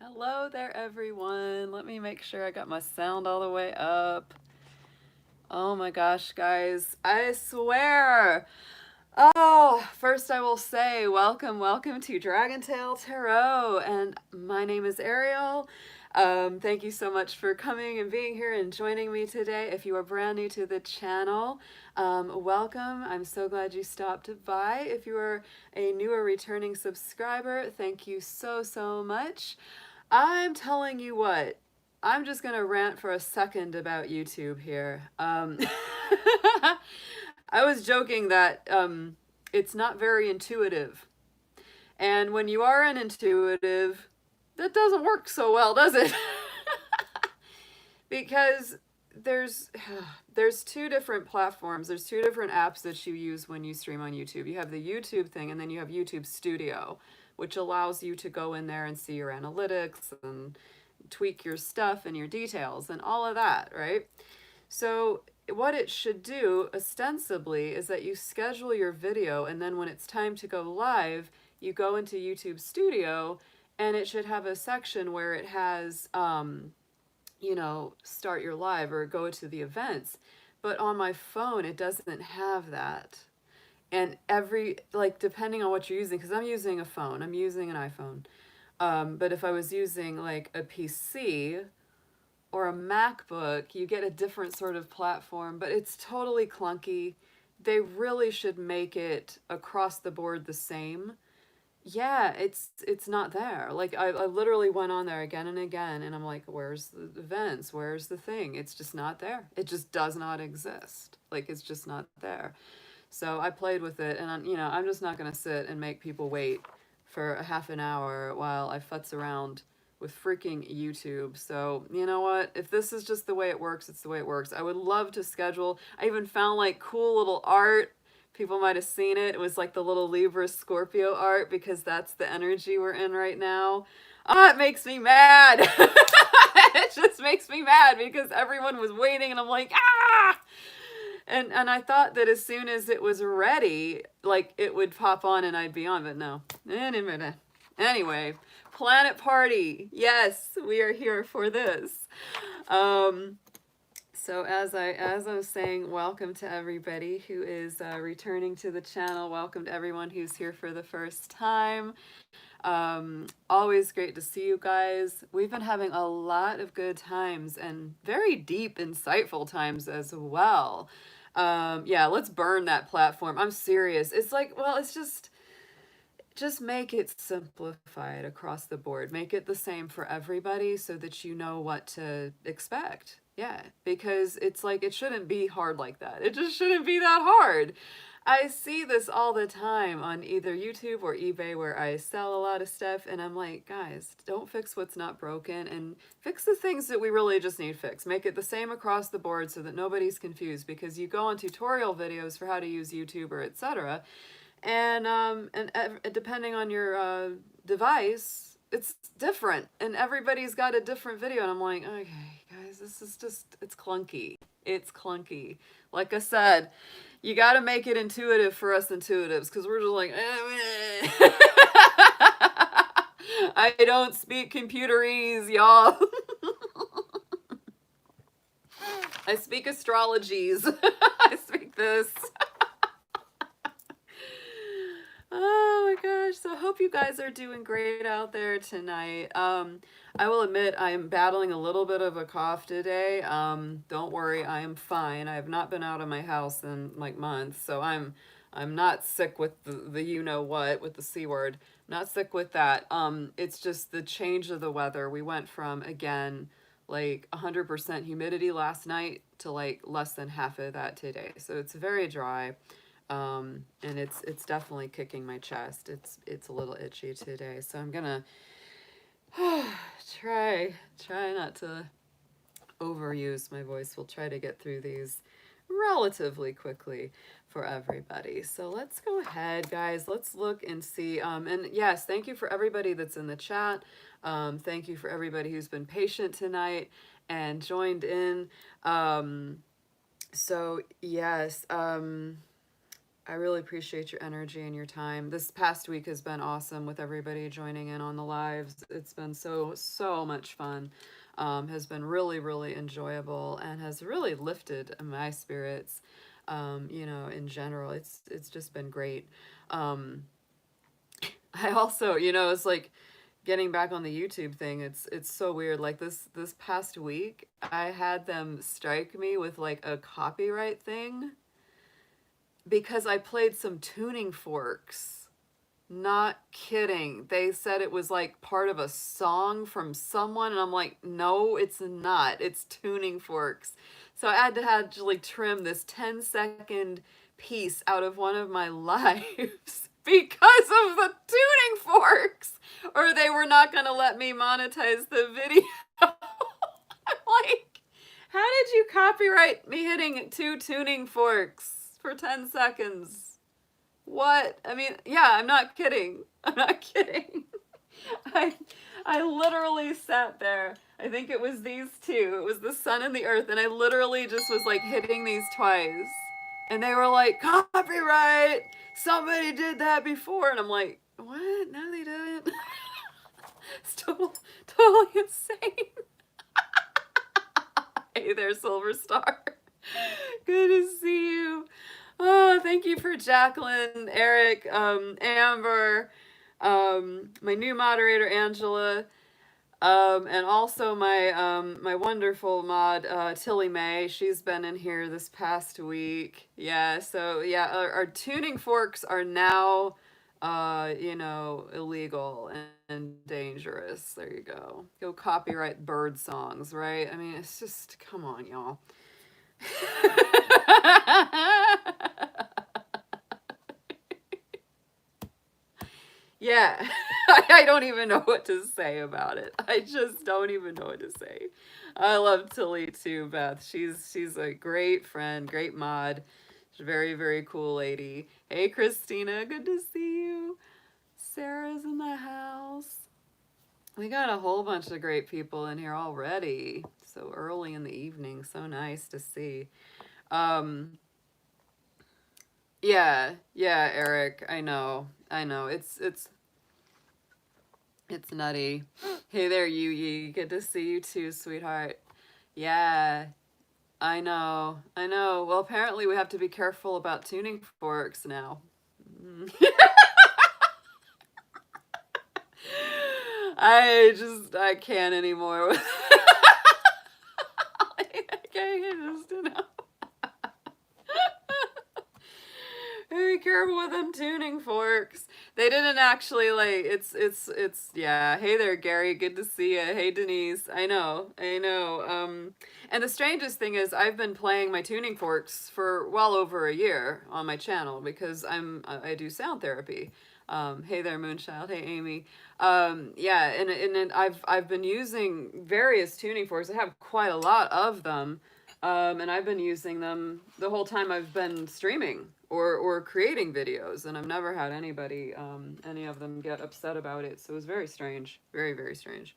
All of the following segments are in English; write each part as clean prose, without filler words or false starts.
Hello there, everyone. Let me make sure I got my sound all the way up. Oh my gosh, guys, I swear. Oh, first I will say welcome to Dragontail Tarot, and my name is Ariel. Thank you so much for coming and being here and joining me today. If you are brand new to the channel, welcome. I'm so glad you stopped by. If you are a new or returning subscriber, thank you so much. I'm telling you what, I'm just gonna rant for a second about YouTube here. I was joking that it's not very intuitive. And when you are an intuitive, that doesn't work so well, does it? Because there's there's two different platforms. There's two different apps that you use when you stream on YouTube. You have the YouTube thing, and then you have YouTube Studio, which allows you to go in there and see your analytics and tweak your stuff and your details and all of that, right? So what it should do ostensibly is that you schedule your video, and then when it's time to go live, you go into YouTube Studio, and it should have a section where it has start your live or go to the events. But on my phone, it doesn't have that. And depending on what you're using, because I'm using a phone, I'm using an iPhone. But if I was using like a PC or a MacBook, you get a different sort of platform, but it's totally clunky. They really should make it across the board the same. Yeah, it's not there. Like I literally went on there again and again, and I'm like, where's the events? Where's the thing? It's just not there. It just does not exist. Like it's just not there. So I played with it, and I'm just not gonna sit and make people wait for a half an hour while I futz around with freaking YouTube. So you know what? If this is just the way it works, it's the way it works. I would love to schedule. I even found like cool little art. People might have seen it. It was like the little Libra Scorpio art because that's the energy we're in right now. Ah, it makes me mad. It just makes me mad because everyone was waiting and I'm like, ah! And I thought that as soon as it was ready, like it would pop on and I'd be on, but no. Anyway, Planet Party. Yes, we are here for this. So as I was saying, welcome to everybody who is returning to the channel. Welcome to everyone who's here for the first time. Always great to see you guys. We've been having a lot of good times and very deep, insightful times as well. Yeah, let's burn that platform. I'm serious. It's like, well, it's just make it simplified across the board. Make it the same for everybody so that you know what to expect. Yeah, because it's like it shouldn't be hard like that. It just shouldn't be that hard. I see this all the time on either YouTube or eBay where I sell a lot of stuff, and I'm like, guys, don't fix what's not broken and fix the things that we really just need fixed. Make it the same across the board so that nobody's confused, because you go on tutorial videos for how to use YouTube or etc. And depending on your device, it's different, and everybody's got a different video, and I'm like, okay, guys, this is just, it's clunky. It's clunky. Like I said, you got to make it intuitive for us intuitives, because we're just like, I don't speak computerese, y'all. I speak astrologies. I speak this. Oh my gosh, so I hope you guys are doing great out there tonight. I will admit I am battling a little bit of a cough today. Don't worry, I am fine. I have not been out of my house in like months, so I'm not sick with the you know what, with the C word. Not sick with that. It's just the change of the weather. We went from, again, like 100% humidity last night to like less than half of that today. So it's very dry. And it's definitely kicking my chest. It's a little itchy today, so I'm gonna try not to overuse my voice. We'll try to get through these relatively quickly for everybody. So let's go ahead, guys. Let's look and see. And yes, thank you for everybody that's in the chat. Thank you for everybody who's been patient tonight and joined in. So yes. I really appreciate your energy and your time. This past week has been awesome with everybody joining in on the lives. It's been so much fun. Has been really, really enjoyable and has really lifted my spirits. You know, in general, it's just been great. Um, I also, you know, it's like getting back on the YouTube thing. It's so weird. Like this past week, I had them strike me with like a copyright thing because I played some tuning forks. Not kidding. They said it was like part of a song from someone, and I'm like, no, it's not. It's tuning forks. So I had to actually trim this 10-second piece out of one of my lives because of the tuning forks, or they were not going to let me monetize the video. I'm like, how did you copyright me hitting 2 tuning forks for 10 seconds? What? I mean, yeah, I'm not kidding. I'm not kidding. I I literally sat there. I think it was these two. It was the sun and the earth, and I literally just was like hitting these twice. And they were like, copyright! Somebody did that before. And I'm like, what? No, they didn't. It's totally insane. Hey there, Silver Star. Good to see you. Oh, thank you for Jacqueline, Eric, Amber, my new moderator, Angela, and also my wonderful mod, Tilly May. She's been in here this past week. Yeah, so yeah, our tuning forks are now, you know, illegal and dangerous. There you go. Go copyright bird songs, right? I mean, it's just, come on, y'all. Yeah, I don't even know what to say about it. I just don't even know what to say. I love Tilly too, Beth. She's a great friend, great mod. She's a very cool lady. Hey, Christina, good to see you. Sarah's in the house. We got a whole bunch of great people in here already. So early in the evening, so nice to see. Um, yeah, Eric, I know. It's nutty. Hey there, Yu. Good to see you too, sweetheart. Yeah, I know. Well, apparently we have to be careful about tuning forks now. I can't anymore. I just, you know. Very careful with them tuning forks. They didn't actually like it's yeah. Hey there, Gary. Good to see you. Hey Denise. I know. And the strangest thing is I've been playing my tuning forks for well over a year on my channel because I do sound therapy. Hey there, Moonchild. Hey Amy. Yeah, and I've been using various tuning forks. I have quite a lot of them. And I've been using them the whole time I've been streaming or creating videos, and I've never had anybody, any of them get upset about it. So it was very strange, very strange.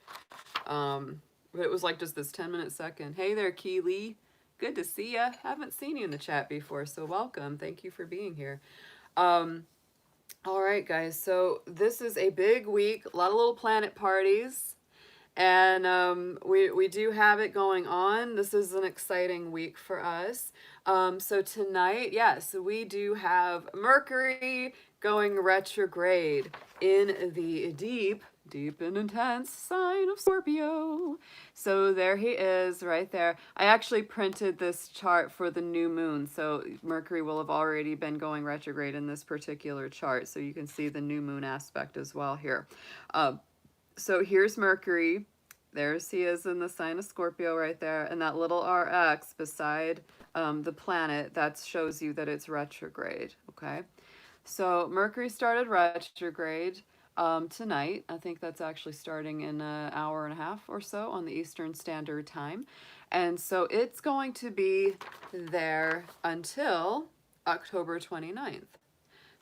But it was like just this 10-minute second. Hey there, Keely. Good to see ya. Haven't seen you in the chat before, so welcome. Thank you for being here. All right, guys. So this is a big week. A lot of little planet parties. And we do have it going on. This is an exciting week for us. So tonight, yes, we do have Mercury going retrograde in the deep and intense sign of Scorpio. So there he is right there. I actually printed this chart for the new moon. So Mercury will have already been going retrograde in this particular chart. So you can see the new moon aspect as well here. So here's Mercury. There's he is in the sign of Scorpio right there. And that little RX beside the planet, that shows you that it's retrograde. Okay. So Mercury started retrograde tonight. I think that's actually starting in an hour and a half or so on the Eastern Standard Time. And so it's going to be there until October 29th.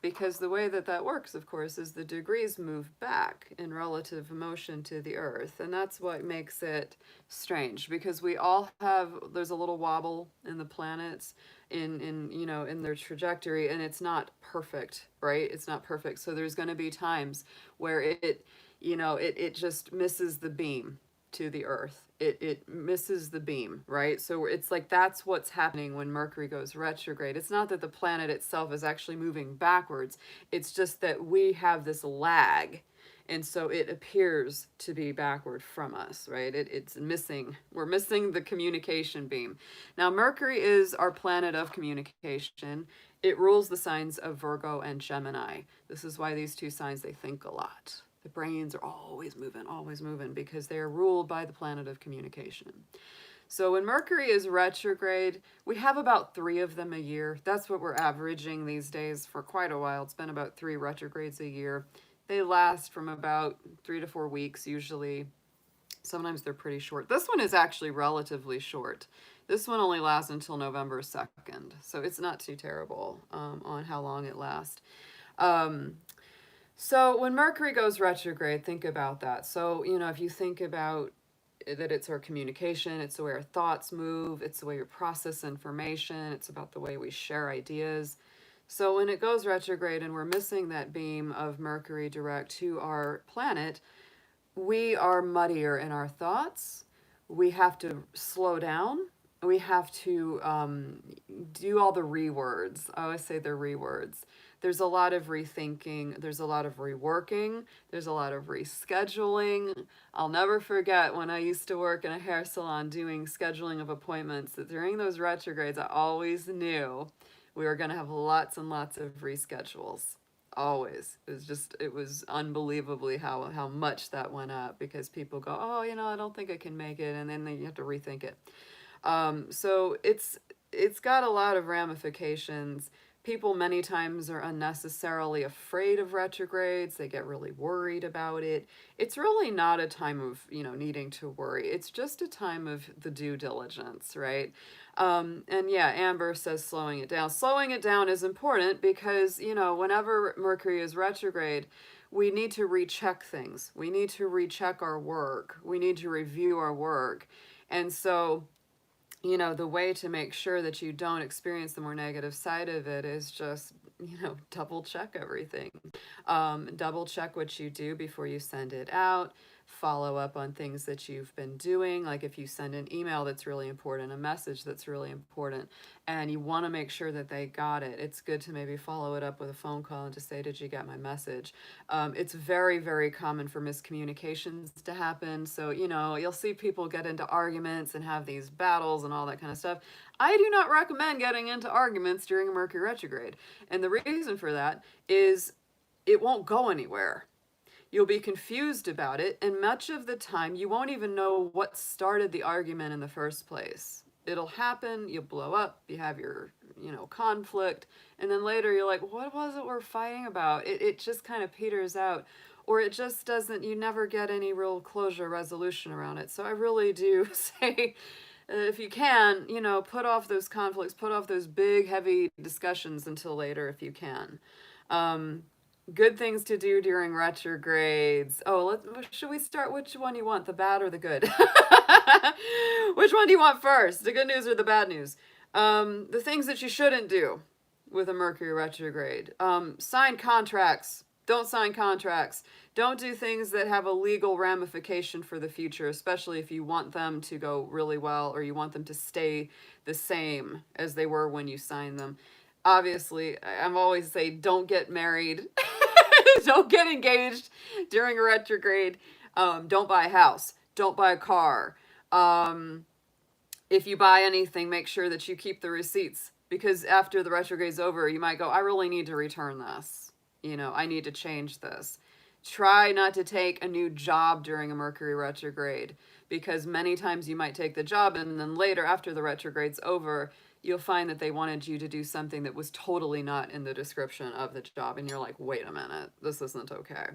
because the way that that works, of course, is the degrees move back in relative motion to the Earth. And that's what makes it strange, because we all have, there's a little wobble in the planets in their trajectory, and it's not perfect, right? It's not perfect. So there's going to be times where it just misses the beam to the Earth. It misses the beam, right? So it's like that's what's happening when Mercury goes retrograde. It's not that the planet itself is actually moving backwards. It's just that we have this lag, and so it appears to be backward from us, right? It's missing. We're missing the communication beam. Now, Mercury is our planet of communication. It rules the signs of Virgo and Gemini. This is why these two signs, they think a lot. The brains are always moving, because they are ruled by the planet of communication. So when Mercury is retrograde, we have about 3 of them a year. That's what we're averaging these days for quite a while. It's been about 3 retrogrades a year. They last from about 3 to 4 weeks usually. Sometimes they're pretty short. This one is actually relatively short. This one only lasts until November 2nd. So it's not too terrible on how long it lasts. So when Mercury goes retrograde, think about that. So, if you think about that it's our communication, it's the way our thoughts move, it's the way we process information, it's about the way we share ideas. So when it goes retrograde and we're missing that beam of Mercury direct to our planet, we are muddier in our thoughts. We have to slow down. We have to do all the rewords. I always say the rewords. There's a lot of rethinking. There's a lot of reworking. There's a lot of rescheduling. I'll never forget when I used to work in a hair salon doing scheduling of appointments, that during those retrogrades, I always knew we were going to have lots and lots of reschedules. Always. It was unbelievably how much that went up, because people go, oh, I don't think I can make it. And then you have to rethink it. So it's got a lot of ramifications. People many times are unnecessarily afraid of retrogrades. They get really worried about it. It's really not a time of, needing to worry. It's just a time of the due diligence, right? And yeah, Amber says slowing it down. Slowing it down is important because, whenever Mercury is retrograde, we need to recheck things. We need to recheck our work. We need to review our work. And so, the way to make sure that you don't experience the more negative side of it is just, double check everything. Double check what you do before you send it out. Follow up on things that you've been doing. Like if you send an email that's really important, a message that's really important, and you want to make sure that they got it, it's good to maybe follow it up with a phone call and just say, did you get my message? It's very, very common for miscommunications to happen. So, you'll see people get into arguments and have these battles and all that kind of stuff. I do not recommend getting into arguments during a Mercury retrograde. And the reason for that is it won't go anywhere. You'll be confused about it, and much of the time you won't even know what started the argument in the first place. It'll happen, you blow up, you have your, conflict, and then later you're like, what was it we're fighting about? It just kind of peters out, or it just doesn't, you never get any real closure resolution around it. So I really do say, if you can, put off those conflicts, put off those big, heavy discussions until later if you can. Good things to do during retrogrades. Oh, should we start? Which one do you want, the bad or the good? Which one do you want first, the good news or the bad news? The things that you shouldn't do with a Mercury retrograde. Sign contracts. Don't sign contracts. Don't do things that have a legal ramification for the future, especially if you want them to go really well or you want them to stay the same as they were when you signed them. Obviously, I'm always say don't get married. Don't get engaged during a retrograde. Don't buy a house. Don't buy a car. If you buy anything, make sure that you keep the receipts, because after the retrograde's over, you might go, I really need to return this. I need to change this. Try not to take a new job during a Mercury retrograde, because many times you might take the job and then later, after the retrograde's over, you'll find that they wanted you to do something that was totally not in the description of the job. And you're like, wait a minute, this isn't okay.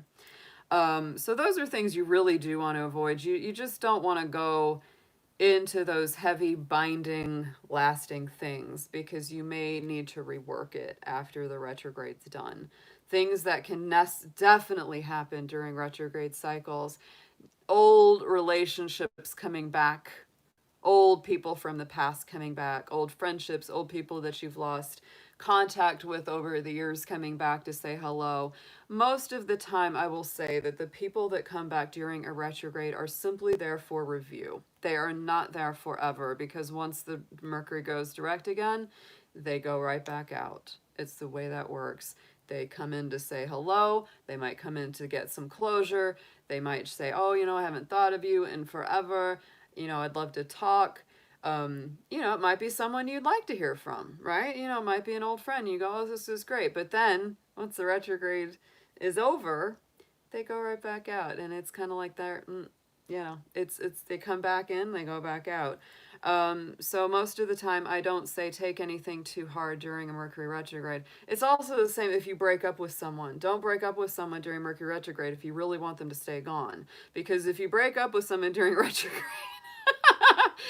So those are things you really do want to avoid. You just don't want to go into those heavy binding lasting things, because you may need to rework it after the retrograde's done. Things that can definitely happen during retrograde cycles: old relationships coming back, old people from the past coming back, old friendships, old people that you've lost contact with over the years coming back to say hello. Most of the time, I will say that the people that come back during a retrograde are simply there for review. They are not there forever, because once the Mercury goes direct again, they go right back out. It's the way that works. They come in to say hello. They might come in to get some closure. They might say, oh, I haven't thought of you in forever. I'd love to talk. It might be someone you'd like to hear from, right? It might be an old friend. You go, oh, this is great. But then once the retrograde is over, they go right back out. And it's kind of like that, it's they come back in, they go back out. So most of the time, I don't say take anything too hard during a Mercury retrograde. It's also the same if you break up with someone. Don't break up with someone during Mercury retrograde if you really want them to stay gone. Because if you break up with someone during retrograde,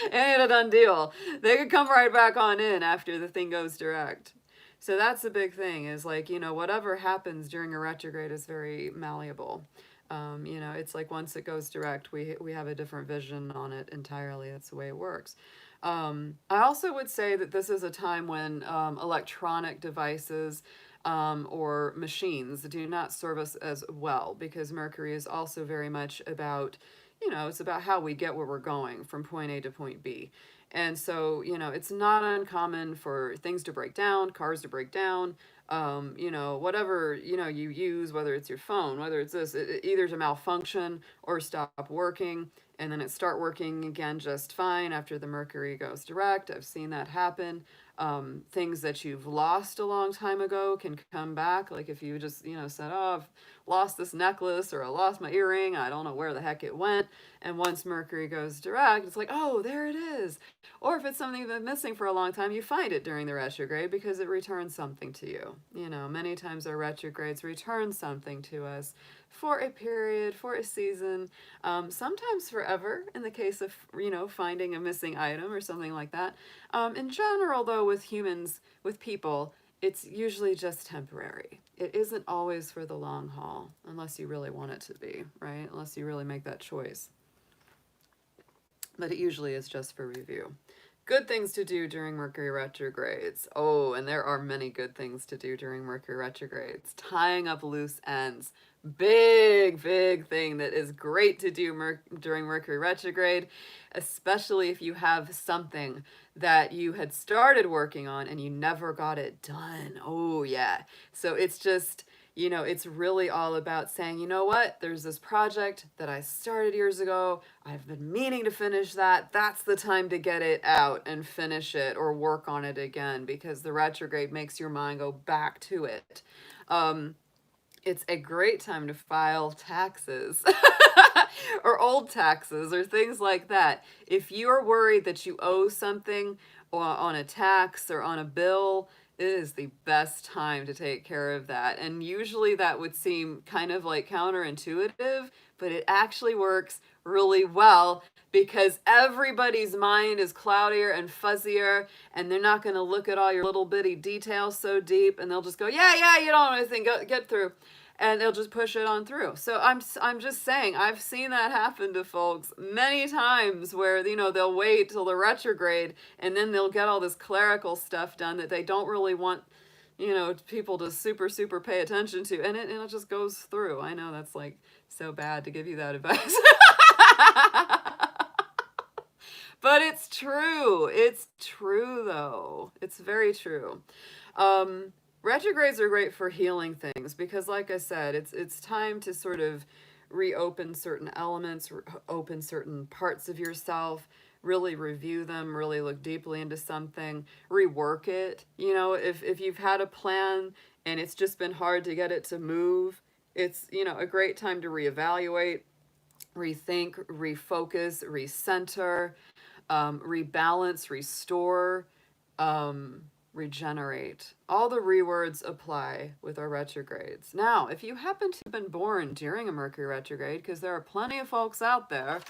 it ain't a done deal. They could come right back on in after the thing goes direct. So that's the big thing, is like, whatever happens during a retrograde is very malleable. It's like once it goes direct, we have a different vision on it entirely. That's the way it works. I also would say that this is a time when electronic devices or machines do not serve us as well, because Mercury is also very much about, it's about how we get where we're going from point A to point B. And so, it's not uncommon for things to break down, cars to break down, whatever, you use, whether it's your phone, whether it's this, either to malfunction or stop working, and then it start working again just fine after the Mercury goes direct. I've seen that happen. Things that you've lost a long time ago can come back. Like if you just, said, oh, I've lost this necklace, or I lost my earring, I don't know where the heck it went. And once Mercury goes direct, it's like, oh, there it is. Or if it's something you've been missing for a long time, you find it during the retrograde because it returns something to you. Many times our retrogrades return something to us for a period, for a season, sometimes forever in the case of, finding a missing item or something like that. In general, though, with humans, with people, it's usually just temporary. It isn't always for the long haul, unless you really want it to be, right? Unless you really make that choice. But it usually is just for review. Good things to do during Mercury retrogrades. Oh, and there are many good things to do during Mercury retrogrades. Tying up loose ends. Big thing that is great to do during Mercury retrograde, especially if you have something that you had started working on and you never got it done. Oh, yeah. So it's just, it's really all about saying, you know what, there's this project that I started years ago. I've been meaning to finish that. That's the time to get it out and finish it or work on it again, because the retrograde makes your mind go back to it. It's a great time to file taxes or old taxes or things like that. If you are worried that you owe something on a tax or on a bill, it is the best time to take care of that. And usually that would seem kind of like counterintuitive, but it actually works really well, because everybody's mind is cloudier and fuzzier, and they're not going to look at all your little bitty details so deep, and they'll just go, yeah, you don't know anything, get through. And they'll just push it on through. So I'm just saying, I've seen that happen to folks many times, where, they'll wait till the retrograde and then they'll get all this clerical stuff done that they don't really want, people to super pay attention to. And it just goes through. I know that's like so bad to give you that advice. But it's true. It's true, though. It's very true. Retrogrades are great for healing things, because, like I said, it's time to sort of reopen certain elements, open certain parts of yourself, really review them, really look deeply into something, rework it. If you've had a plan and it's just been hard to get it to move, it's, a great time to reevaluate, rethink, refocus, recenter, rebalance, restore, regenerate. All the rewords apply with our retrogrades. Now, if you happen to have been born during a Mercury retrograde, because there are plenty of folks out there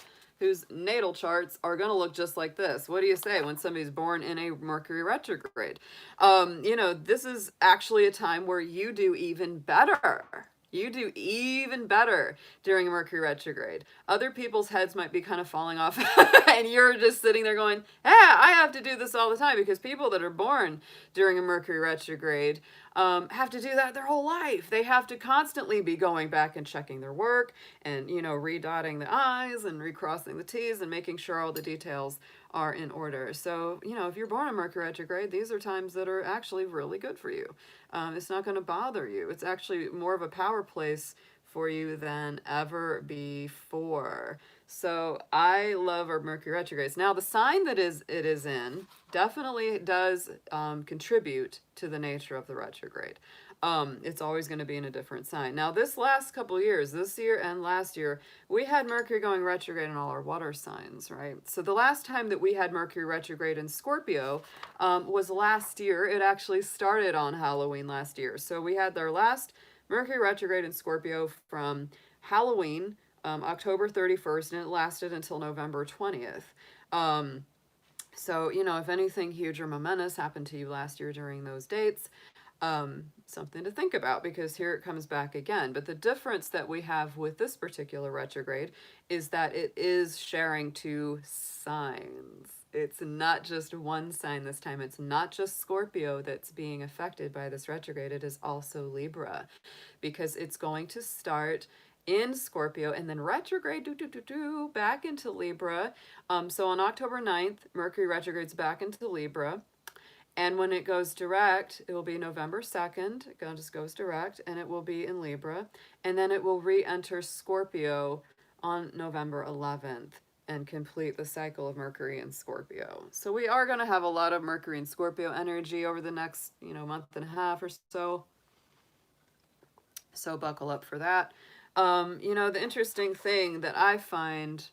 whose natal charts are going to look just like this. What do you say when somebody's born in a Mercury retrograde? You know, this is actually a time where you do even better. You do even better during a Mercury retrograde. Other people's heads might be kind of falling off and you're just sitting there going, yeah, I have to do this all the time, because people that are born during a Mercury retrograde have to do that their whole life. They have to constantly be going back and checking their work and, you know, redotting the I's and recrossing the T's and making sure all the details are in order. So, you know, if you're born in Mercury retrograde, these are times that are actually really good for you. It's not going to bother you. It's actually more of a power place for you than ever before. So I love our Mercury retrogrades. Now, the sign that it is in definitely does contribute to the nature of the retrograde. It's always going to be in a different sign. Now, this last couple years, this year and last year, we had Mercury going retrograde in all our water signs, right? So the last time that we had Mercury retrograde in Scorpio was last year. It actually started on Halloween last year. So we had our last Mercury retrograde in Scorpio from Halloween, October 31st, and it lasted until November 20th. So, you know, if anything huge or momentous happened to you last year during those dates, something to think about, because here it comes back again. But the difference that we have with this particular retrograde is that it is sharing two signs. It's not just one sign this time. It's not just Scorpio that's being affected by this retrograde. It is also Libra, because it's going to start in Scorpio and then retrograde back into Libra. So on October 9th, Mercury retrogrades back into Libra. And when it goes direct, it will be November 2nd. It just goes direct, and it will be in Libra. And then it will re-enter Scorpio on November 11th and complete the cycle of Mercury in Scorpio. So we are going to have a lot of Mercury and Scorpio energy over the next, you know, month and a half or so. So buckle up for that. You know, the interesting thing that I find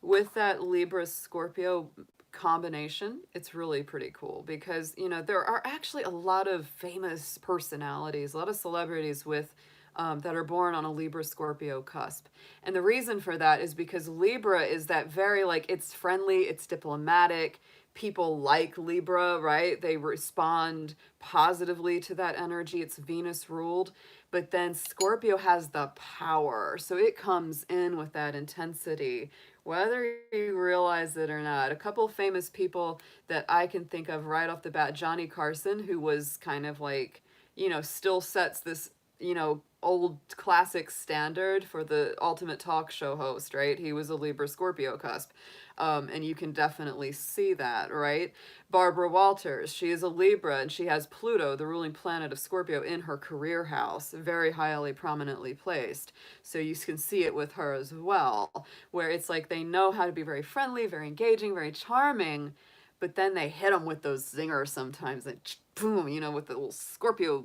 with that Libra Scorpio combination, it's really pretty cool, because, you know, there are actually a lot of famous personalities, a lot of celebrities with that are born on a Libra Scorpio cusp. And the reason for that is because Libra is that very, like, it's friendly, it's diplomatic. People like Libra, right? They respond positively to that energy. It's Venus ruled. But then Scorpio has the power. So it comes in with that intensity, whether you realize it or not. A couple famous people that I can think of right off the bat: Johnny Carson, who was kind of like, you know, still sets this, you know, old classic standard for the ultimate talk show host, right? He was a Libra Scorpio cusp. And you can definitely see that, right? Barbara Walters, she is a Libra, and she has Pluto, the ruling planet of Scorpio, in her career house, very highly prominently placed. So you can see it with her as well, where it's like they know how to be very friendly, very engaging, very charming, but then they hit them with those zingers sometimes, like boom, you know, with the little Scorpio.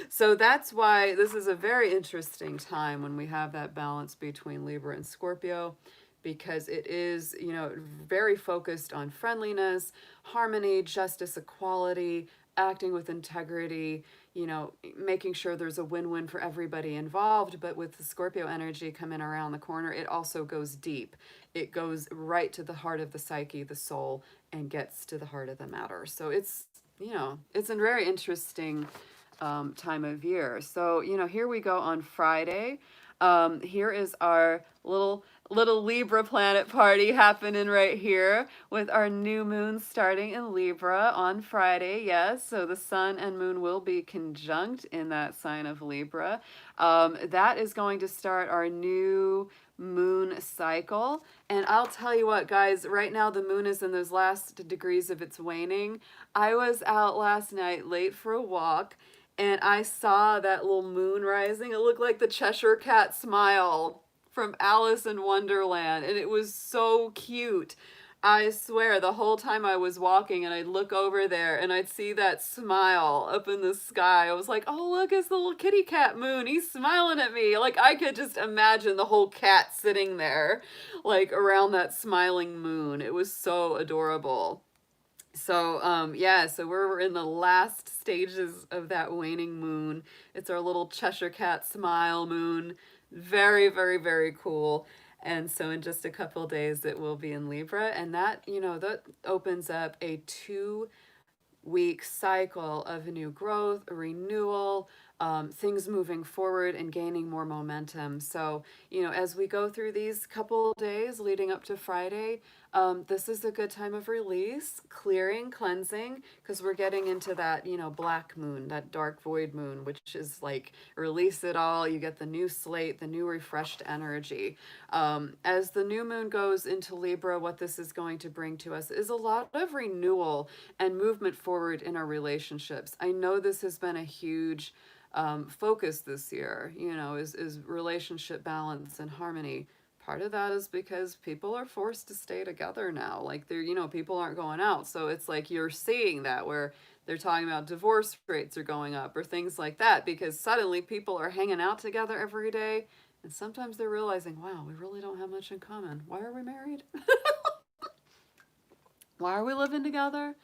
So that's why this is a very interesting time when we have that balance between Libra and Scorpio, because it is, you know, very focused on friendliness, harmony, justice, equality, acting with integrity, you know, making sure there's a win-win for everybody involved. But with the Scorpio energy coming around the corner, it also goes deep. It goes right to the heart of the psyche, the soul, and gets to the heart of the matter. So it's, you know, it's a very interesting time of year. So, you know, here we go on Friday. Here is our little Libra planet party happening right here with our new moon starting in Libra on Friday. Yes, so the sun and moon will be conjunct in that sign of Libra. That is going to start our new moon cycle. And I'll tell you what, guys, right now the moon is in those last degrees of its waning. I was out last night late for a walk, and I saw that little moon rising. It looked like the Cheshire Cat smile from Alice in Wonderland, and it was so cute. I swear, the whole time I was walking, and I'd look over there and I'd see that smile up in the sky. I was like, oh, look, it's the little kitty cat moon. He's smiling at me. Like, I could just imagine the whole cat sitting there, like, around that smiling moon. It was so adorable. So, yeah, so we're in the last stages of that waning moon. It's our little Cheshire Cat smile moon. Very, very, very cool. And so in just a couple days, it will be in Libra. And that, you know, that opens up a 2 week cycle of a new growth, a renewal, things moving forward and gaining more momentum. So, you know, as we go through these couple days leading up to Friday, this is a good time of release, clearing, cleansing, because we're getting into that, you know, black moon, that dark void moon, which is like release it all. You get the new slate, the new refreshed energy. As the new moon goes into Libra, what this is going to bring to us is a lot of renewal and movement forward in our relationships. I know this has been a huge focus this year, you know, is relationship balance and harmony. Part of that is because people are forced to stay together now. Like they're, you know, people aren't going out. So it's like you're seeing that where they're talking about divorce rates are going up or things like that because suddenly people are hanging out together every day. And sometimes they're realizing, wow, we really don't have much in common. Why are we married? Why are we living together?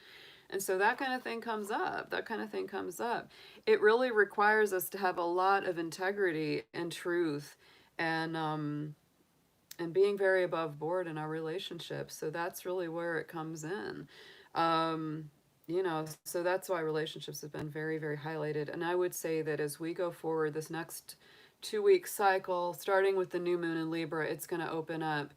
And so that kind of thing comes up. That kind of thing comes up. It really requires us to have a lot of integrity and truth and being very above board in our relationships. So that's really where it comes in. You know, so that's why relationships have been very, very highlighted. And I would say that as we go forward, this next 2 week cycle, starting with the new moon in Libra, it's going to open up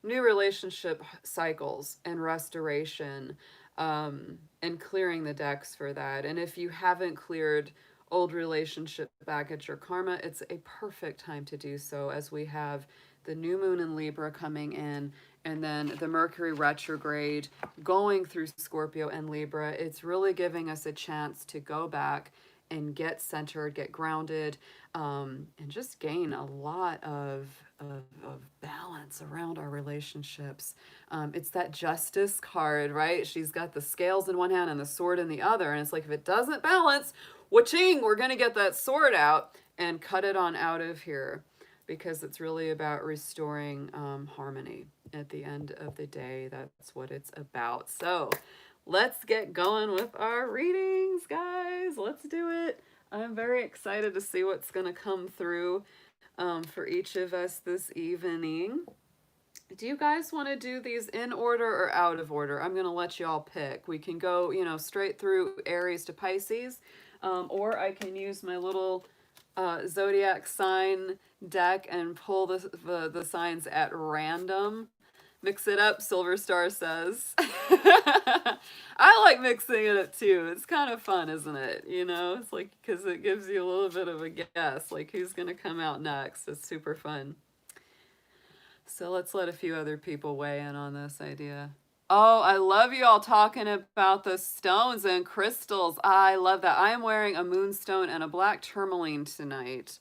new relationship cycles and restoration, and clearing the decks for that. And if you haven't cleared old relationship baggage or karma, it's a perfect time to do so as we have the new moon in Libra coming in and then the Mercury retrograde going through Scorpio and Libra. It's really giving us a chance to go back and get centered, get grounded, and just gain a lot of balance around our relationships. It's that justice card, right? She's got the scales in one hand and the sword in the other. And it's like, if it doesn't balance, wha-ching, we're going to get that sword out and cut it on out of here because it's really about restoring harmony at the end of the day. That's what it's about. So let's get going with our readings, guys. Let's do it. I'm very excited to see what's going to come through for each of us this evening. Do you guys want to do these in order or out of order? I'm going to let y'all pick. We can go, you know, straight through Aries to Pisces, or I can use my little zodiac sign deck and pull the signs at random. Mix it up, Silver Star says. I like mixing it up too. It's kind of fun, isn't it? You know, it's like, because it gives you a little bit of a guess, like who's going to come out next. It's super fun. So let's let a few other people weigh in on this idea. Oh, I love you all talking about the stones and crystals. I love that. I am wearing a moonstone and a black tourmaline tonight.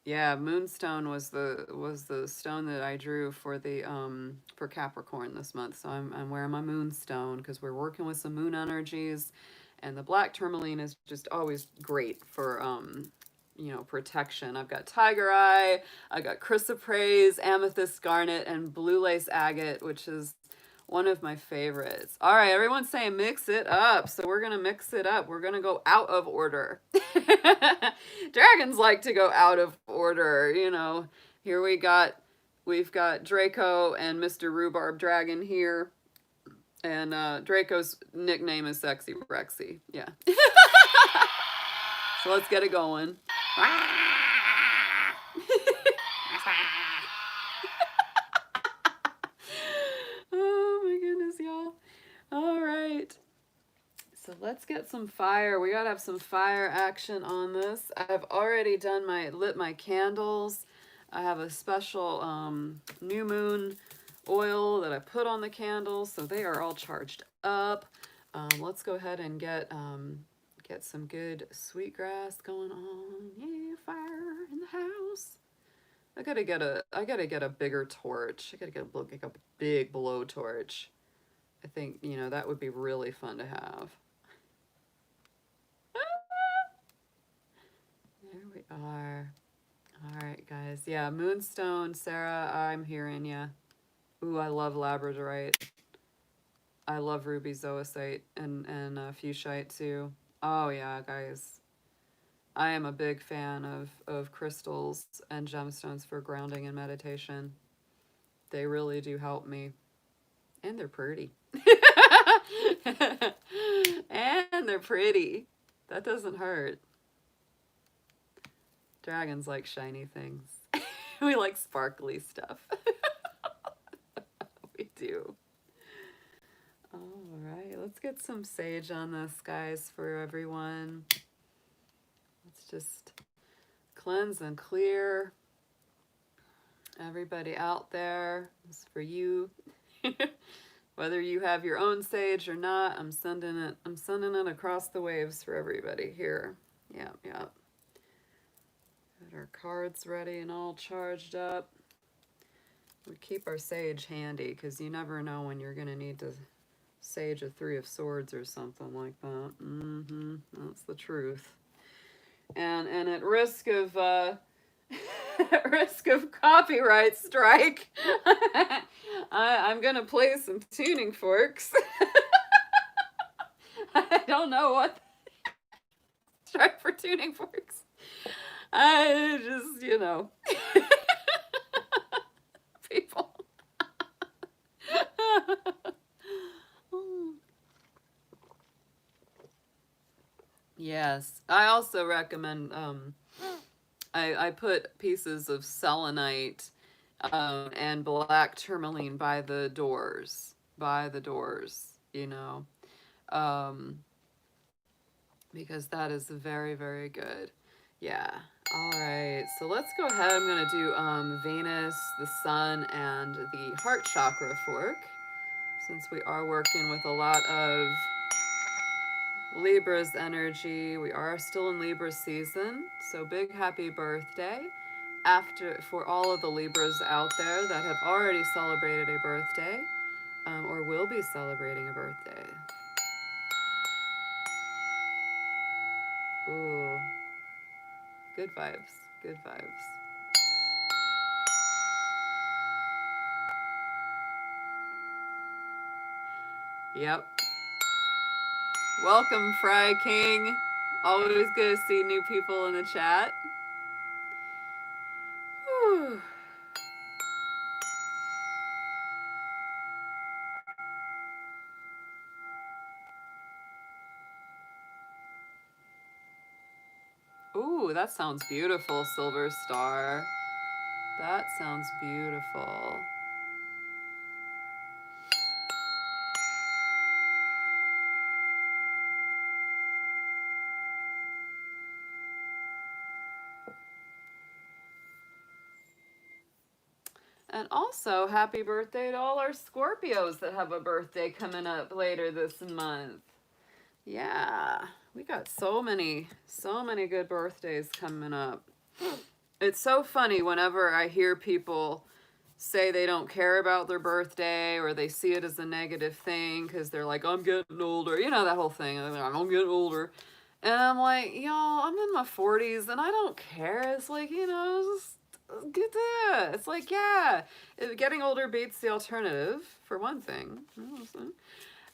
Yeah, moonstone was the stone that I drew for the for Capricorn this month. So I'm wearing my moonstone because we're working with some moon energies, and the black tourmaline is just always great for you know, protection. I've got tiger eye, I got chrysoprase, amethyst garnet, and blue lace agate, which is one of my favorites. All right, everyone's saying mix it up. So we're going to mix it up. We're going to go out of order. Dragons like to go out of order, you know. Here we've got Draco and Mr. Rhubarb Dragon here. And Draco's nickname is Sexy Rexy. Yeah. So let's get it going. Oh my goodness, y'all. All right. So let's get some fire. We gotta have some fire action on this. I've already done lit my candles. I have a special new moon oil that I put on the candles, so they are all charged up. Let's go ahead and get some good sweetgrass going on. Yeah, fire in the house. I gotta get a bigger torch. I gotta get a big blowtorch. I think, you know, that would be really fun to have. There we are. All right, guys. Yeah, moonstone, Sarah, I'm hearing ya. Ooh, I love labradorite. I love ruby zoisite and fuchsite too. Oh yeah, guys. I am a big fan of crystals and gemstones for grounding and meditation. They really do help me. And they're pretty. And they're pretty. That doesn't hurt. Dragons like shiny things. We like sparkly stuff. We do. All right, let's get some sage on this, guys, for everyone. Let's just cleanse and clear. Everybody out there, this is for you. Whether you have your own sage or not, I'm sending it across the waves for everybody here. Yeah. Got our cards ready and all charged up. We keep our sage handy because you never know when you're gonna need to sage a 3 of Swords or something like that. That's the truth. And at risk of at risk of copyright strike, I'm gonna play some tuning forks. I don't know what strike for tuning forks. I just, people. Yes, I also recommend, I put pieces of selenite and black tourmaline by the doors, because that is very, very good. Yeah. All right, so let's go ahead. I'm going to do Venus, the Sun, and the heart chakra fork, since we are working with a lot of Libra's energy. We are still in Libra season, so big happy birthday for all of the Libras out there that have already celebrated a birthday or will be celebrating a birthday. Ooh, good vibes, good vibes. Yep. Welcome, Fry King. Always good to see new people in the chat. Whew. Ooh, that sounds beautiful, Silver Star. That sounds beautiful. And also, happy birthday to all our Scorpios that have a birthday coming up later this month. Yeah, we got so many good birthdays coming up. It's so funny whenever I hear people say they don't care about their birthday or they see it as a negative thing because they're like, I'm getting older. You know, that whole thing. I'm getting older. And I'm like, y'all, I'm in my 40s and I don't care. It's like, just get that. It's like, yeah, getting older beats the alternative, for one thing.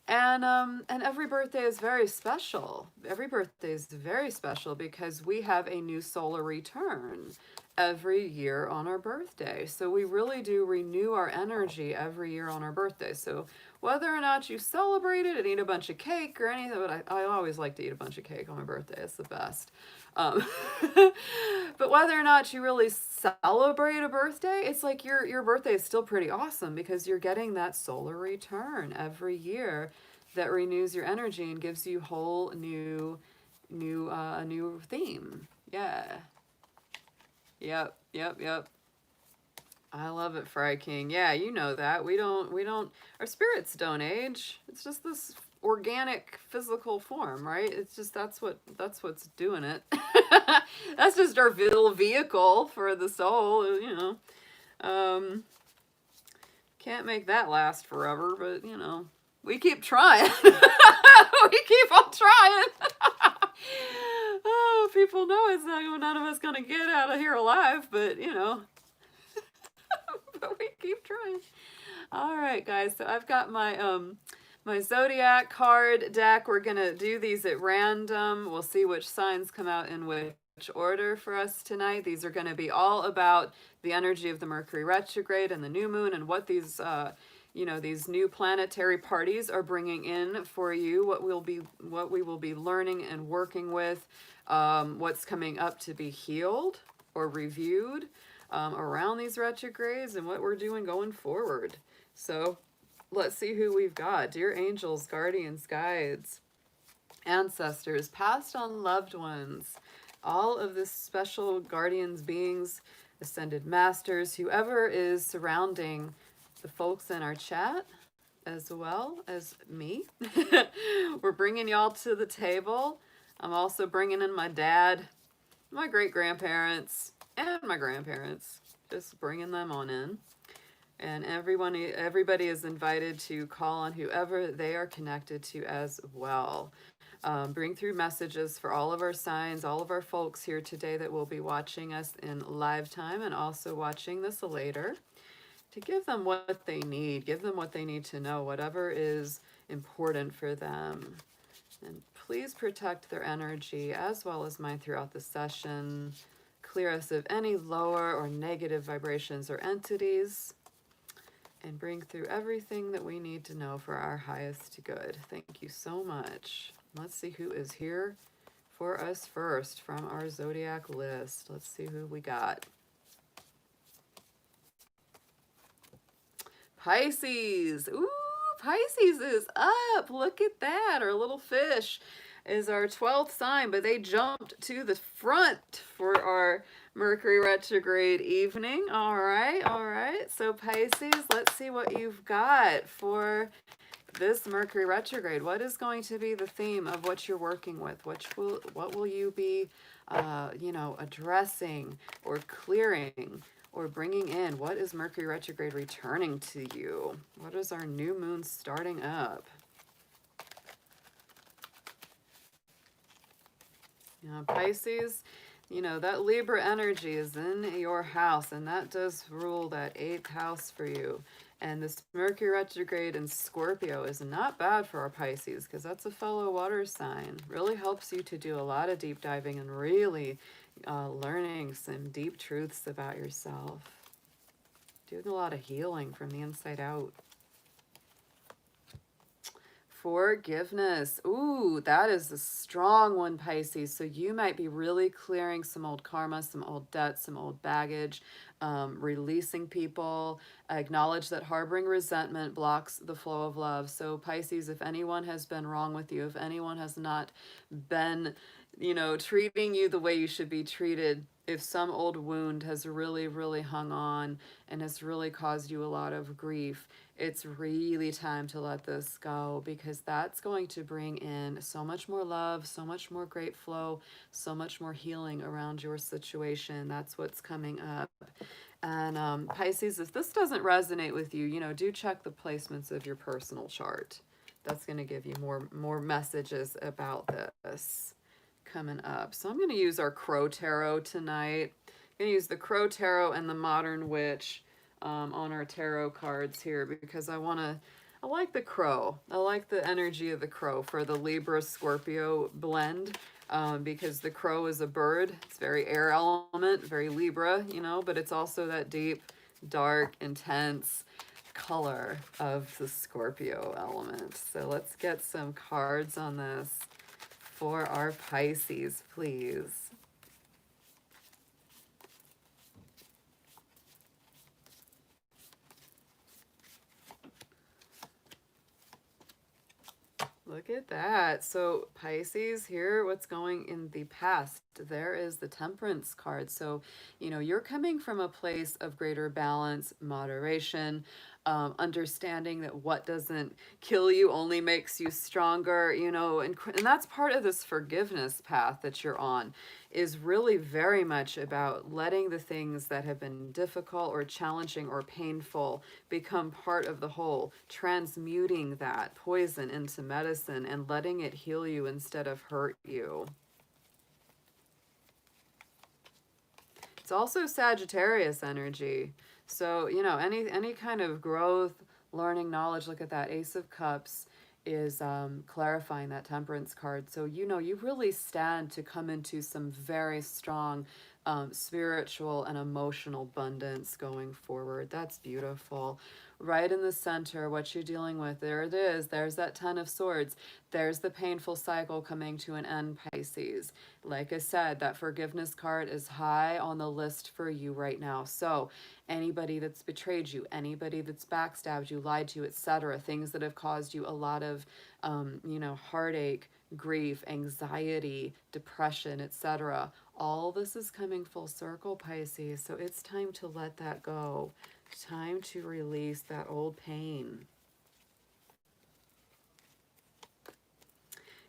And every birthday is very special. Every birthday is very special because we have a new solar return every year on our birthday. So we really do renew our energy every year on our birthday. So whether or not you celebrate it and eat a bunch of cake or anything, but I always like to eat a bunch of cake on my birthday. It's the best. But whether or not you really celebrate a birthday, it's like your birthday is still pretty awesome because you're getting that solar return every year that renews your energy and gives you whole new theme. Yeah. Yep. I love it, Fry King. Yeah, you know that. We don't, our spirits don't age. It's just this organic physical form, right? It's just, that's what's doing it. That's just our little vehicle for the soul, Can't make that last forever, but we keep trying. We keep on trying. Oh, people know it's not, none of us gonna get out of here alive, but but we keep trying. All right, guys. So I've got my my zodiac card deck. We're gonna do these at random. We'll see which signs come out in which which order for us tonight. These are going to be all about the energy of the Mercury retrograde and the new moon and what these these new planetary parties are bringing in for you, what we will be learning and working with, what's coming up to be healed or reviewed around these retrogrades, and what we're doing going forward. So let's see who we've got. Dear angels, guardians, guides, ancestors, past on loved ones, all of this special guardians, beings, ascended masters, whoever is surrounding the folks in our chat, as well as me. We're bringing y'all to the table. I'm also bringing in my dad, my great-grandparents, and my grandparents. Just bringing them on in. And everybody is invited to call on whoever they are connected to as well. Bring through messages for all of our signs, all of our folks here today that will be watching us in live time and also watching this later, to give them what they need, give them what they need to know, whatever is important for them. And please protect their energy as well as mine throughout the session. Clear us of any lower or negative vibrations or entities, and bring through everything that we need to know for our highest good. Thank you so much. Let's see who is here for us first from our zodiac list. Let's see who we got. Pisces. Ooh, Pisces is up. Look at that. Our little fish is our 12th sign, but they jumped to the front for our Mercury retrograde evening. All right. So Pisces, let's see what you've got for this Mercury retrograde. What is going to be the theme of what you're working with? What will you be, addressing or clearing or bringing in? What is Mercury retrograde returning to you? What is our new moon starting up? Pisces, that Libra energy is in your house, and that does rule that 8th house for you. And this Mercury retrograde in Scorpio is not bad for our Pisces, because that's a fellow water sign. Really helps you to do a lot of deep diving and really learning some deep truths about yourself. Doing a lot of healing from the inside out. Forgiveness. Ooh, that is a strong one, Pisces. So you might be really clearing some old karma, some old debts, some old baggage, releasing people. Acknowledge that harboring resentment blocks the flow of love. So Pisces, if anyone has been wrong with you, if anyone has not been, treating you the way you should be treated, if some old wound has really, really hung on and has really caused you a lot of grief, it's really time to let this go, because that's going to bring in so much more love, so much more great flow, so much more healing around your situation. That's what's coming up. And Pisces, if this doesn't resonate with you, do check the placements of your personal chart. That's going to give you more messages about this coming up. So I'm going to use our Crow Tarot tonight. I'm going to use the Crow Tarot and the Modern Witch on our tarot cards here, because I like the crow. I like the energy of the crow for the Libra Scorpio blend, because the crow is a bird. It's very air element, very Libra, but it's also that deep, dark, intense color of the Scorpio element. So let's get some cards on this for our Pisces, please. Look at that. So Pisces, here, what's going in the past? There is the Temperance card. So, you're coming from a place of greater balance, moderation, understanding that what doesn't kill you only makes you stronger, and that's part of this forgiveness path that you're on, is really very much about letting the things that have been difficult or challenging or painful become part of the whole, transmuting that poison into medicine and letting it heal you instead of hurt you. It's also Sagittarius energy. So, any kind of growth, learning, knowledge, look at that Ace of Cups, is clarifying that Temperance card. So, you know, you really stand to come into some very strong spiritual and emotional abundance going forward. That's beautiful. Right in the center, what you're dealing with, there it is. There's that Ten of Swords. There's the painful cycle coming to an end, Pisces. Like I said, that forgiveness card is high on the list for you right now. So anybody that's betrayed you, anybody that's backstabbed you, lied to you, etc., things that have caused you a lot of, you know, heartache, grief, anxiety, depression, etc., all this is coming full circle, Pisces. So it's time to let that go. Time to release that old pain.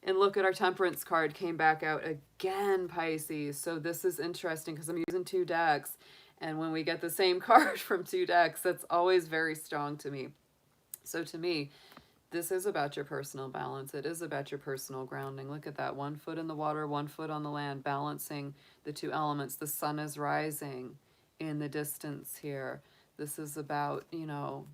And look at our Temperance card came back out again, Pisces. So this is interesting because I'm using 2 decks. And when we get the same card from 2 decks, that's always very strong to me. So to me, this is about your personal balance. It is about your personal grounding. Look at that. 1 foot in the water, 1 foot on the land, balancing the 2 elements. The sun is rising in the distance here. This is about, you know,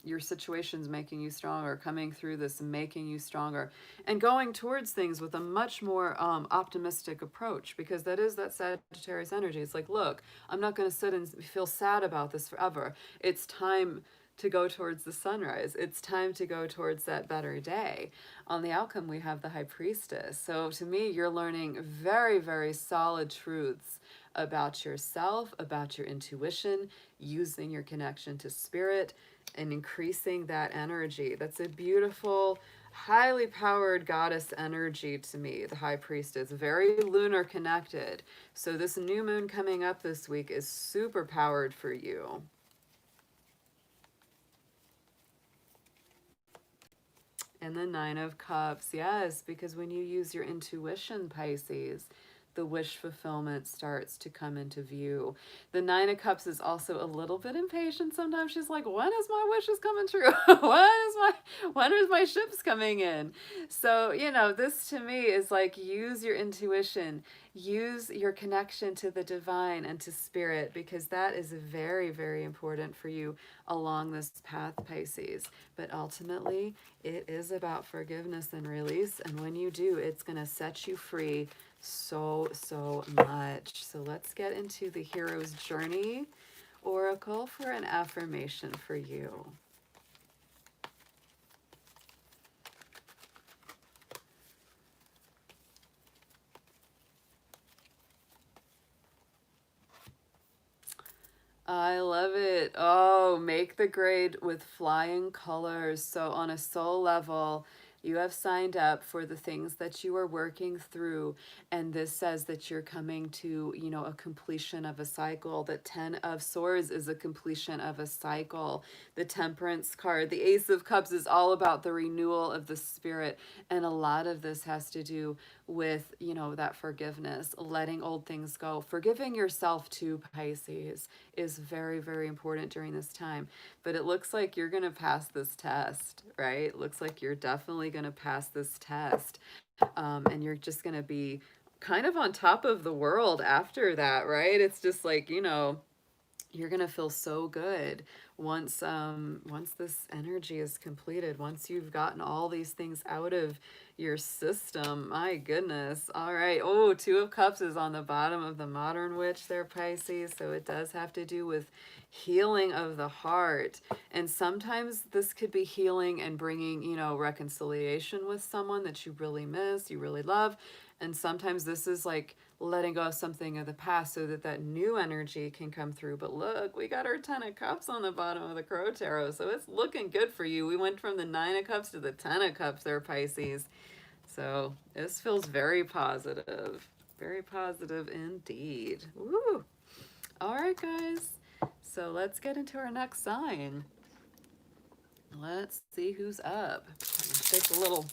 your situation's making you stronger, coming through this, making you stronger, and going towards things with a much more optimistic approach, because that is that Sagittarius energy. It's like, look, I'm not going to sit and feel sad about this forever. It's time to go towards the sunrise. It's time to go towards that better day. On the outcome, we have the High Priestess. So to me, you're learning very, very solid truths about yourself, about your intuition, using your connection to spirit, and increasing that energy. That's a beautiful, highly powered goddess energy to me, the High Priestess. Very lunar connected. So this new moon coming up this week is super powered for you. And the Nine of Cups, yes, because when you use your intuition, Pisces, the wish fulfillment starts to come into view. The Nine of Cups is also a little bit impatient. Sometimes she's like, when is my wishes coming true? when is my ships coming in? So, you know, this to me is like, use your intuition, use your connection to the divine and to spirit, because that is very, very important for you along this path, Pisces. But ultimately, it is about forgiveness and release. And when you do, it's going to set you free so much. So let's get into the Hero's Journey Oracle for an affirmation for you. I love it. Oh, make the grade with flying colors. So on a soul level, you have signed up for the things that you are working through. And this says that you're coming to, you know, a completion of a cycle. The 10 of Swords is a completion of a cycle. The Temperance card, the Ace of Cups, is all about the renewal of the spirit. And a lot of this has to do with, you know, that forgiveness, letting old things go. Forgiving yourself too, Pisces, is very, very important during this time. But it looks like you're going to pass this test, right? It looks like you're definitely going to pass this test. And you're just going to be kind of on top of the world after that, right? It's just like, you know, you're going to feel so good once this energy is completed, once you've gotten all these things out of your system. My goodness. All right. Oh, 2 of Cups is on the bottom of the Modern Witch there, Pisces. So it does have to do with healing of the heart. And sometimes this could be healing and bringing, you know, reconciliation with someone that you really miss, you really love. And sometimes this is like letting go of something of the past so that that new energy can come through. But look, we got our 10 of Cups on the bottom of the Crow Tarot. So it's looking good for you. We went from the 9 of Cups to the 10 of Cups there, Pisces. So this feels very positive. Very positive indeed. Woo! All right, guys. So let's get into our next sign. Let's see who's up. Take a little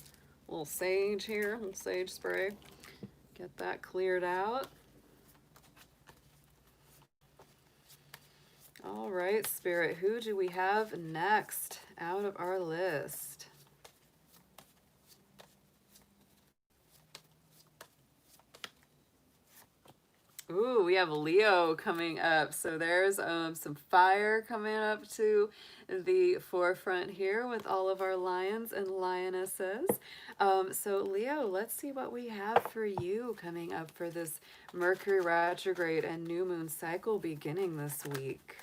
sage here, little sage spray. Get that cleared out. All right, Spirit, who do we have next out of our list? Ooh, we have Leo coming up. So there's some fire coming up to the forefront here with all of our lions and lionesses. So Leo, let's see what we have for you coming up for this Mercury retrograde and new moon cycle beginning this week.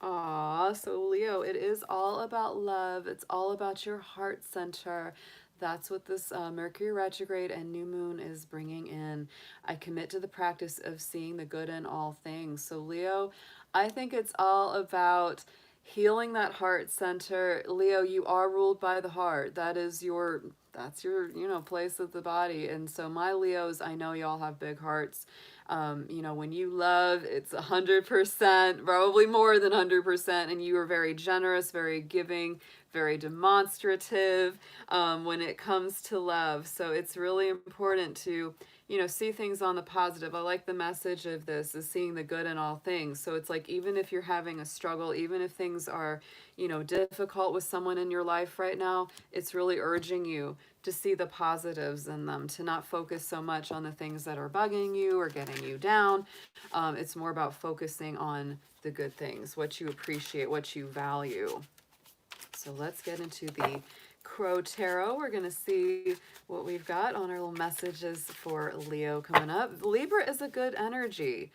Aw, so Leo, it is all about love. It's all about your heart center. That's what this Mercury retrograde and new moon is bringing in. I commit to the practice of seeing the good in all things. So Leo, I think it's all about healing that heart center. Leo, you are ruled by the heart. That's your, place of the body. And so my Leos, I know y'all have big hearts. When you love, it's 100%, probably more than 100%, and you are very generous, very giving, very demonstrative when it comes to love. So it's really important to, see things on the positive. I like the message of this is seeing the good in all things. So it's like, even if you're having a struggle, even if things are, difficult with someone in your life right now, it's really urging you to see the positives in them, to not focus so much on the things that are bugging you or getting you down. It's more about focusing on the good things, what you appreciate, what you value. So let's get into the Crow Tarot. We're going to see what we've got on our little messages for Leo coming up. Libra is a good energy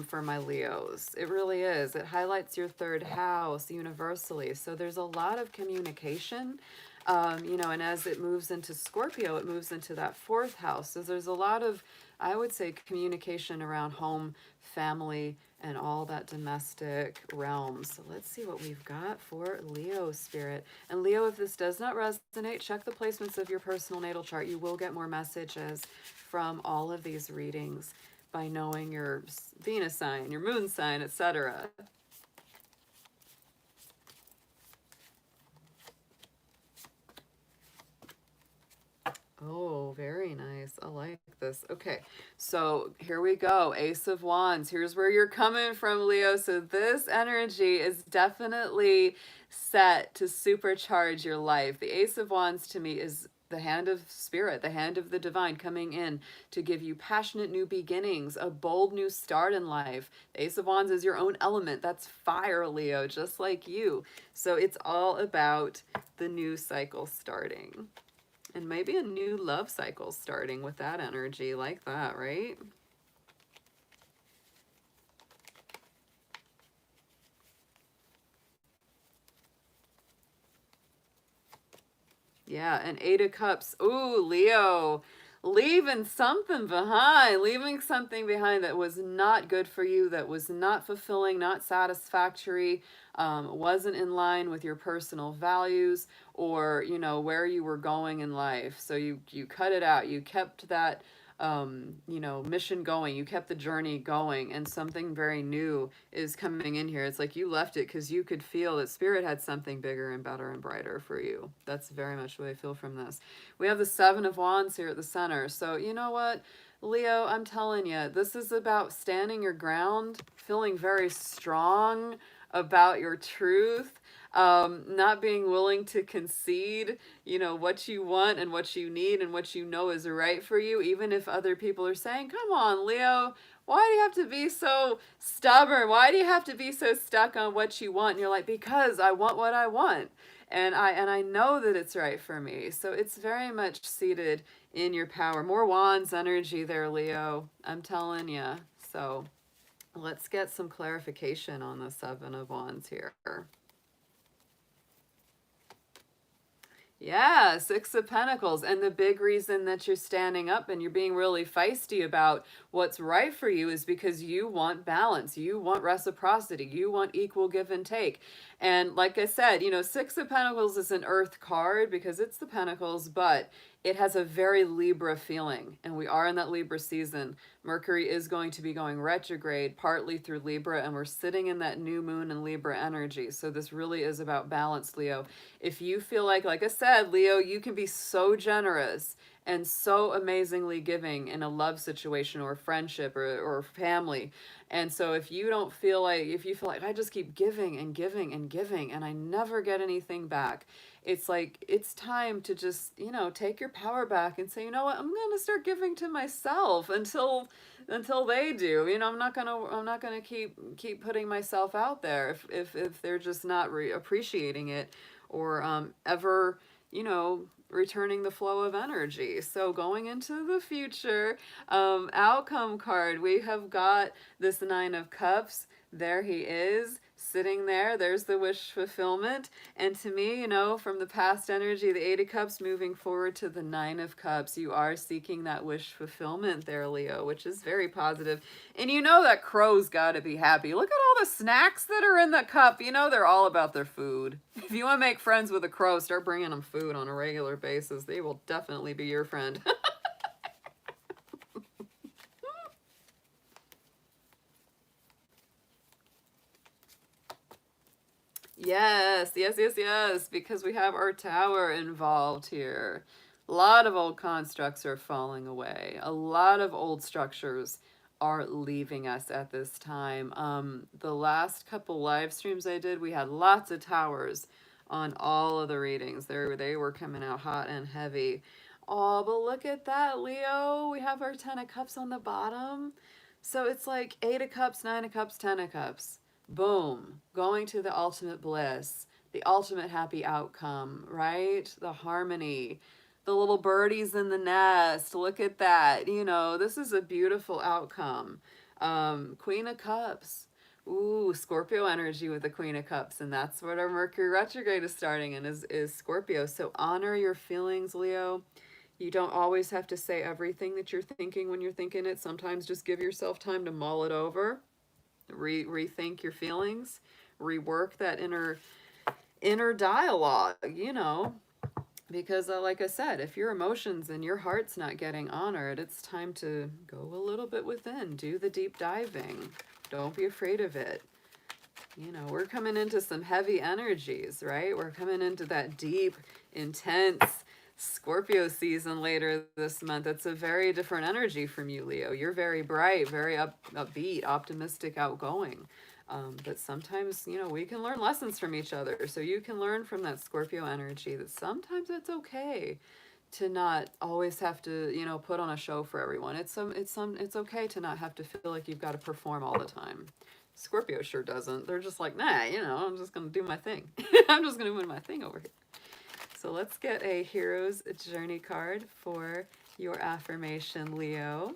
for my Leos. It really is. It highlights your third house universally. So there's a lot of communication. And as it moves into Scorpio, it moves into that fourth house. So there's a lot of, I would say, communication around home, family, and all that domestic realm. So let's see what we've got for Leo spirit. And Leo, if this does not resonate, check the placements of your personal natal chart. You will get more messages from all of these readings by knowing your Venus sign, your moon sign, etc. Oh, very nice. I like this. Okay, so here we go. Ace of Wands. Here's where you're coming from, Leo. So this energy is definitely set to supercharge your life. The Ace of Wands to me is the hand of spirit, the hand of the divine coming in to give you passionate new beginnings, a bold new start in life. The Ace of Wands is your own element. That's fire, Leo, just like you. So it's all about the new cycle starting. And maybe a new love cycle starting with that energy like that, right? Yeah, and Eight of Cups. Ooh, Leo. Leaving something behind. Leaving something behind that was not good for you, that was not fulfilling, not satisfactory, wasn't in line with your personal values or, where you were going in life. So you cut it out. You kept that mission going. You kept the journey going, and something very new is coming in here. It's like you left it because you could feel that spirit had something bigger and better and brighter for you. That's very much what I feel from this. We have the Seven of Wands here at the center. So you know what, Leo, I'm telling you, this is about standing your ground, feeling very strong about your truth, not being willing to concede, what you want and what you need and what you know is right for you, even if other people are saying, come on, Leo, why do you have to be so stubborn? Why do you have to be so stuck on what you want? And you're like, because I want what I want. And I know that it's right for me. So it's very much seated in your power. More wands energy there, Leo. I'm telling you. So let's get some clarification on the Seven of Wands here. Yeah, Six of Pentacles. And the big reason that you're standing up and you're being really feisty about what's right for you is because you want balance. You want reciprocity. You want equal give and take. And like I said, Six of Pentacles is an earth card because it's the Pentacles, but it has a very Libra feeling. And we are in that Libra season. Mercury is going to be going retrograde partly through Libra, and we're sitting in that new moon and Libra energy. So this really is about balance, Leo. If you feel like I said, Leo, you can be so generous and so amazingly giving in a love situation or friendship or family. And so if you don't feel like, if you feel like I just keep giving and giving and giving and I never get anything back, it's like it's time to just, you know, take your power back and say, you know what, I'm going to start giving to myself until they do. You know, I'm not gonna keep putting myself out there if they're just not appreciating it, or ever, you know, returning the flow of energy. So going into the future, outcome card, we have got this Nine of Cups. There he is, sitting there. There's the wish fulfillment. And to me, you know, from the past energy, the Eight of Cups, moving forward to the Nine of Cups, you are seeking that wish fulfillment there, Leo, which is very positive. And you know that crow's got to be happy. Look at all the snacks that are in the cup. You know they're all about their food. If you want to make friends with a crow, start bringing them food on a regular basis. They will definitely be your friend. Yes, yes, yes, yes, because we have our tower involved here. A lot of old constructs are falling away. A lot of old structures are leaving us at this time. The last couple live streams I did, we had lots of towers on all of the readings. They were coming out hot and heavy. Oh, but look at that, Leo. We have our Ten of Cups on the bottom. So it's like Eight of Cups, Nine of Cups, Ten of Cups. Boom, going to the ultimate bliss, the ultimate happy outcome, right? The harmony, the little birdies in the nest. Look at that. You know, this is a beautiful outcome. Queen of Cups. Ooh, Scorpio energy with the Queen of Cups. And that's what our Mercury retrograde is starting in, is Scorpio. So honor your feelings, Leo. You don't always have to say everything that you're thinking when you're thinking it. Sometimes just give yourself time to mull it over. Rethink your feelings, rework that inner dialogue, you know, because like I said, if your emotions and your heart's not getting honored, it's time to go a little bit within, do the deep diving. Don't be afraid of it. You know, we're coming into some heavy energies, right? We're coming into that deep, intense Scorpio season later this month. It's a very different energy from you, Leo. You're very bright, very upbeat, optimistic, outgoing. But sometimes, you know, we can learn lessons from each other. So you can learn from that Scorpio energy that sometimes it's okay to not always have to, you know, put on a show for everyone. It's okay to not have to feel like you've got to perform all the time. Scorpio sure doesn't. They're just like, nah, you know, I'm just going to do my thing. I'm just going to do my thing over here. So let's get a Hero's Journey card for your affirmation, Leo.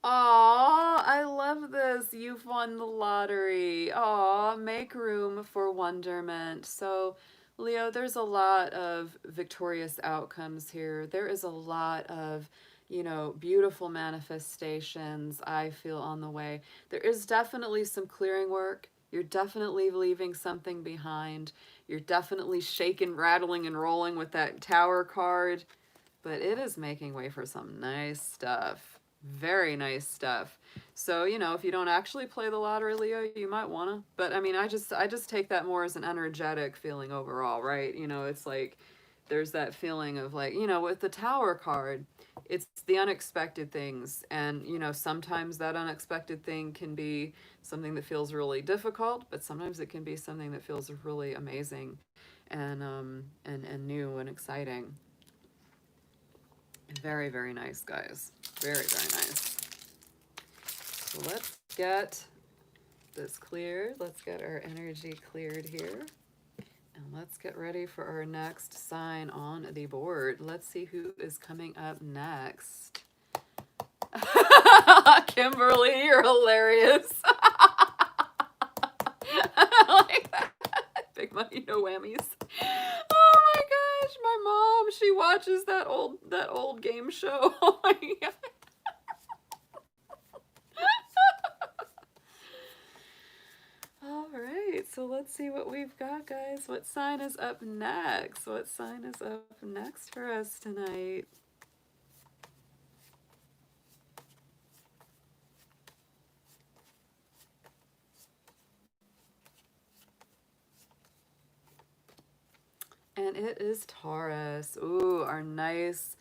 Aw, I love this. You've won the lottery. Aw, make room for wonderment. So, Leo, there's a lot of victorious outcomes here. There is a lot of, you know, beautiful manifestations, I feel, on the way. There is definitely some clearing work. You're definitely leaving something behind. You're definitely shaking, rattling, and rolling with that tower card. But it is making way for some nice stuff. Very nice stuff. So, you know, if you don't actually play the lottery, Leo, you might want to. But I mean, I just take that more as an energetic feeling overall, right? You know, it's like there's that feeling of like, you know, with the tower card, it's the unexpected things. And, you know, sometimes that unexpected thing can be something that feels really difficult, but sometimes it can be something that feels really amazing and new and exciting. Very, very nice, guys. Very, very nice. So let's get this cleared. Let's get our energy cleared here. And let's get ready for our next sign on the board. Let's see who is coming up next. Kimberly, you're hilarious. I like that. Big money, no whammies. Oh my gosh, my mom, she watches that old game show. Oh my god. All right, so let's see what we've got, guys. What sign is up next? What sign is up next for us tonight? and it is Taurus. Ooh, our nice,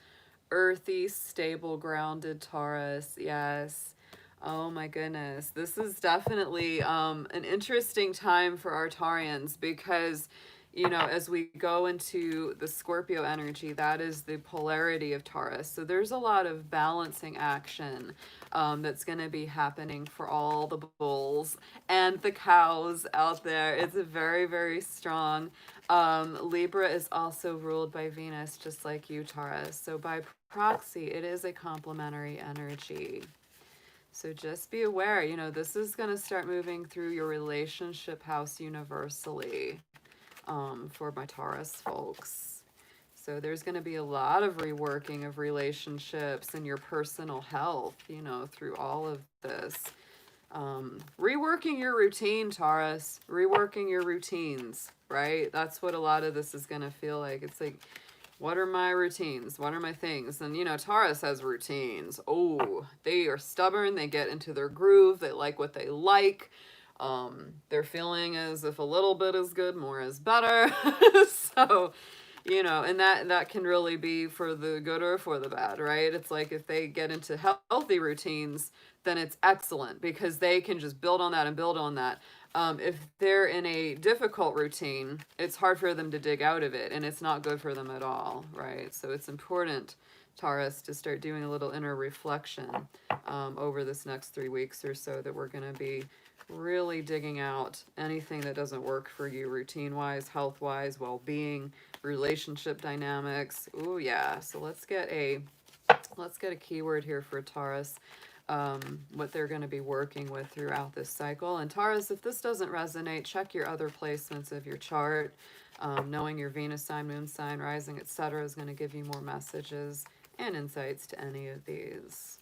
earthy, stable, grounded Taurus. Yes. Oh my goodness. This is definitely an interesting time for our Taurians because, you know, as we go into the Scorpio energy, that is the polarity of Taurus. So there's a lot of balancing action that's going to be happening for all the bulls and the cows out there. It's a very, very strong. Libra is also ruled by Venus, just like you, Taurus. So by proxy, it is a complementary energy. So just be aware, you know, this is going to start moving through your relationship house universally for my Taurus folks. So there's going to be a lot of reworking of relationships and your personal health, you know, through all of this. Reworking your routine, Taurus, reworking your routines, right? That's what a lot of this is going to feel like. It's like, what are my routines? What are my things? And, you know, Taurus has routines. Oh, they are stubborn. They get into their groove. They like what they like. They're feeling as if a little bit is good, more is better. So, you know, and that can really be for the good or for the bad, right? It's like if they get into healthy routines, then it's excellent because they can just build on that and build on that. If they're in a difficult routine, it's hard for them to dig out of it, and it's not good for them at all, right? So it's important, Taurus, to start doing a little inner reflection over this next 3 weeks or so, that we're going to be really digging out anything that doesn't work for you routine-wise, health-wise, well-being, relationship dynamics. Ooh, yeah. So let's get a keyword here for Taurus. What they're going to be working with throughout this cycle. And Taurus, if this doesn't resonate, check your other placements of your chart. Knowing your Venus sign, moon sign, rising, etc. is going to give you more messages and insights to any of these.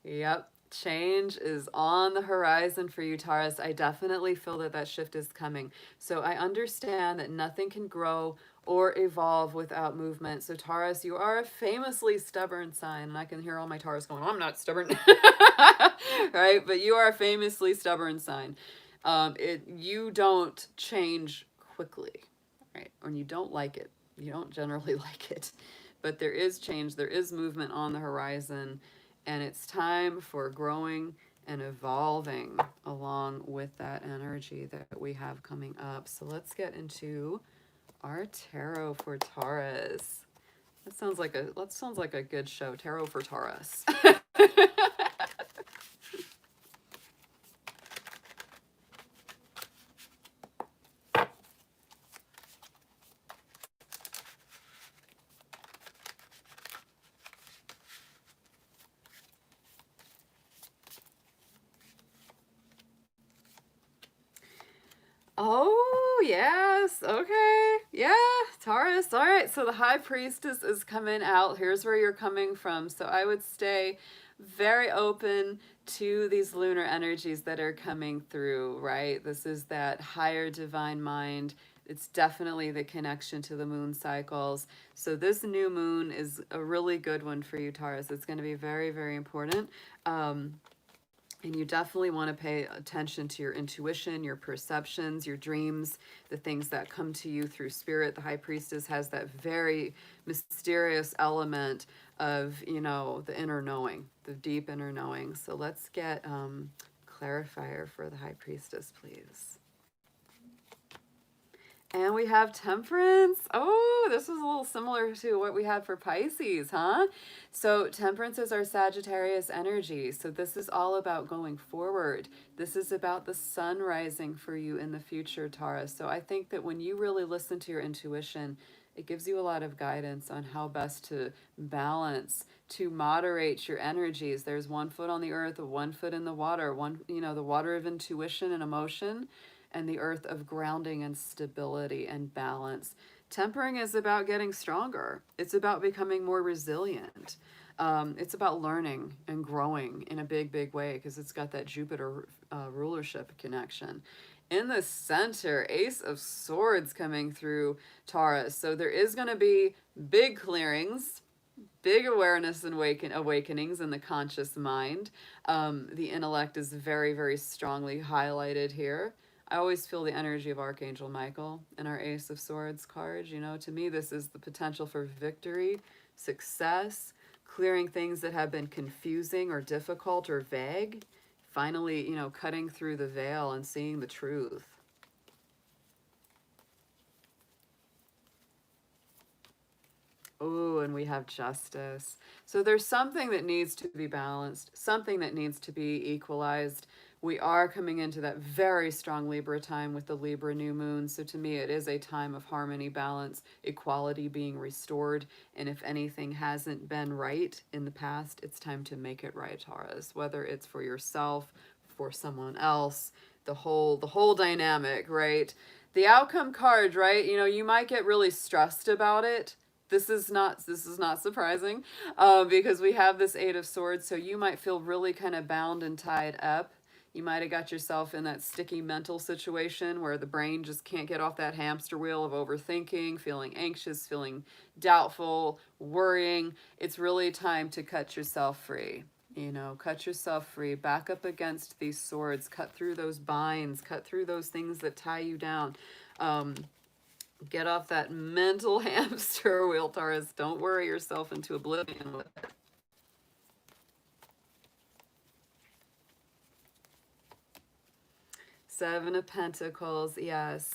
Yep. Change is on the horizon for you, Taurus. I definitely feel that that shift is coming. So I understand that nothing can grow or evolve without movement. So Taurus, you are a famously stubborn sign, and I can hear all my Taurus going, I'm not stubborn, right? But you are a famously stubborn sign. You don't change quickly, right? When you don't like it, you don't generally like it, but there is change, there is movement on the horizon, and it's time for growing and evolving along with that energy that we have coming up. So let's get into our tarot for Taurus. That sounds like a good show. Tarot for Taurus. Oh, yes. Okay. Yeah, Taurus. All right. So the High Priestess is coming out. Here's where you're coming from. So I would stay very open to these lunar energies that are coming through, right? This is that higher divine mind. It's definitely the connection to the moon cycles. So this new moon is a really good one for you, Taurus. It's going to be very, very important. And you definitely want to pay attention to your intuition, your perceptions, your dreams, the things that come to you through spirit. The High Priestess has that very mysterious element of, you know, the inner knowing, the deep inner knowing. So let's get clarifier for the High Priestess, please. And we have Temperance. Oh, this is a little similar to what we had for Pisces, huh? So Temperance is our Sagittarius energy. So this is all about going forward. This is about the sun rising for you in the future, Taurus. So I think that when you really listen to your intuition, it gives you a lot of guidance on how best to balance, to moderate your energies. There's 1 foot on the earth, 1 foot in the water, the water of intuition and emotion, and the earth of grounding and stability and balance. Tempering is about getting stronger. It's about becoming more resilient. It's about learning and growing in a big, big way because it's got that Jupiter rulership connection. In the center, Ace of Swords coming through Taurus. So there is going to be big clearings, big awareness and awakenings in the conscious mind. The intellect is very, very strongly highlighted here. I always feel the energy of Archangel Michael in our Ace of Swords card. You know, to me, this is the potential for victory, success, clearing things that have been confusing or difficult or vague. Finally, you know, cutting through the veil and seeing the truth. Oh, and we have justice. So there's something that needs to be balanced, something that needs to be equalized. We are coming into that very strong Libra time with the Libra New Moon. So to me, it is a time of harmony, balance, equality being restored. And if anything hasn't been right in the past, it's time to make it right, Taurus. Whether it's for yourself, for someone else, the whole dynamic, right? The outcome card, right? You know, you might get really stressed about it. This is not surprising, because we have this Eight of Swords. So you might feel really kind of bound and tied up. You might have got yourself in that sticky mental situation where the brain just can't get off that hamster wheel of overthinking, feeling anxious, feeling doubtful, worrying. It's really time to cut yourself free. You know, cut yourself free, back up against these swords, cut through those binds, cut through those things that tie you down. Get off that mental hamster wheel, Taurus. Don't worry yourself into oblivion with it. Seven of Pentacles, yes.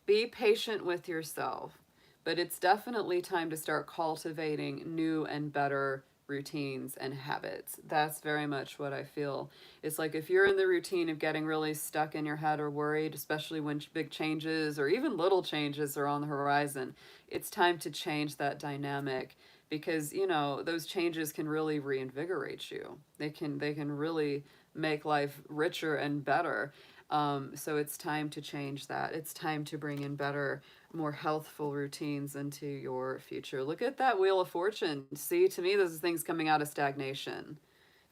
Be patient with yourself, but it's definitely time to start cultivating new and better routines and habits. That's very much what I feel. It's like if you're in the routine of getting really stuck in your head or worried, especially when big changes or even little changes are on the horizon, it's time to change that dynamic, because, you know, those changes can really reinvigorate you. They can really make life richer and better. So it's time to change that. It's time to bring in better, more healthful routines into your future. Look at that Wheel of Fortune. See, to me, this is things coming out of stagnation.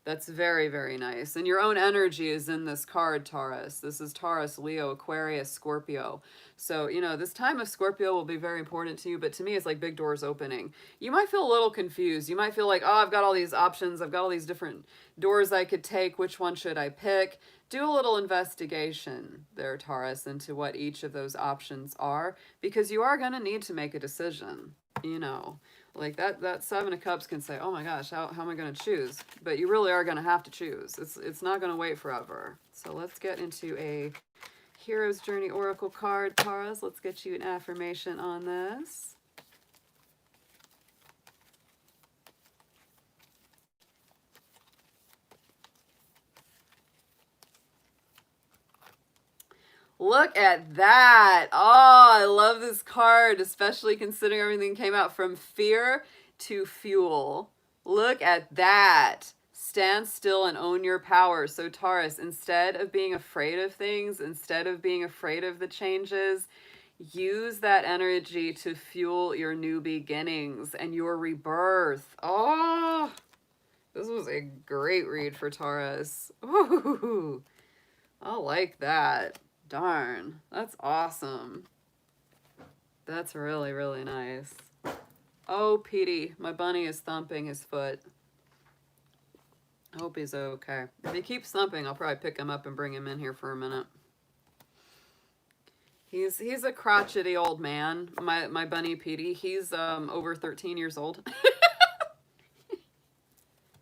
That's very, very nice. And your own energy is in this card, Taurus. This is Taurus, Leo, Aquarius, Scorpio. So, you know, this time of Scorpio will be very important to you, but to me, it's like big doors opening. You might feel a little confused. You might feel like, oh, I've got all these options. I've got all these different doors I could take. Which one should I pick? Do a little investigation there, Taurus, into what each of those options are, because you are going to need to make a decision, you know. Like that Seven of Cups can say, oh my gosh, how am I going to choose? But you really are going to have to choose. It's not going to wait forever. So let's get into a Hero's Journey Oracle card, Taurus. Let's get you an affirmation on this. Look at that. Oh, I love this card, especially considering everything came out from fear to fuel. Look at that. Stand still and own your power. So Taurus, instead of being afraid of things, instead of being afraid of the changes, use that energy to fuel your new beginnings and your rebirth. Oh, this was a great read for Taurus. Ooh, I like that. Darn, that's awesome. That's really, really nice. Oh, Petey, my bunny is thumping his foot. I hope he's okay. If he keeps thumping, I'll probably pick him up and bring him in here for a minute. He's a crotchety old man, my bunny Petey. He's over 13 years old.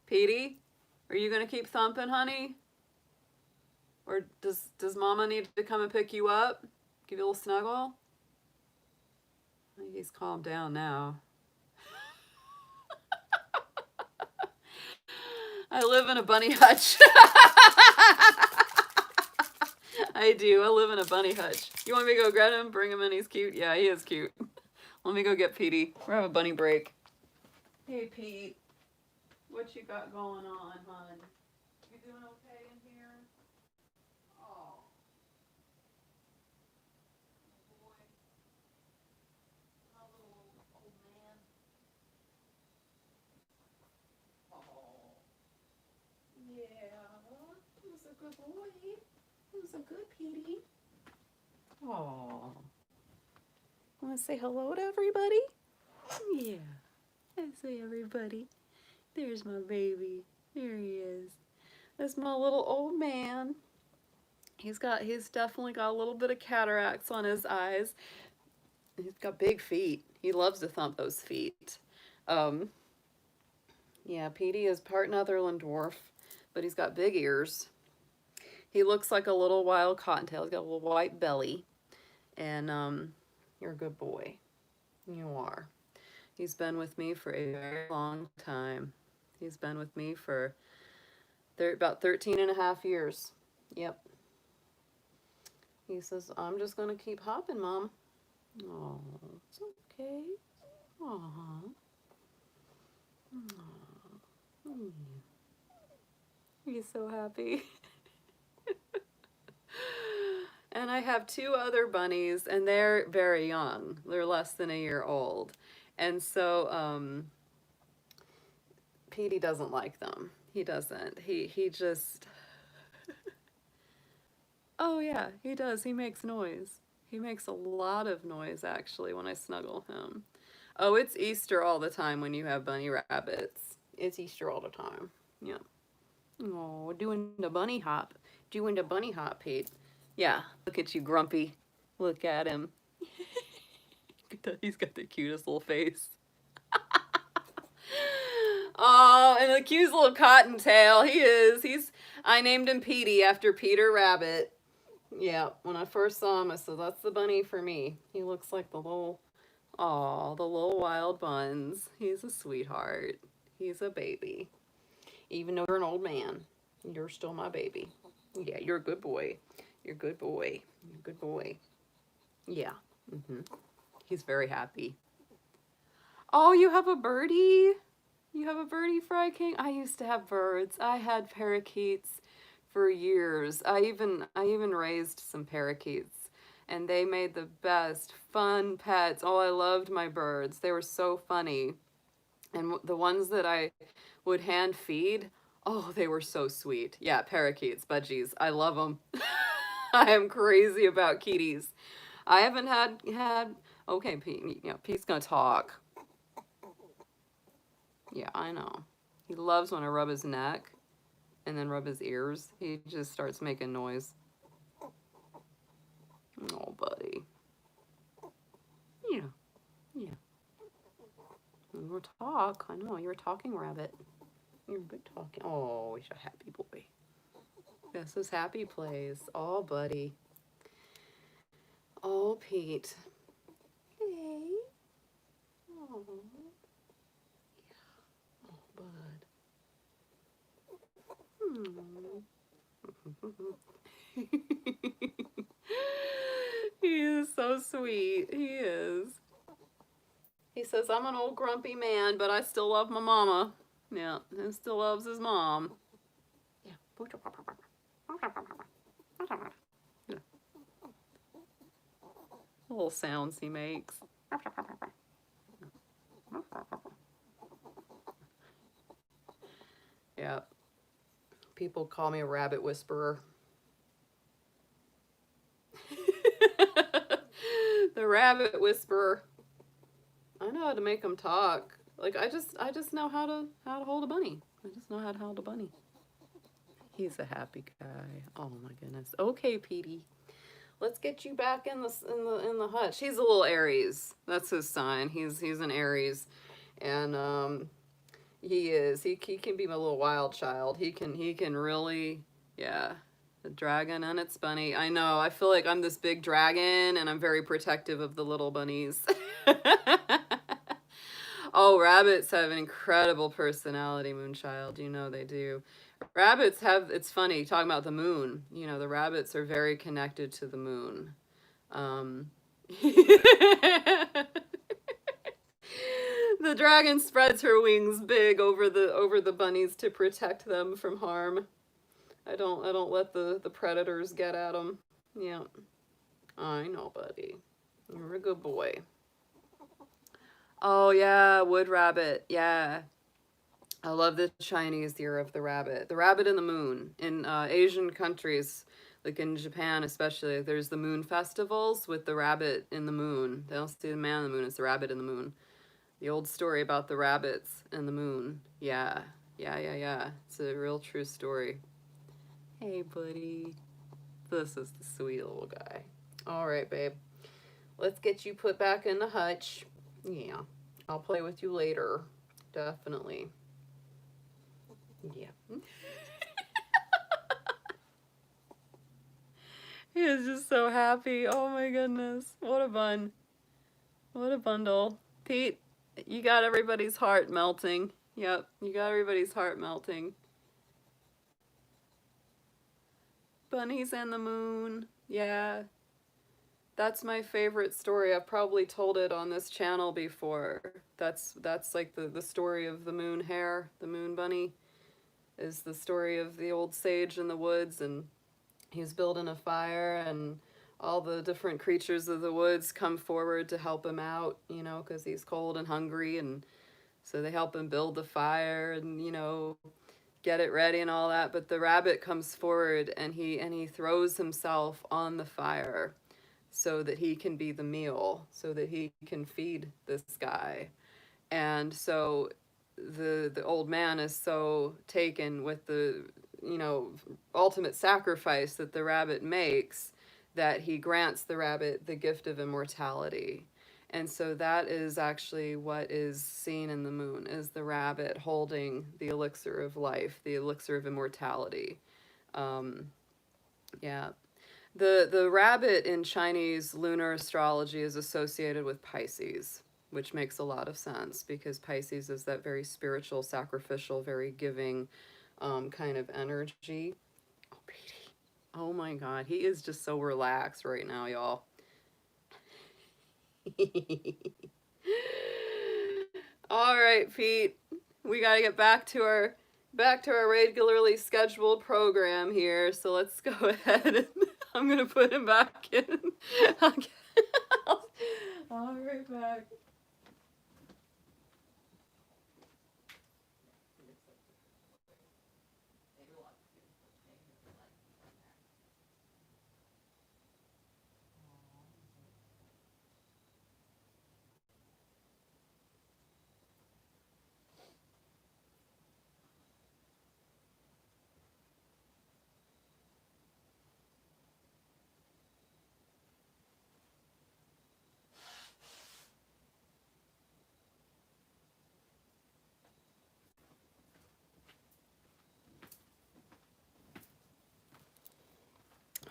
Petey, are you gonna keep thumping, honey? Or does Mama need to come and pick you up? Give you a little snuggle? I think he's calmed down now. I live in a bunny hutch. I do. I live in a bunny hutch. You want me to go get him? Bring him in. He's cute. Yeah, he is cute. Let me go get Petey. We're having a bunny break. Hey, Pete. What you got going on, hon? You doing okay in here? Oh. Boy. My little old man. Oh. Yeah. Who's a good boy? Who's a good Petey? Oh. Want to say hello to everybody? Yeah. I say everybody. There's my baby. There he is. That's my little old man. He's definitely got a little bit of cataracts on his eyes. He's got big feet. He loves to thump those feet. Um, yeah, Petey is part Netherland dwarf, but he's got big ears. He looks like a little wild cottontail. He's got a little white belly. And you're a good boy. You are. He's been with me for a very long time. He's been with me for about 13 and a half years. Yep. He says, I'm just going to keep hopping, Mom. Oh, it's okay. Aw. He's so happy. And I have two other bunnies, and they're very young. They're less than a year old. And so Petey doesn't like them. He doesn't. He just... Oh yeah, he does. He makes noise. He makes a lot of noise, actually, when I snuggle him. Oh, it's Easter all the time when you have bunny rabbits. It's Easter all the time. Yeah. Oh, doing the bunny hop. Doing the bunny hop, Pete. Yeah, look at you, Grumpy. Look at him. He's got the cutest little face. Oh, and the cutest little cottontail. He is. I named him Petey after Peter Rabbit. Yeah, when I first saw him, I said, that's the bunny for me. He looks like the little wild buns. He's a sweetheart. He's a baby. Even though you're an old man, you're still my baby. Yeah, you're a good boy. You're a good boy. You're a good boy. Yeah. He's very happy. Oh, you have a birdie? You have a birdie, Fry King? I used to have birds. I had parakeets for years. I even raised some parakeets, and they made the best fun pets. Oh, I loved my birds. They were so funny. And the ones that I would hand feed, oh, they were so sweet. Yeah, parakeets, budgies. I love them. I am crazy about kitties. I haven't had okay, Pete, Pete's gonna talk. Yeah, I know. He loves when I rub his neck and then rub his ears. He just starts making noise. Oh, buddy. Yeah. You were talk. I know, you're a talking rabbit. You're a good talking. Oh, he's a happy boy. This is happy place. Oh, buddy. Oh, Pete. Hey. Oh. Yeah. Oh, bud. He is so sweet. He is. He says, I'm an old grumpy man, but I still love my mama. Yeah, he still loves his mom. Yeah. Yeah. Little sounds he makes. Yeah. People call me a rabbit whisperer. The rabbit whisperer. I know how to make them talk. Like I just know how to hold a bunny. I just know how to hold a bunny. He's a happy guy. Oh my goodness. Okay, Petey. Let's get you back in the hutch. He's a little Aries. That's his sign. He's an Aries. And he can be a little wild child. He can really, yeah. The dragon and its bunny. I know. I feel like I'm this big dragon and I'm very protective of the little bunnies. Oh, rabbits have an incredible personality, Moonchild. You know they do. Rabbits have, it's funny, talking about the moon. You know, the rabbits are very connected to the moon. The dragon spreads her wings big over the bunnies to protect them from harm. I don't let the predators get at them. Yeah. I know, buddy. You're a good boy. Oh yeah, wood rabbit. Yeah. I love the Chinese year of the rabbit. The rabbit and the moon. In Asian countries, like in Japan especially, there's the moon festivals with the rabbit in the moon. They don't see the man in the moon, it's the rabbit in the moon. The old story about the rabbits and the moon. Yeah. Yeah. It's a real true story. Hey, buddy. This is the sweet little guy. All right, babe. Let's get you put back in the hutch. Yeah. I'll play with you later. Definitely. Yeah. He is just so happy. Oh my goodness. What a bun. What a bundle. Pete, you got everybody's heart melting. Yep, you got everybody's heart melting. Bunnies and the moon. Yeah. That's my favorite story. I've probably told it on this channel before. That's like the story of the moon hare, the moon bunny, is the story of the old sage in the woods, and he's building a fire, and all the different creatures of the woods come forward to help him out, you know, because he's cold and hungry, and so they help him build the fire and, you know, get it ready and all that. But the rabbit comes forward, and he throws himself on the fire so that he can be the meal, so that he can feed this guy. And so the old man is so taken with the, you know, ultimate sacrifice that the rabbit makes, that he grants the rabbit the gift of immortality. And so that is actually what is seen in the moon, is the rabbit holding the elixir of life, the elixir of immortality. Yeah. The rabbit in Chinese lunar astrology is associated with Pisces, which makes a lot of sense because Pisces is that very spiritual, sacrificial, very giving kind of energy. Oh, Petey. Oh my God. He is just so relaxed right now, y'all. All right, Pete. We got to get back to our regularly scheduled program here. So let's go ahead and I'm going to put him back in. I'll be right back.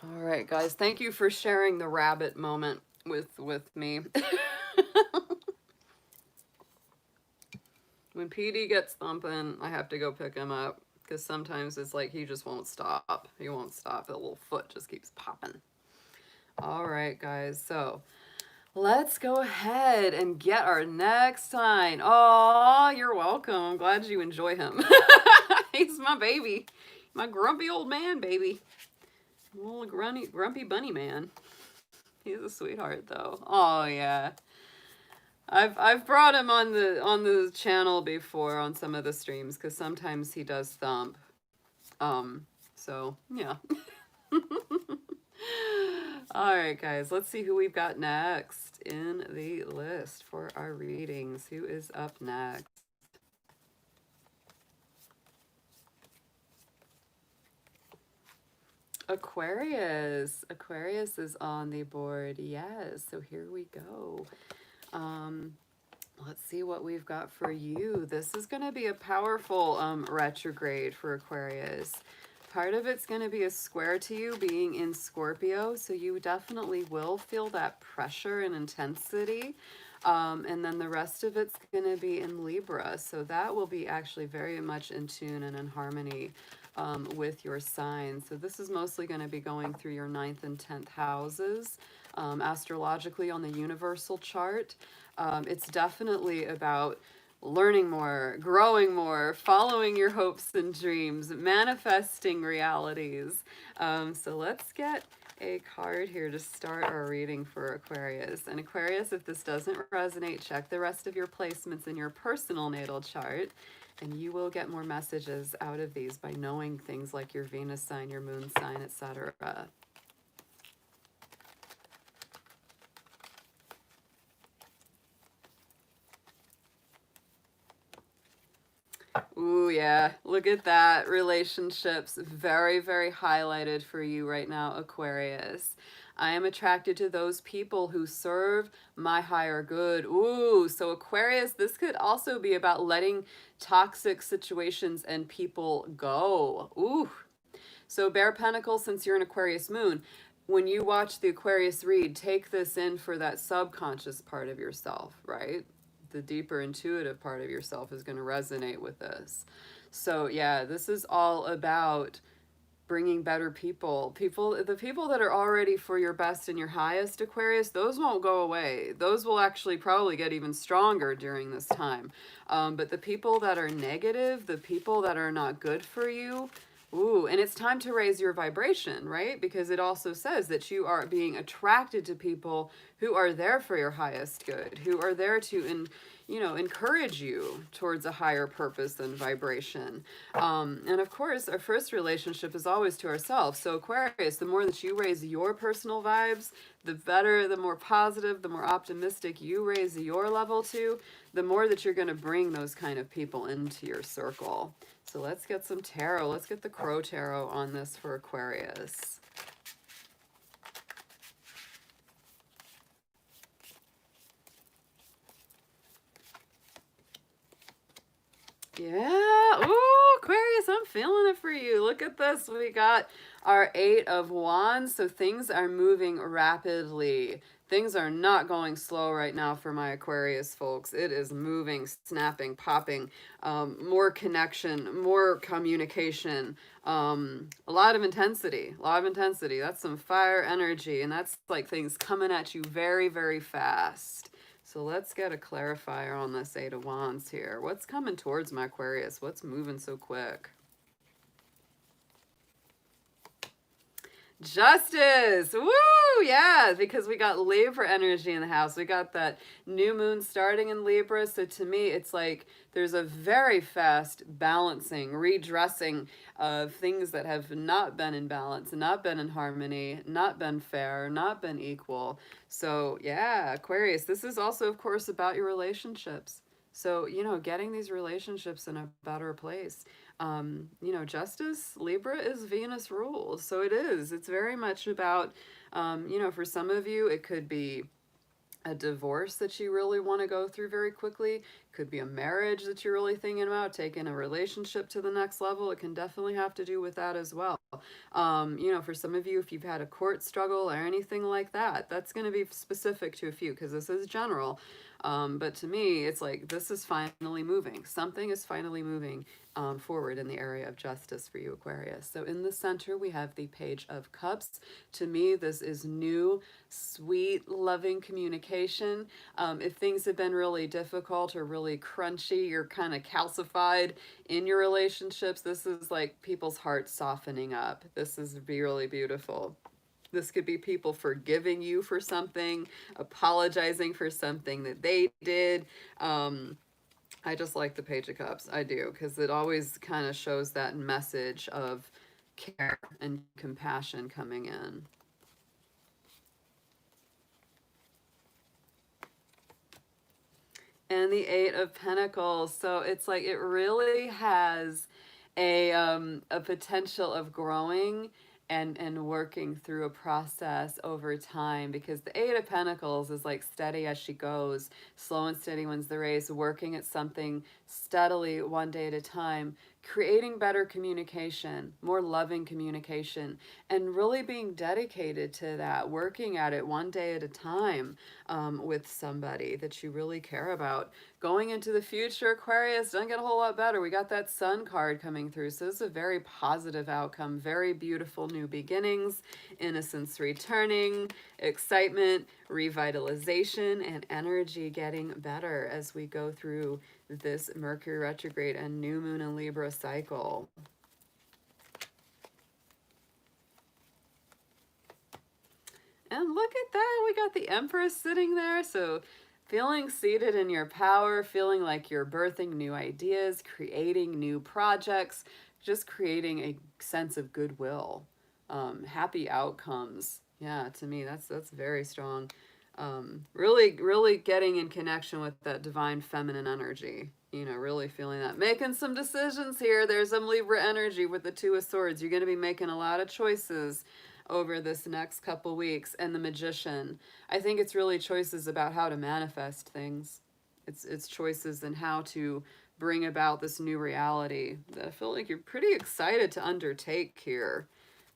All right, guys. Thank you for sharing the rabbit moment with me. When Petey gets thumping, I have to go pick him up because sometimes it's like he just won't stop. He won't stop. The little foot just keeps popping. All right, guys. So let's go ahead and get our next sign. Oh, you're welcome. I'm glad you enjoy him. He's my baby. My grumpy old man, baby. Little grumpy bunny man. He's a sweetheart, though. Oh yeah, I've brought him on the channel before on some of the streams because sometimes he does thump. So yeah. All right, guys. Let's see who we've got next in the list for our readings. Who is up next? Aquarius. Aquarius is on the board. Yes. So here we go. Let's see what we've got for you. This is going to be a powerful retrograde for Aquarius. Part of it's going to be a square to you being in Scorpio, so you definitely will feel that pressure and intensity. And then the rest of it's going to be in Libra, so that will be actually very much in tune and in harmony with your sign. So this is mostly going to be going through your 9th and 10th houses, astrologically on the universal chart. It's definitely about learning more, growing more, following your hopes and dreams, manifesting realities. So let's get a card here to start our reading for Aquarius. And Aquarius, if this doesn't resonate, check the rest of your placements in your personal natal chart, and you will get more messages out of these by knowing things like your Venus sign, your moon sign, etc. Ooh, yeah. Look at that. Relationships very, very highlighted for you right now, Aquarius. I am attracted to those people who serve my higher good. Ooh, so Aquarius, this could also be about letting toxic situations and people go. Ooh. So Bear Pentacles, since you're an Aquarius moon, when you watch the Aquarius read, take this in for that subconscious part of yourself, right? The deeper intuitive part of yourself is going to resonate with this. So yeah, this is all about bringing better people, the people that are already for your best and your highest, Aquarius, those won't go away. Those will actually probably get even stronger during this time. But the people that are negative, the people that are not good for you, ooh, and it's time to raise your vibration, right? Because it also says that you are being attracted to people who are there for your highest good, who are there to encourage you towards a higher purpose and vibration. And of course, our first relationship is always to ourselves. So Aquarius, the more that you raise your personal vibes, the better, the more positive, the more optimistic you raise your level to, the more that you're going to bring those kind of people into your circle. So let's get some tarot. Let's get the Crow Tarot on this for Aquarius. Yeah. Ooh, Aquarius, I'm feeling it for you. Look at this. We got our Eight of Wands. So things are moving rapidly. Things are not going slow right now for my Aquarius folks. It is moving, snapping, popping, more connection, more communication, a lot of intensity, a lot of intensity. That's some fire energy, and that's like things coming at you very, very fast. So let's get a clarifier on this Eight of Wands here. What's coming towards my Aquarius? What's moving so quick? Justice! Woo! Yeah, because we got Libra energy in the house. We got that new moon starting in Libra. So to me, it's like there's a very fast balancing, redressing of things that have not been in balance, not been in harmony, not been fair, not been equal. So yeah, Aquarius, this is also, of course, about your relationships. So, getting these relationships in a better place. Justice, Libra is Venus ruled. So it is. It's very much about, for some of you, it could be a divorce that you really want to go through very quickly. Could be a marriage that you're really thinking about, taking a relationship to the next level. It can definitely have to do with that as well. For some of you, if you've had a court struggle or anything like that, that's going to be specific to a few because this is general. But to me, it's like this is finally moving. Something is finally moving forward in the area of justice for you, Aquarius. So in the center, we have the Page of Cups. To me, this is new, sweet, loving communication. If things have been really difficult or really crunchy, you're kind of calcified in your relationships, this is like people's hearts softening up. This is really beautiful. This could be people forgiving you for something, apologizing for something that they did. I just like the Page of Cups. I do, because it always kind of shows that message of care and compassion coming in. And the Eight of Pentacles. So it's like it really has a potential of growing and working through a process over time, because the Eight of Pentacles is like steady as she goes, slow and steady wins the race, working at something steadily one day at a time, creating better communication, more loving communication, and really being dedicated to that, working at it one day at a time with somebody that you really care about. Going into the future, Aquarius, doesn't get a whole lot better. We got that Sun card coming through. So this is a very positive outcome, very beautiful new beginnings, innocence returning, excitement, revitalization, and energy getting better as we go through this Mercury retrograde and new moon in Libra cycle. And look at that, we got the Empress sitting there. So feeling seated in your power, feeling like you're birthing new ideas, creating new projects, just creating a sense of goodwill, happy outcomes. Yeah, to me, that's very strong. Really, really getting in connection with that divine feminine energy. You know, really feeling that. Making some decisions here. There's some Libra energy with the Two of Swords. You're going to be making a lot of choices over this next couple weeks. And the Magician. I think it's really choices about how to manifest things. It's choices in how to bring about this new reality that I feel like you're pretty excited to undertake here.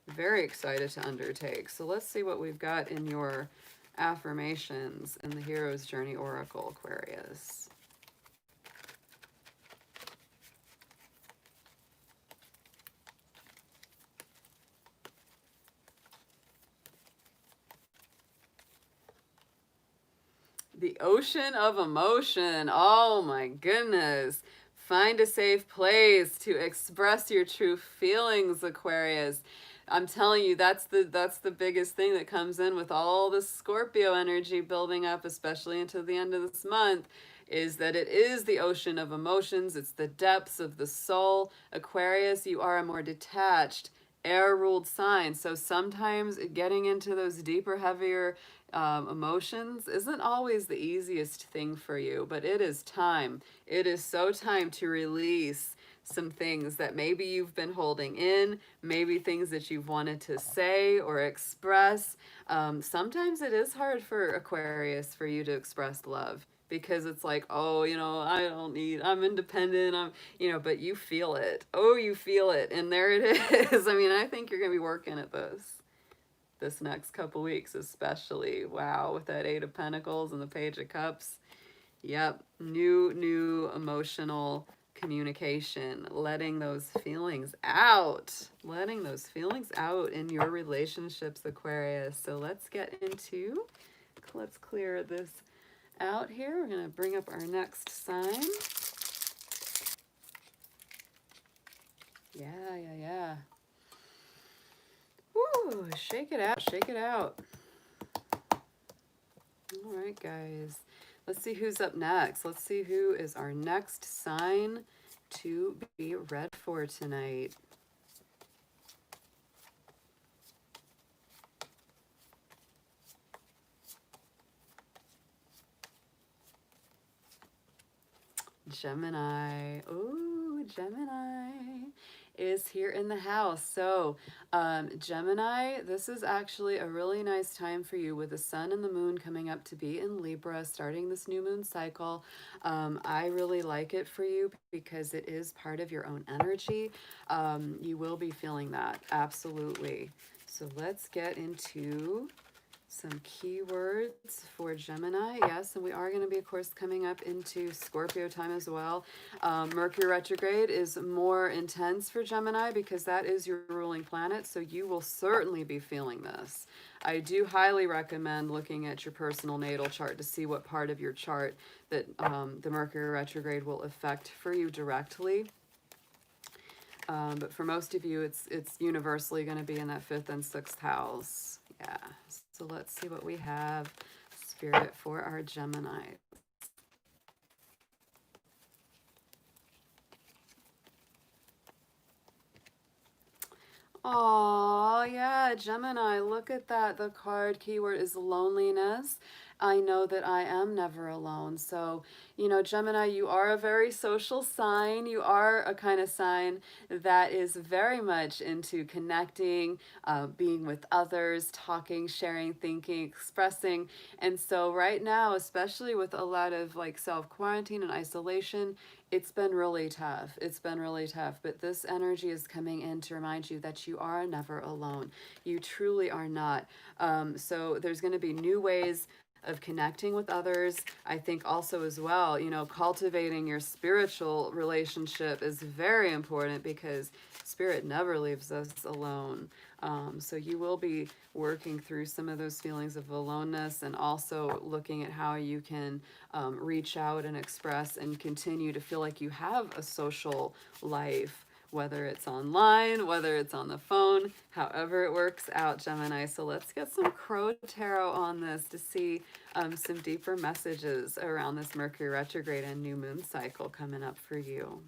Very excited to undertake. So let's see what we've got in your affirmations in the Hero's Journey Oracle, Aquarius. The ocean of emotion. Oh my goodness. Find a safe place to express your true feelings, Aquarius. I'm telling you, that's the biggest thing that comes in with all the Scorpio energy building up, especially into the end of this month, is that it is the ocean of emotions. It's the depths of the soul. Aquarius, you are a more detached, air-ruled sign. So sometimes getting into those deeper, heavier emotions isn't always the easiest thing for you, but it is time. It is so time to release some things that maybe you've been holding in, maybe things that you've wanted to say or express. Sometimes it is hard for Aquarius for you to express love because it's like, oh, you know, I don't need, I'm independent, you know, but you feel it. Oh, you feel it. And there it is. I mean, I think you're going to be working at this next couple weeks, especially. Wow, with that Eight of Pentacles and the Page of Cups. Yep, new emotional communication, letting those feelings out, in your relationships, Aquarius. So let's clear this out here. We're going to bring up our next sign. Yeah. Woo, shake it out, shake it out. All right, guys. Let's see who's up next. Let's see who is our next sign to be read for tonight. Gemini. Ooh, Gemini is here in the house. So Gemini, this is actually a really nice time for you with the sun and the moon coming up to be in Libra, starting this new moon cycle. I really like it for you because it is part of your own energy. You will be feeling that, absolutely. So let's get into some keywords for Gemini. Yes, and we are going to be, of course, coming up into Scorpio time as well. Mercury retrograde is more intense for Gemini because that is your ruling planet, so you will certainly be feeling this. I do highly recommend looking at your personal natal chart to see what part of your chart that the Mercury retrograde will affect for you directly. But for most of you, it's universally going to be in that 5th and 6th house. Yeah. So let's see what we have, Spirit, for our Gemini. Oh, yeah, Gemini, look at that. The card keyword is loneliness. I know that I am never alone. So, you know, Gemini, you are a very social sign. You are a kind of sign that is very much into connecting, being with others, talking, sharing, thinking, expressing. And so right now, especially with a lot of like self-quarantine and isolation, it's been really tough. It's been really tough. But this energy is coming in to remind you that you are never alone. You truly are not. So there's going to be new ways of connecting with others. I think also as well, you know, cultivating your spiritual relationship is very important because spirit never leaves us alone. So you will be working through some of those feelings of aloneness and also looking at how you can reach out and express and continue to feel like you have a social life, whether it's online, whether it's on the phone, however it works out, Gemini. So let's get some Crow Tarot on this to see some deeper messages around this Mercury retrograde and new moon cycle coming up for you.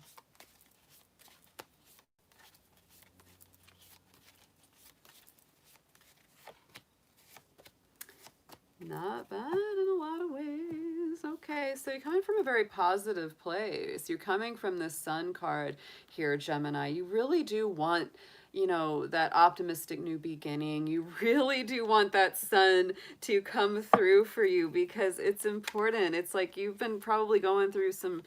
Not bad in a lot of ways. Okay, so you're coming from a very positive place. You're coming from the Sun card here, Gemini. You really do want, you know, that optimistic new beginning. You really do want that sun to come through for you because it's important. It's like you've been probably going through some,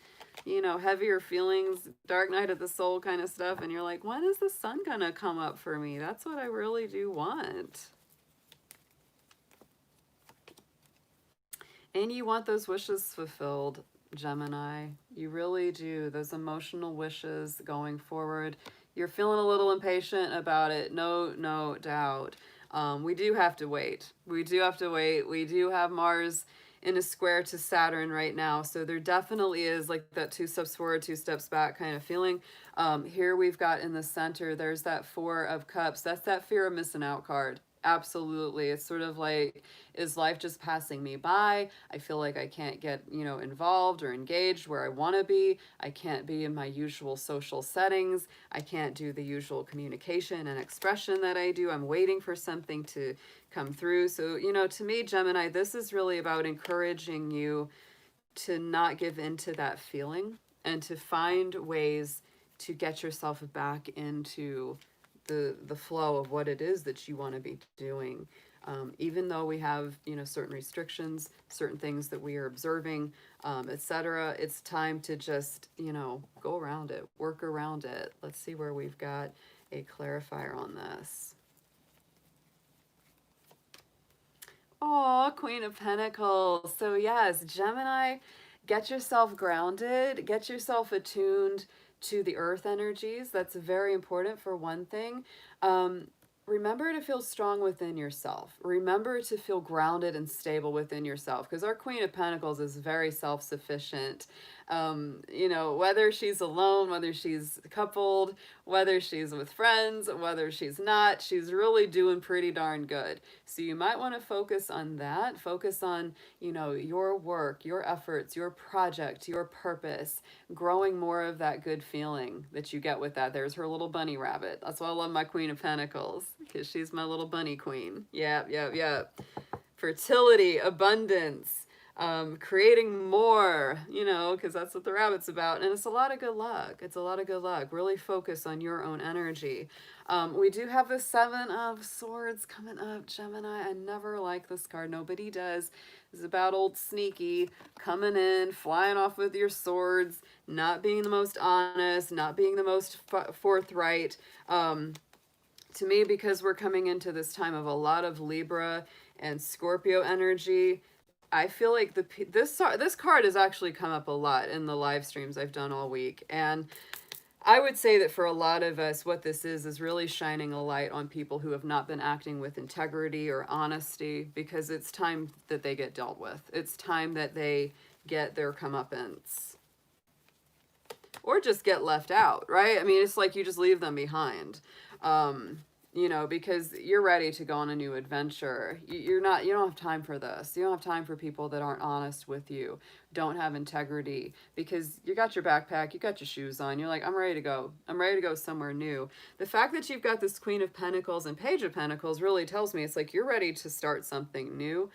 you know, heavier feelings, dark night of the soul kind of stuff, and you're like, when is the sun gonna come up for me? That's what I really do want. And you want those wishes fulfilled, Gemini. You really do. Those emotional wishes going forward. You're feeling a little impatient about it. No doubt. We do have to wait. We do have to wait. We do have Mars in a square to Saturn right now. So there definitely is like that 2 steps forward, 2 steps back kind of feeling. Here we've got in the center, there's that 4 of Cups. That's that fear of missing out card. Absolutely. It's sort of like, is life just passing me by? I feel like I can't get, you know, involved or engaged where I want to be. I can't be in my usual social settings. I can't do the usual communication and expression that I do. I'm waiting for something to come through. So, you know, to me, Gemini, this is really about encouraging you to not give into that feeling and to find ways to get yourself back into the flow of what it is that you want to be doing. Even though we have, you know, certain restrictions, certain things that we are observing, etc., it's time to just, you know, go around it, work around it. Let's see where we've got a clarifier on this. Oh, Queen of Pentacles. So yes, Gemini, get yourself grounded, get yourself attuned to the earth energies. That's very important for one thing. Remember to feel strong within yourself. Remember to feel grounded and stable within yourself, because our Queen of Pentacles is very self-sufficient. You know, whether she's alone, whether she's coupled, whether she's with friends, whether she's not, she's really doing pretty darn good. So you might want to focus on that. Focus on, you know, your work, your efforts, your project, your purpose, growing more of that good feeling that you get with that. There's her little bunny rabbit. That's why I love my Queen of Pentacles, because she's my little bunny queen. Yep. Fertility, abundance, creating more, you know, because that's what the rabbit's about. And it's a lot of good luck. It's a lot of good luck. Really focus on your own energy. We do have the 7 of Swords coming up, Gemini. I never like this card. Nobody does. It's about old sneaky, coming in, flying off with your swords, not being the most honest, not being the most forthright. To me, because we're coming into this time of a lot of Libra and Scorpio energy, I feel like this card has actually come up a lot in the live streams I've done all week. And I would say that for a lot of us, what this is really shining a light on people who have not been acting with integrity or honesty, because it's time that they get dealt with. It's time that they get their comeuppance. Or just get left out, right? I mean, it's like you just leave them behind. You know, because you're ready to go on a new adventure. You don't have time for this. You don't have time for people that aren't honest with you, don't have integrity, because you got your backpack, you got your shoes on, you're like, I'm ready to go. I'm ready to go somewhere new. The fact that you've got this Queen of Pentacles and Page of Pentacles really tells me it's like you're ready to start something new.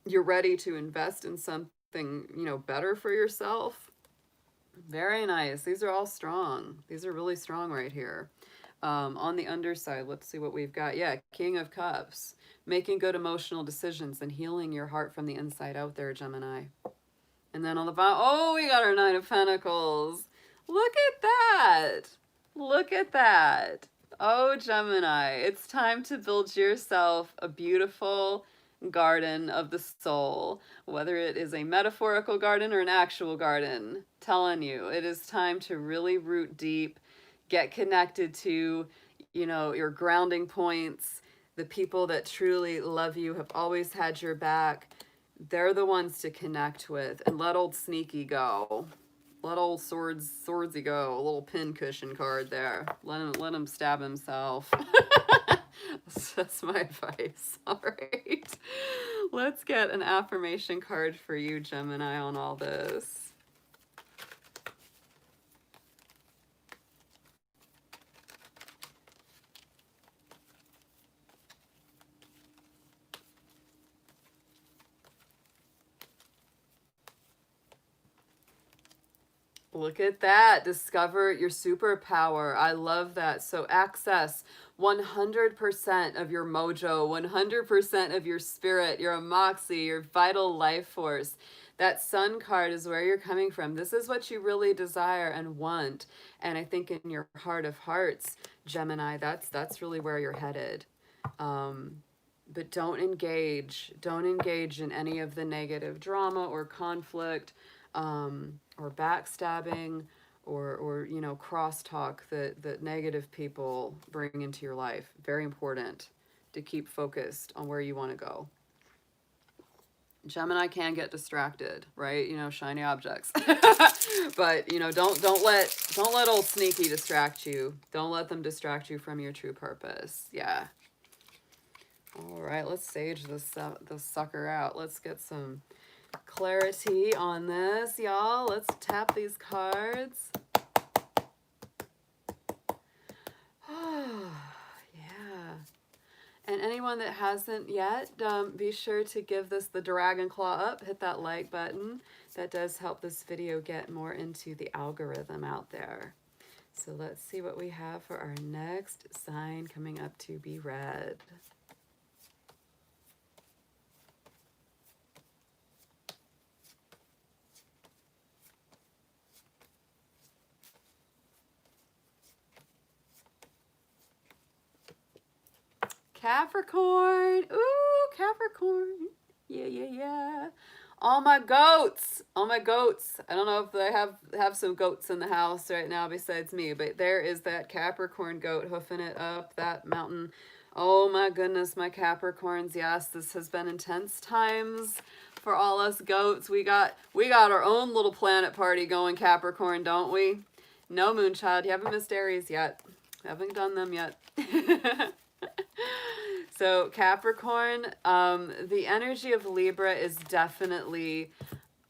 You're ready to invest in something, you know, better for yourself. Very nice. These are all strong. These are really strong right here. On the underside, let's see what we've got. Yeah, King of Cups. Making good emotional decisions and healing your heart from the inside out there, Gemini. And then on the bottom, oh, we got our 9 of Pentacles. Look at that. Look at that. Oh, Gemini, it's time to build yourself a beautiful garden of the soul, whether it is a metaphorical garden or an actual garden. Telling you, it is time to really root deep, get connected to, you know, your grounding points, the people that truly love you, have always had your back. They're the ones to connect with, and let old sneaky go. Let old swordsy go. A little pin cushion card there. Let him stab himself. That's my advice. All right. Let's get an affirmation card for you, Gemini, on all this. Look at that. Discover your superpower. I love that. So access 100% of your mojo, 100% of your spirit, your moxie, your vital life force. That sun card is where you're coming from. This is what you really desire and want. And I think in your heart of hearts, Gemini, that's really where you're headed. But don't engage in any of the negative drama or conflict, or backstabbing, or you know, crosstalk that negative people bring into your life. Very important to keep focused on where you want to go. Gemini can get distracted, right? You know, shiny objects. But you know, don't let old sneaky distract you. Don't let them distract you from your true purpose. Yeah. All right, let's sage this sucker out. Let's get some clarity on this, y'all. Let's tap these cards. Yeah. And anyone that hasn't yet, be sure to give this the dragon claw up. Hit that like button. That does help this video get more into the algorithm out there. So let's see what we have for our next sign coming up to be read. Capricorn. Ooh, Capricorn. Yeah, yeah, yeah. All my goats. All my goats. I don't know if I have some goats in the house right now besides me, but there is that Capricorn goat hoofing it up that mountain. Oh my goodness, my Capricorns. Yes, this has been intense times for all us goats. We got our own little planet party going, Capricorn, don't we? No, Moonchild, you haven't missed Aries yet. Haven't done them yet. So Capricorn, the energy of Libra is definitely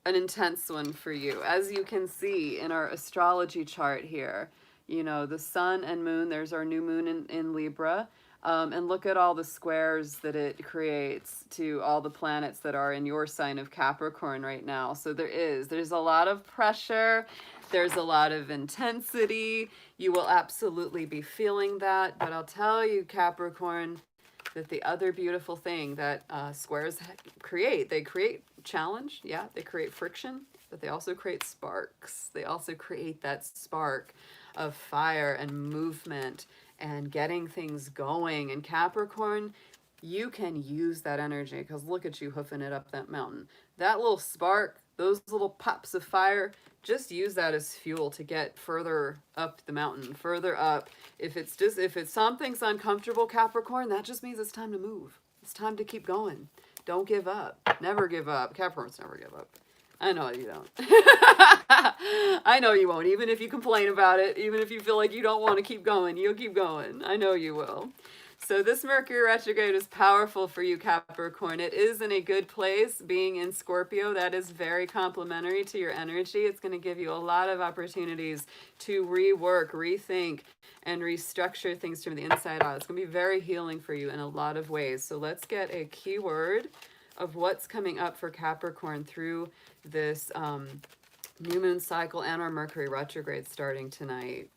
an intense one for you. As you can see in our astrology chart here, you know, the sun and moon, there's our new moon in Libra. And look at all the squares that it creates to all the planets that are in your sign of Capricorn right now. So there's a lot of pressure. There's a lot of intensity. You will absolutely be feeling that. But I'll tell you, Capricorn, that the other beautiful thing that squares create, they create challenge, yeah, they create friction, but they also create sparks. They also create that spark of fire and movement and getting things going. And Capricorn, you can use that energy, because look at you hoofing it up that mountain. That little spark, those little pops of fire, just use that as fuel to get further up the mountain, further up. If something's uncomfortable, Capricorn, that just means it's time to move. It's time to keep going. Don't give up. Never give up. Capricorns never give up. I know you don't. I know you won't. Even if you complain about it, even if you feel like you don't want to keep going, you'll keep going. I know you will. So this Mercury retrograde is powerful for you, Capricorn. It is in a good place, being in Scorpio. That is very complementary to your energy. It's going to give you a lot of opportunities to rework, rethink, and restructure things from the inside out. It's going to be very healing for you in a lot of ways. So let's get a keyword of what's coming up for Capricorn through this new moon cycle and our Mercury retrograde starting tonight.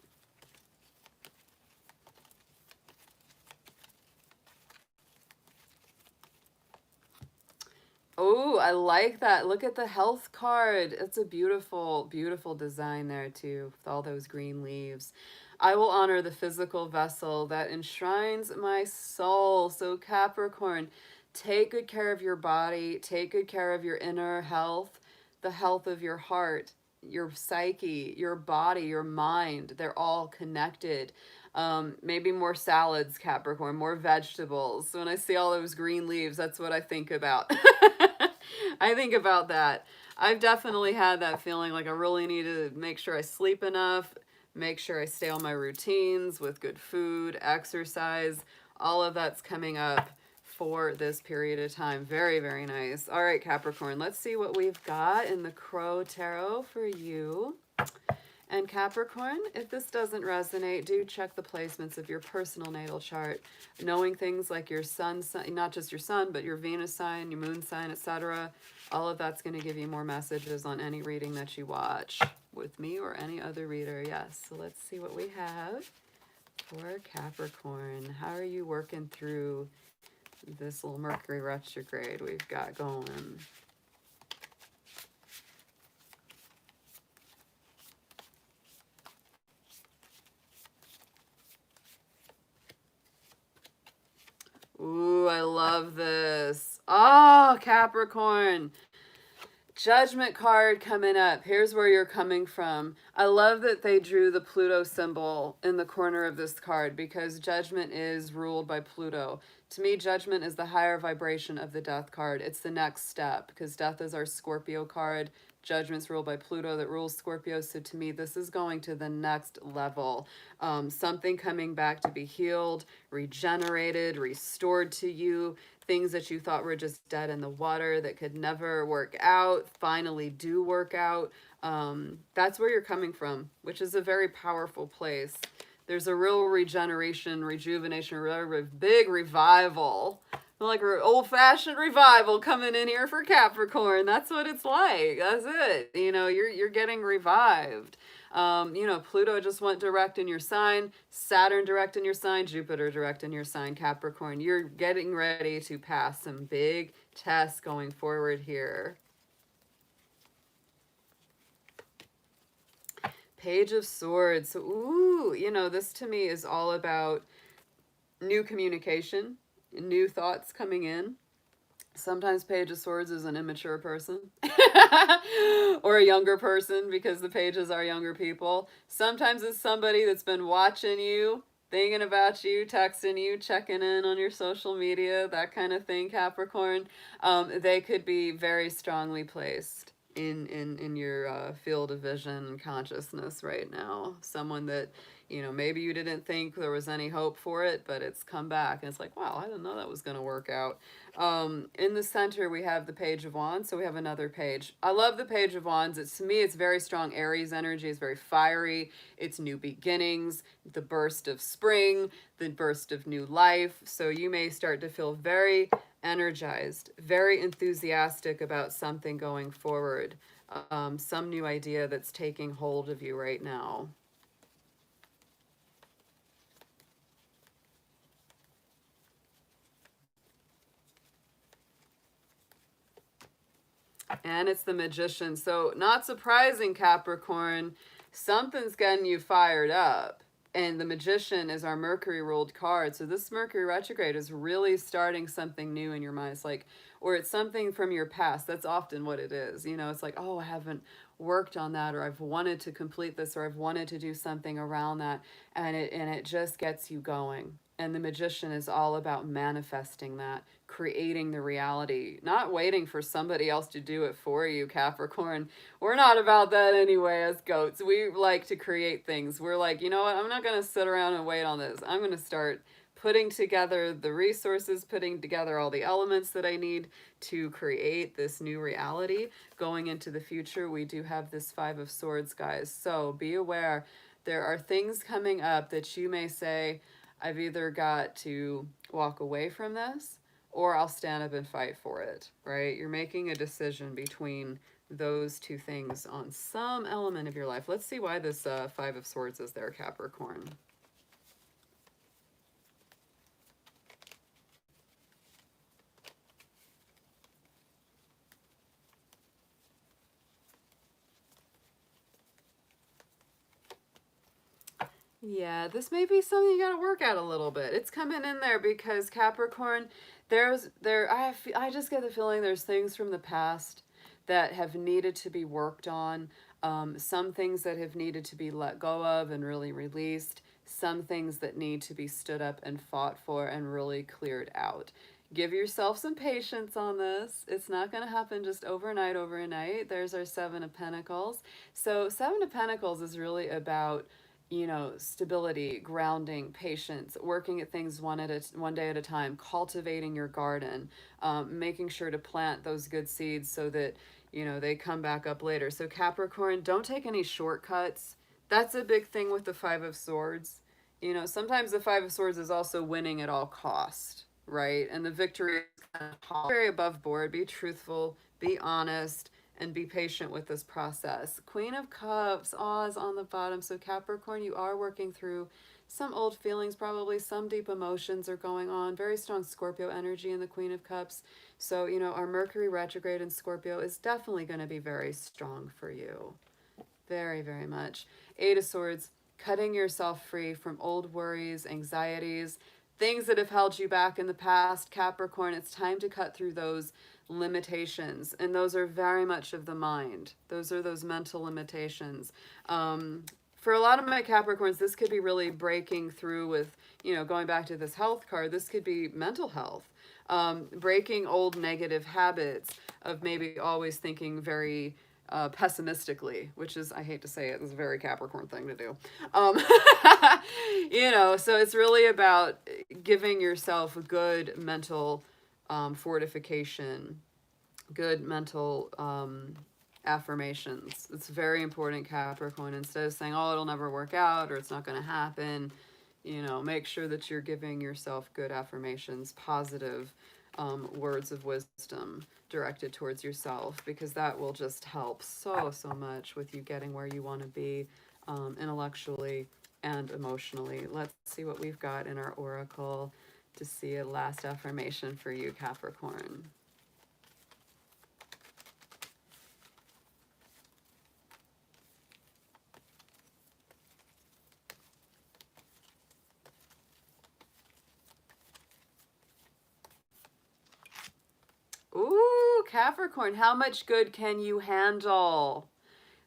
Oh, I like that. Look at the health card. It's a beautiful, beautiful design there too, with all those green leaves. I will honor the physical vessel that enshrines my soul. So Capricorn, take good care of your body. Take good care of your inner health, the health of your heart, your psyche, your body, your mind. They're all connected. Maybe more salads, Capricorn, more vegetables. When I see all those green leaves, that's what I think about. I think about that. I've definitely had that feeling like I really need to make sure I sleep enough, make sure I stay on my routines with good food, exercise. All of that's coming up for this period of time. Very, very nice. All right, Capricorn, let's see what we've got in the Crow Tarot for you. And Capricorn, if this doesn't resonate, do check the placements of your personal natal chart. Knowing things like your sun, not just your sun, but your Venus sign, your moon sign, etc. All of that's going to give you more messages on any reading that you watch with me or any other reader. Yes, so let's see what we have for Capricorn. How are you working through this little Mercury retrograde we've got going? Ooh, I love this. Oh, Capricorn. Judgment card coming up. Here's where you're coming from. I love that they drew the Pluto symbol in the corner of this card because judgment is ruled by Pluto. To me, judgment is the higher vibration of the death card. It's the next step because death is our Scorpio card. Judgment's ruled by Pluto that rules Scorpio. So to me, this is going to the next level. Something coming back to be healed, regenerated, restored to you. Things that you thought were just dead in the water that could never work out, finally do work out. That's where you're coming from, which is a very powerful place. There's a real regeneration, rejuvenation, big revival. Like an old-fashioned revival coming in here for Capricorn. That's what it's like. That's it. You know, you're getting revived. You know, Pluto just went direct in your sign, Saturn direct in your sign, Jupiter direct in your sign, Capricorn. You're getting ready to pass some big tests going forward here. Page of Swords. So, ooh, you know, this to me is all about new communication, new thoughts coming in. Sometimes Page of Swords is an immature person or a younger person because the pages are younger people. Sometimes it's somebody that's been watching you, thinking about you, texting you, checking in on your social media, that kind of thing, Capricorn. They could be very strongly placed in your field of vision and consciousness right now. Someone that, you know, maybe you didn't think there was any hope for it, but it's come back and it's like, wow, I didn't know that was going to work out. In the center, we have the Page of Wands, so we have another page. I love the Page of Wands. To me, it's very strong Aries energy. It's very fiery. It's new beginnings, the burst of spring, the burst of new life. So you may start to feel very energized, very enthusiastic about something going forward. Some new idea that's taking hold of you right now. And it's the Magician. So not surprising, Capricorn, something's getting you fired up. And the Magician is our Mercury ruled card. So this Mercury retrograde is really starting something new in your mind. It's like, or it's something from your past. That's often what it is. You know, it's like, oh, I haven't worked on that, or I've wanted to complete this, or I've wanted to do something around that. And it just gets you going. And the Magician is all about manifesting that, creating the reality, not waiting for somebody else to do it for you, Capricorn. We're not about that anyway as goats. We like to create things. We're like, you know what? I'm not going to sit around and wait on this. I'm going to start putting together the resources, putting together all the elements that I need to create this new reality. Going into the future, we do have this Five of Swords, guys. So be aware. There are things coming up that you may say, I've either got to walk away from this or I'll stand up and fight for it, right? You're making a decision between those two things on some element of your life. Let's see why this Five of Swords is there, Capricorn. Yeah, this may be something you got to work at a little bit. It's coming in there because Capricorn, I just get the feeling there's things from the past that have needed to be worked on. Some things that have needed to be let go of and really released. Some things that need to be stood up and fought for and really cleared out. Give yourself some patience on this. It's not going to happen just overnight. There's our Seven of Pentacles. So Seven of Pentacles is really about, you know, stability, grounding, patience, working at things one day at a time, cultivating your garden, making sure to plant those good seeds so that, you know, they come back up later. So Capricorn, don't take any shortcuts. That's a big thing with the Five of Swords. You know, sometimes the Five of Swords is also winning at all cost, right? And the victory is kind of very above board. Be truthful, be honest, and be patient with this process. Queen of Cups, Oz on the bottom. So Capricorn, you are working through some old feelings, probably some deep emotions are going on. Very strong Scorpio energy in the Queen of Cups. So, you know, our Mercury retrograde in Scorpio is definitely going to be very strong for you. Very, very much. Eight of Swords, cutting yourself free from old worries, anxieties, things that have held you back in the past. Capricorn, it's time to cut through those limitations. And those are very much of the mind. Those are those mental limitations. For a lot of my Capricorns, this could be really breaking through with, you know, going back to this health card, this could be mental health. Breaking old negative habits of maybe always thinking very pessimistically, which is, I hate to say it, is a very Capricorn thing to do. You know, so it's really about giving yourself a good mental fortification, good mental affirmations. It's very important, Capricorn. Instead of saying, oh, it'll never work out or it's not going to happen, you know, make sure that you're giving yourself good affirmations, positive words of wisdom directed towards yourself, because that will just help so much with you getting where you want to be intellectually and emotionally. Let's see what we've got in our oracle to see a last affirmation for you, Capricorn. Ooh, Capricorn, how much good can you handle?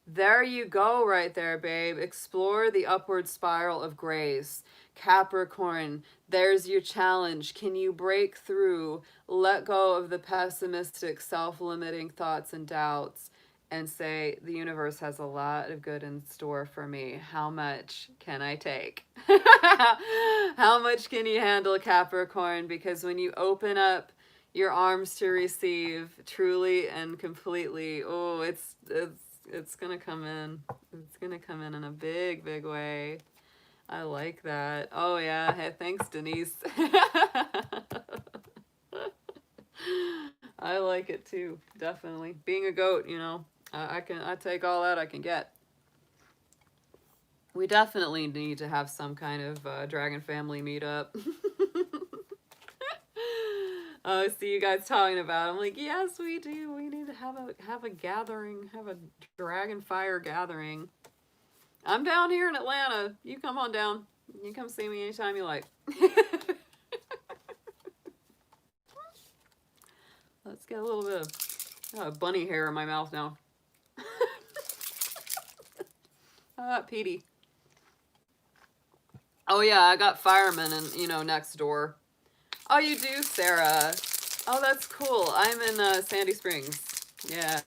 There you go right there, babe. Explore the upward spiral of grace. Capricorn, there's your challenge. Can you break through, let go of the pessimistic, self-limiting thoughts and doubts, and say, the universe has a lot of good in store for me. How much can I take? How much can you handle, Capricorn? Because when you open up your arms to receive truly and completely, oh, it's gonna come in. It's gonna come in a big, big way. I like that. Oh yeah. Hey, thanks, Denise. I like it too. Definitely. Being a goat, you know, I take all that I can get. We definitely need to have some kind of dragon family meetup. See you guys talking about it. I'm like, yes, we do. We need to have a gathering, have a dragon fire gathering. I'm down here in Atlanta. You come on down. You come see me anytime you like. Let's get a little bit of bunny hair in my mouth now. Petey. Oh yeah, I got firemen and, you know, next door. Oh, you do, Sarah. Oh, that's cool. I'm in Sandy Springs. Yeah,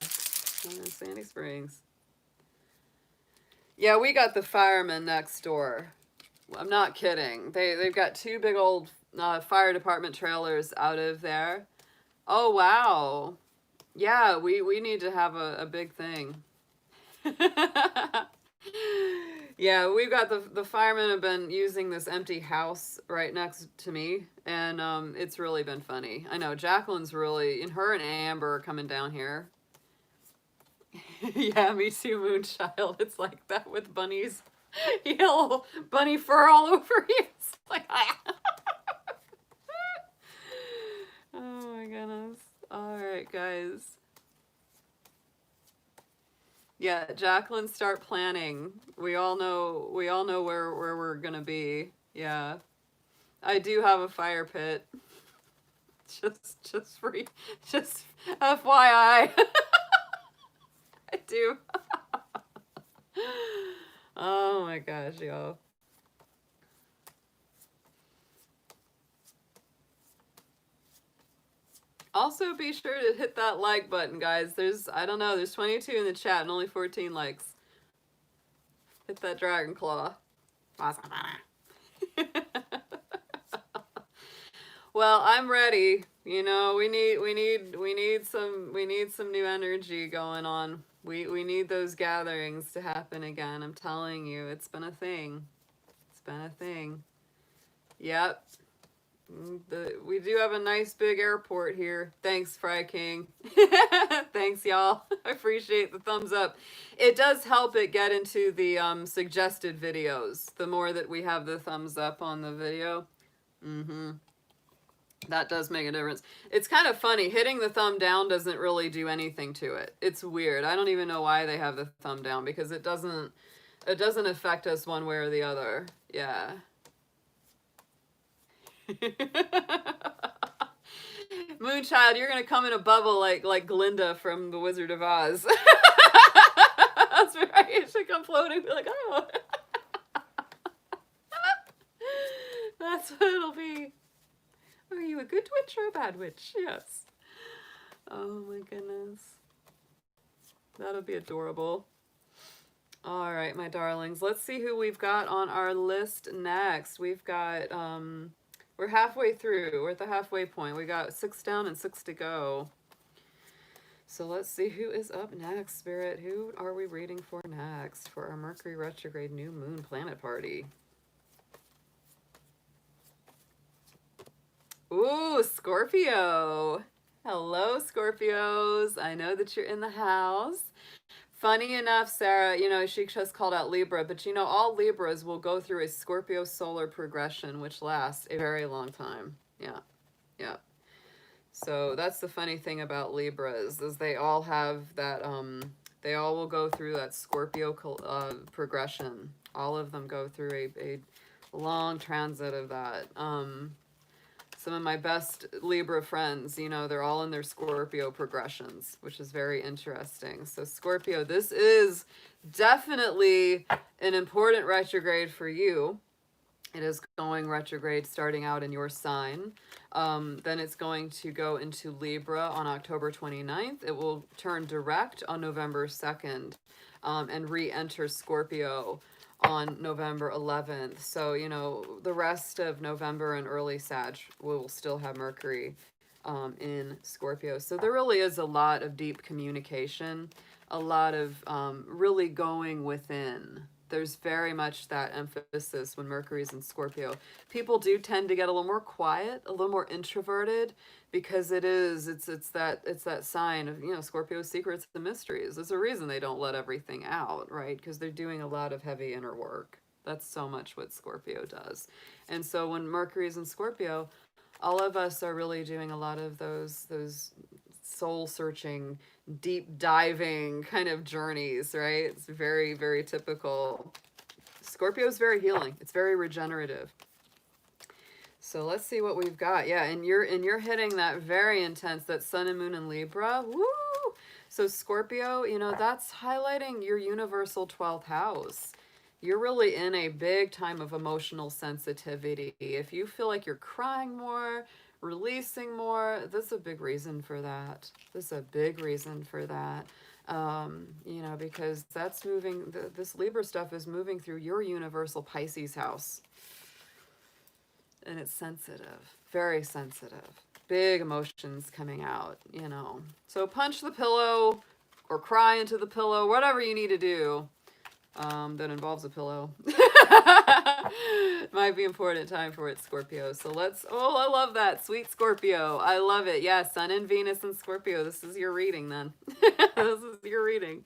I'm in Sandy Springs. Yeah, we got the firemen next door. I'm not kidding. They've got two big old fire department trailers out of there. Oh, wow. Yeah, we need to have a big thing. Yeah, we've got the firemen have been using this empty house right next to me, and it's really been funny. I know, Jacqueline's really, and her and Amber are coming down here. Yeah, me too, Moonchild. It's like that with bunnies. You got a little bunny fur all over you. It's like, oh my goodness. All right, guys. Yeah, Jacqueline, start planning. We all know where we're gonna be. Yeah. I do have a fire pit. Just FYI. I do. Oh my gosh, y'all. Also, be sure to hit that like button, guys. I don't know, there's 22 in the chat and only 14 likes. Hit that dragon claw. Well, I'm ready. You know, we need some new energy going on. We need those gatherings to happen again. I'm telling you, it's been a thing. It's been a thing. Yep. We do have a nice big airport here. Thanks, Fry King. Thanks, y'all. I appreciate the thumbs up. It does help it get into the suggested videos. The more that we have the thumbs up on the video, that does make a difference. It's kind of funny. Hitting the thumb down doesn't really do anything to it. It's weird. I don't even know why they have the thumb down, because it doesn't affect us one way or the other. Yeah. Moonchild, you're gonna come in a bubble like Glinda from The Wizard of Oz. That's right. You should come floating and be like, oh. That's what it'll be. Are you a good witch or a bad witch? Yes. Oh my goodness. That'll be adorable. All right, my darlings. Let's see who we've got on our list next. We've got, we're halfway through. We're at the halfway point. We got 6 down and 6 to go. So let's see who is up next, Spirit. Who are we reading for next for our Mercury Retrograde New Moon Planet Party? Ooh, Scorpio. Hello, Scorpios. I know that you're in the house. Funny enough, Sarah, you know, she just called out Libra, but you know, all Libras will go through a Scorpio solar progression, which lasts a very long time. Yeah, yeah. So that's the funny thing about Libras, is they all have that, they all will go through that Scorpio progression. All of them go through a long transit of that. Some of my best Libra friends, you know, they're all in their Scorpio progressions, which is very interesting. So Scorpio, this is definitely an important retrograde for you. It is going retrograde starting out in your sign. Then it's going to go into Libra on October 29th. It will turn direct on November 2nd and re-enter Scorpio on November 11th. So, you know, the rest of November and early Sag will still have Mercury in Scorpio. So there really is a lot of deep communication, a lot of really going within. There's very much that emphasis when Mercury's in Scorpio. People do tend to get a little more quiet, a little more introverted, because it's that sign of, you know, Scorpio's secrets and mysteries. There's a reason they don't let everything out, right? Because they're doing a lot of heavy inner work. That's so much what Scorpio does. And so when Mercury's in Scorpio, all of us are really doing a lot of those soul searching, deep diving kind of journeys, right? It's very, very typical. Scorpio is very healing. It's very regenerative. So let's see what we've got. Yeah, and you're hitting that very intense, that Sun and Moon in Libra. Woo! So Scorpio, you know, that's highlighting your universal 12th house. You're really in a big time of emotional sensitivity. If you feel like you're crying more, releasing more, this is a big reason for that. This is a big reason for that. You know, because that's moving, this Libra stuff is moving through your universal Pisces house. And it's sensitive, very sensitive. Big emotions coming out, you know. So punch the pillow or cry into the pillow, whatever you need to do that involves a pillow. Might be important time for it, Scorpio. So let's, oh, I love that. Sweet Scorpio. I love it. Yeah, Sun and Venus and Scorpio. This is your reading then. This is your reading.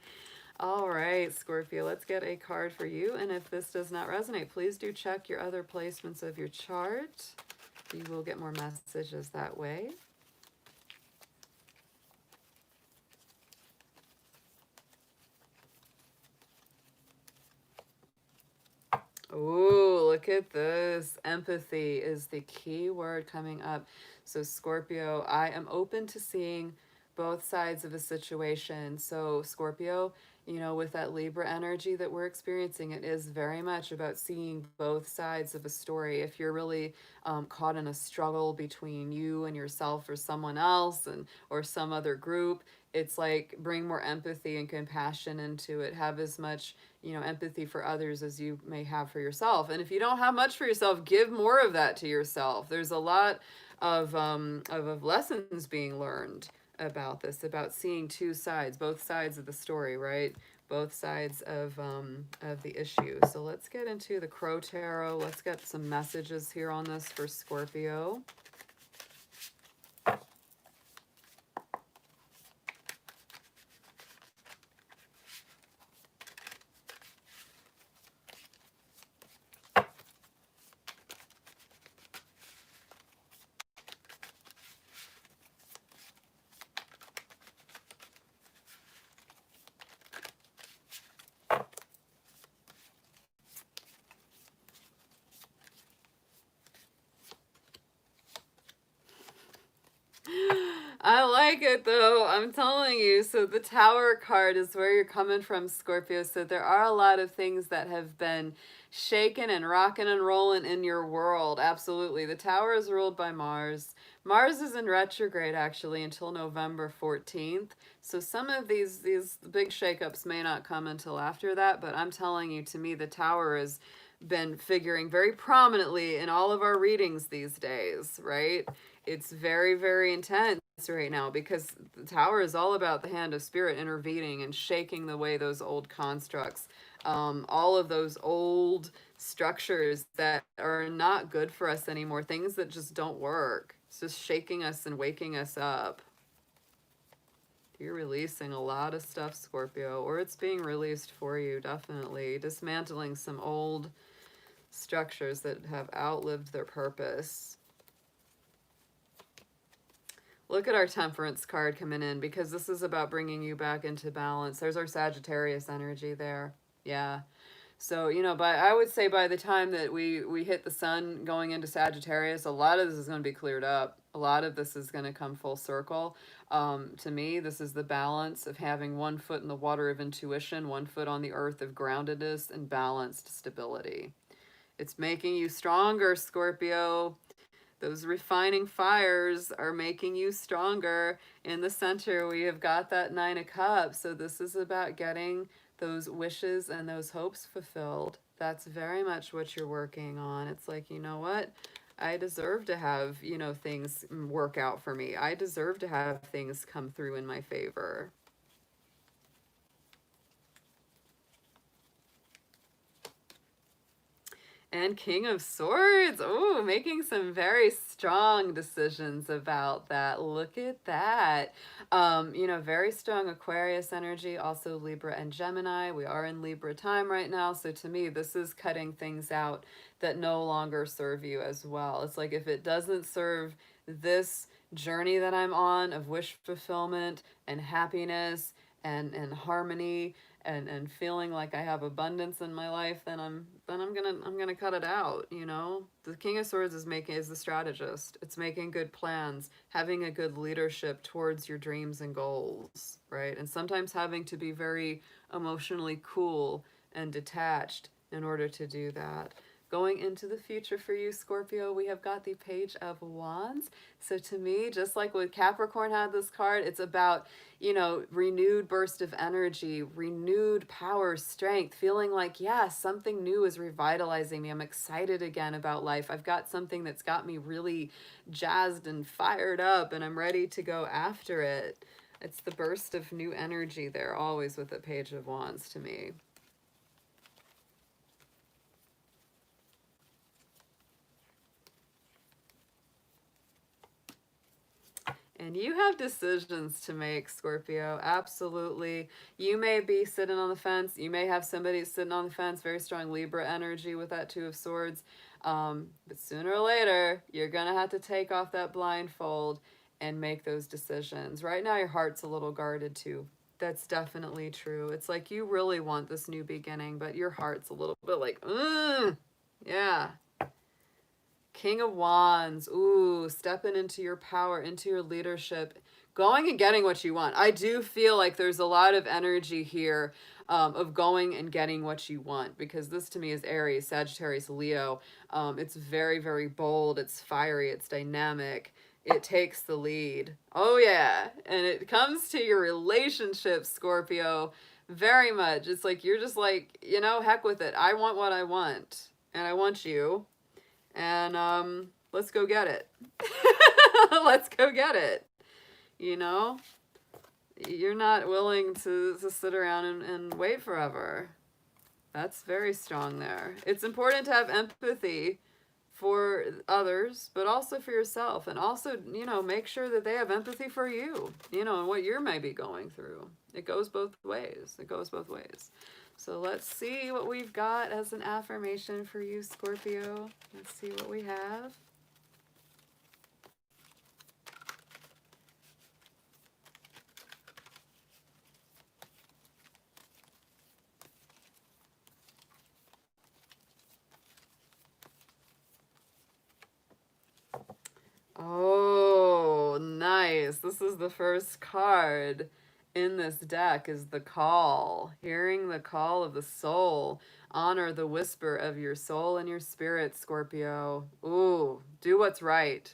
All right, Scorpio, let's get a card for you. And if this does not resonate, please do check your other placements of your chart. You will get more messages that way. Ooh, look at this. Empathy is the key word coming up. So Scorpio, I am open to seeing both sides of a situation. So Scorpio, you know, with that Libra energy that we're experiencing, it is very much about seeing both sides of a story. If you're really caught in a struggle between you and yourself or someone else or some other group, it's like bring more empathy and compassion into it. Have as much, you know, empathy for others as you may have for yourself. And if you don't have much for yourself, give more of that to yourself. There's a lot of lessons being learned about this, about seeing two sides, both sides of the story, right? both sides of the issue. So let's get into the Crow Tarot. Let's get some messages here on this for Scorpio. I like it though, I'm telling you. So the Tower card is where you're coming from, Scorpio. So there are a lot of things that have been shaking and rocking and rolling in your world. Absolutely. The Tower is ruled by Mars. Mars is in retrograde actually until November 14th. So some of these big shakeups may not come until after that, but I'm telling you, to me, the Tower has been figuring very prominently in all of our readings these days, right? It's very, very intense right now because the Tower is all about the hand of spirit intervening and shaking away those old constructs, all of those old structures that are not good for us anymore, things that just don't work. It's just shaking us and waking us up. You're releasing a lot of stuff, Scorpio, or it's being released for you, definitely. Dismantling some old structures that have outlived their purpose. Look at our Temperance card coming in, because this is about bringing you back into balance. There's our Sagittarius energy there. Yeah. So, you know, I would say by the time that we hit the sun going into Sagittarius, a lot of this is going to be cleared up. A lot of this is going to come full circle. To me, this is the balance of having one foot in the water of intuition, one foot on the earth of groundedness and balanced stability. It's making you stronger, Scorpio. Those refining fires are making you stronger. In the center, we have got that Nine of Cups. So this is about getting those wishes and those hopes fulfilled. That's very much what you're working on. It's like, you know what? I deserve to have, you know, things work out for me. I deserve to have things come through in my favor. And King of Swords. Oh, making some very strong decisions about that. Look at that. You know, very strong Aquarius energy, also Libra and Gemini. We are in Libra time right now. So to me, this is cutting things out that no longer serve you as well. It's like if it doesn't serve this journey that I'm on of wish fulfillment and happiness and harmony and feeling like I have abundance in my life, then I'm gonna cut it out, you know? The King of Swords is the strategist. It's making good plans, having a good leadership towards your dreams and goals, right? And sometimes having to be very emotionally cool and detached in order to do that. Going into the future for you, Scorpio, we have got the Page of Wands. So to me, just like with Capricorn had this card, it's about, you know, renewed burst of energy, renewed power, strength, feeling like, yeah, something new is revitalizing me. I'm excited again about life. I've got something that's got me really jazzed and fired up, and I'm ready to go after it. It's the burst of new energy there, always with the Page of Wands to me. And you have decisions to make, Scorpio. Absolutely. You may be sitting on the fence. You may have somebody sitting on the fence, very strong Libra energy with that Two of Swords. But sooner or later, you're going to have to take off that blindfold and make those decisions. Right now, your heart's a little guarded too. That's definitely true. It's like you really want this new beginning, but your heart's a little bit like, yeah. King of Wands. Ooh, stepping into your power, into your leadership, going and getting what you want. I do feel like there's a lot of energy here of going and getting what you want, because this to me is Aries, Sagittarius, Leo. It's very, very bold. It's fiery. It's dynamic. It takes the lead. Oh, yeah. And it comes to your relationship, Scorpio, very much. It's like you're just like, you know, heck with it. I want what I want. And I want you. And let's go get it. Let's go get it. You know? You're not willing to sit around and wait forever. That's very strong there. It's important to have empathy for others, but also for yourself. And also, you know, make sure that they have empathy for you, you know, and what you're maybe going through. It goes both ways. It goes both ways. So let's see what we've got as an affirmation for you, Scorpio. Let's see what we have. Oh, nice. This is the first card in this deck is the call. Hearing the call of the soul. Honor the whisper of your soul and your spirit, Scorpio. Ooh, do what's right.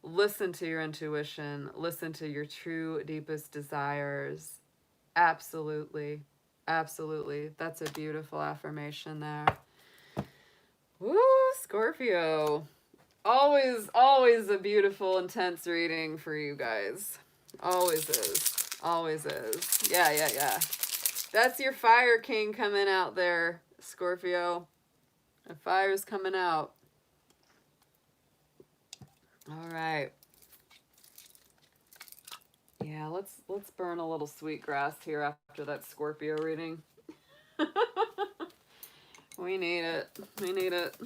Listen to your intuition. Listen to your true, deepest desires. Absolutely. Absolutely. That's a beautiful affirmation there. Woo, Scorpio. Always a beautiful, intense reading for you guys. Always is. Always is. Yeah. That's your fire king coming out there, Scorpio. The fire's coming out. All right. Yeah, let's burn a little sweet grass here after that Scorpio reading. We need it. We need it.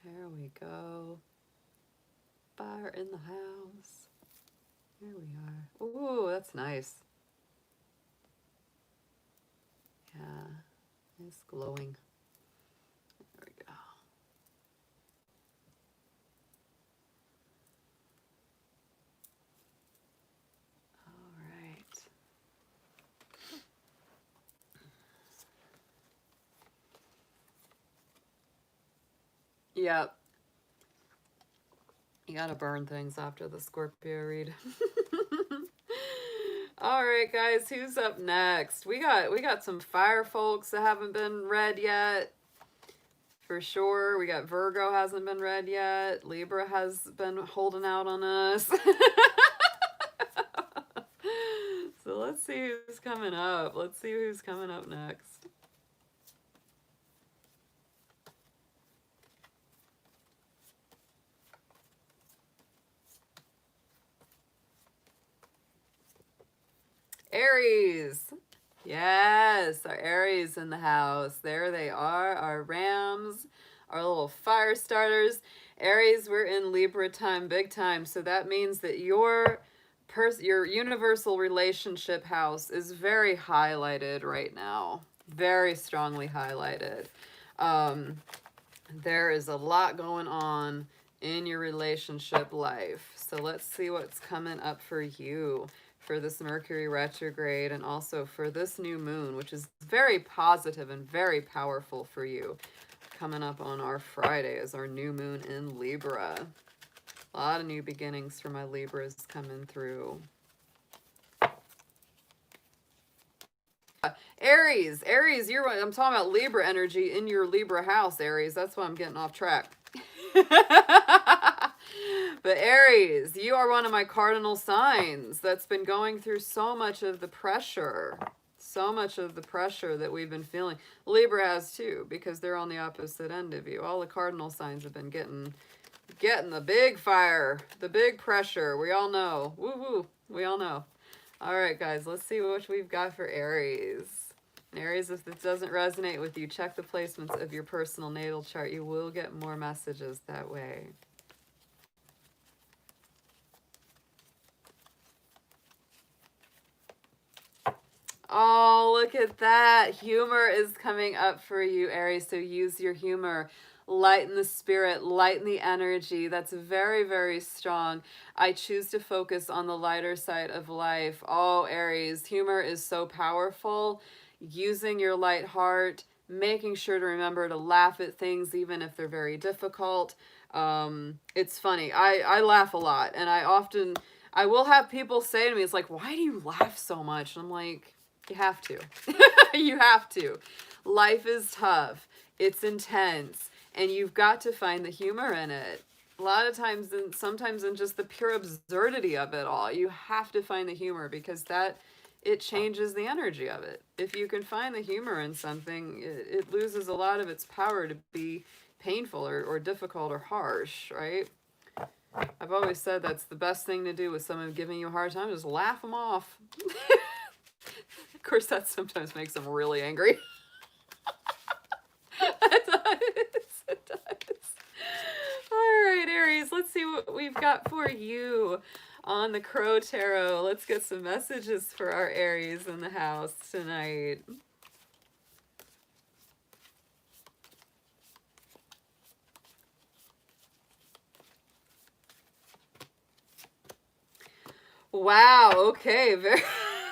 There we go. Fire in the house. Here we are. Ooh, that's nice. Yeah, it's glowing. There we go. All right. Yep. You gotta burn things after the Scorpio read. All right, guys, who's up next? We got some fire folks that haven't been read yet. For sure. We got Virgo hasn't been read yet. Libra has been holding out on us. So let's see who's coming up. Let's see who's coming up next. Aries. Yes, our Aries in the house. There they are, our Rams, our little fire starters. Aries, we're in Libra time, big time. So that means that your universal relationship house is very highlighted right now. Very strongly highlighted. There is a lot going on in your relationship life. So let's see what's coming up for you for this Mercury retrograde and also for this new moon, which is very positive and very powerful for you. Coming up on our Friday is our new moon in Libra. A lot of new beginnings for my Libras coming through. Aries, I'm talking about Libra energy in your Libra house, Aries. That's why I'm getting off track. But Aries, you are one of my cardinal signs that's been going through so much of the pressure. So much of the pressure that we've been feeling. Libra has too, because they're on the opposite end of you. All the cardinal signs have been getting the big fire, the big pressure. We all know. Woo-woo. We all know. All right, guys, let's see what we've got for Aries. Aries, if this doesn't resonate with you, check the placements of your personal natal chart. You will get more messages that way. Oh, look at that. Humor is coming up for you, Aries. So use your humor. Lighten the spirit, lighten the energy. That's very, very strong. I choose to focus on the lighter side of life. Oh, Aries, humor is so powerful. Using your light heart, making sure to remember to laugh at things even if they're very difficult. It's funny. I laugh a lot, and I will have people say to me, it's like, why do you laugh so much? And I'm like, you have to. You have to. Life is tough. It's intense. And you've got to find the humor in it. A lot of times, and sometimes in just the pure absurdity of it all, you have to find the humor, because it changes the energy of it. If you can find the humor in something, it loses a lot of its power to be painful or difficult or harsh, right? I've always said that's the best thing to do with someone giving you a hard time, just laugh them off. Of course, that sometimes makes them really angry. It does. It does. All right, Aries, let's see what we've got for you on the Crow Tarot. Let's get some messages for our Aries in the house tonight. Wow, okay, very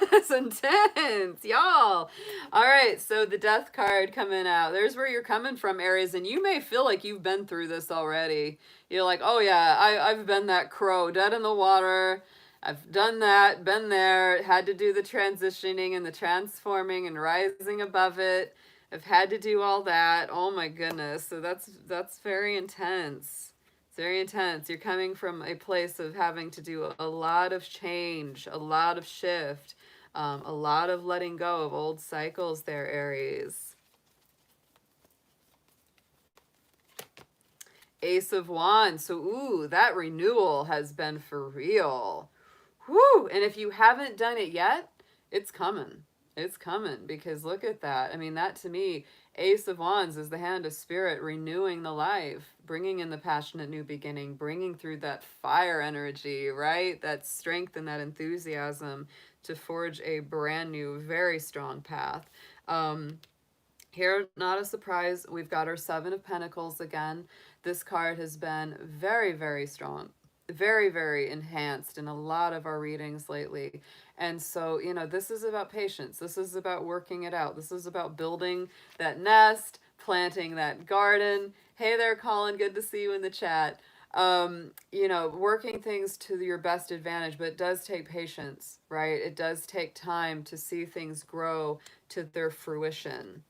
that's intense, y'all. All right, so the Death card coming out. There's where you're coming from, Aries, and you may feel like you've been through this already. You're like, oh yeah, I've been that crow, dead in the water. I've done that, been there, had to do the transitioning and the transforming and rising above it. I've had to do all that. Oh my goodness. So that's very intense. Very intense. You're coming from a place of having to do a lot of change, a lot of shift, a lot of letting go of old cycles there, Aries. Ace of Wands. So, ooh, that renewal has been for real. Whoo! And if you haven't done it yet, it's coming. It's coming, because look at that. I mean, that to me, Ace of Wands is the hand of spirit renewing the life, bringing in the passionate new beginning, bringing through that fire energy, right? That strength and that enthusiasm to forge a brand new, very strong path. Here, not a surprise, we've got our Seven of Pentacles again. This card has been very, very strong, very, very enhanced in a lot of our readings lately. And so, you know, this is about patience. This is about working it out. This is about building that nest, planting that garden. Hey there, Colin. Good to see you in the chat. You know, working things to your best advantage, but it does take patience, right? It does take time to see things grow to their fruition.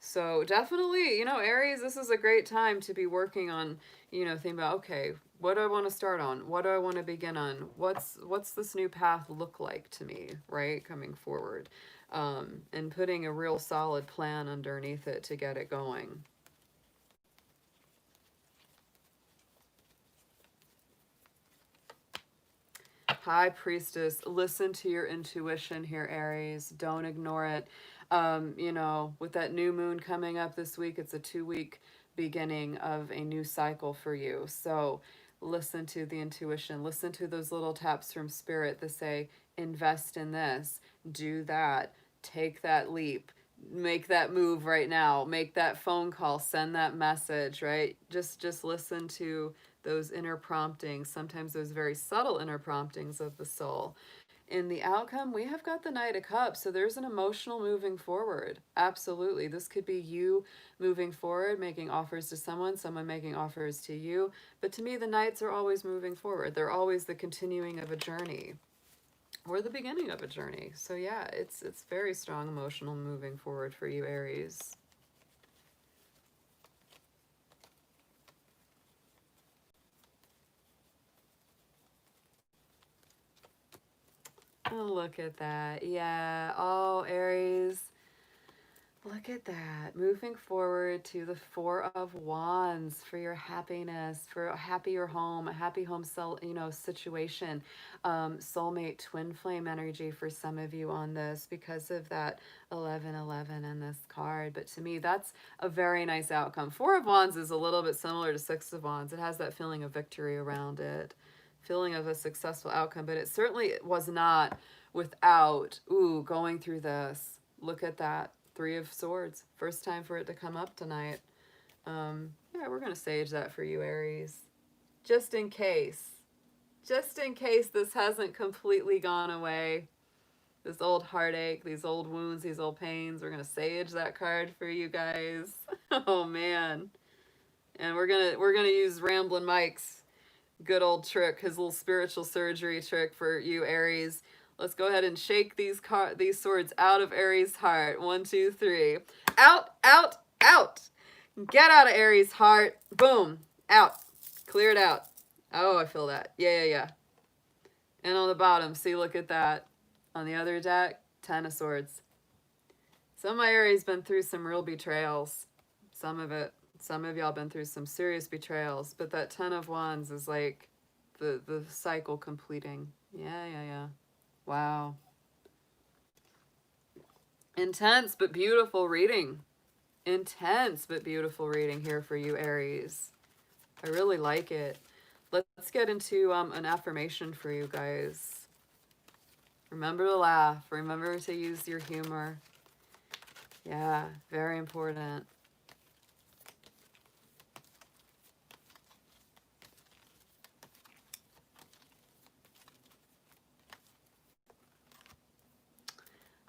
So definitely, you know, Aries, this is a great time to be working on, you know, thinking about, okay, what do I want to start on? What do I want to begin on? What's this new path look like to me, right? Coming forward, and putting a real solid plan underneath it to get it going. Hi, Priestess. Listen to your intuition here, Aries. Don't ignore it. You know, with that new moon coming up this week, it's a 2-week beginning of a new cycle for you. So listen to the intuition. Listen to those little taps from spirit that say, invest in this, do that, take that leap, make that move right now, make that phone call, send that message, right? Just listen to those inner promptings, sometimes those very subtle inner promptings of the soul. In the outcome, we have got the Knight of Cups, so there's an emotional moving forward. Absolutely. This could be you moving forward, making offers to someone, someone making offers to you. But to me, the Knights are always moving forward. They're always the continuing of a journey or the beginning of a journey. So yeah, it's very strong emotional moving forward for you, Aries. Oh, look at that. Yeah. Oh, Aries. Look at that. Moving forward to the Four of Wands for your happiness, for a happier home, a happy home situation. Soulmate twin flame energy for some of you on this because of that 1111 in this card. But to me, that's a very nice outcome. Four of Wands is a little bit similar to Six of Wands. It has that feeling of victory around it, feeling of a successful outcome, but it certainly was not without, ooh, going through this. Look at that. Three of Swords. First time for it to come up tonight. Yeah, we're going to sage that for you, Aries. Just in case. Just in case this hasn't completely gone away. This old heartache, these old wounds, these old pains. We're going to sage that card for you guys. Oh, man. And we're gonna use Ramblin' Mike's good old trick, his little spiritual surgery trick for you, Aries. Let's go ahead and shake these swords out of Aries' heart. 1, 2, 3. Out, out, out. Get out of Aries heart. Boom. Out. Clear it out. Oh, I feel that. Yeah, yeah, yeah. And on the bottom, see, look at that. On the other deck, Ten of Swords. Some of my Aries been through some real betrayals. Some of it. Some of y'all been through some serious betrayals. But that Ten of Wands is like the cycle completing. Yeah, yeah, yeah. Wow. Intense but beautiful reading. Intense but beautiful reading here for you, Aries. I really like it. Let's get into an affirmation for you guys. Remember to laugh. Remember to use your humor. Yeah, very important.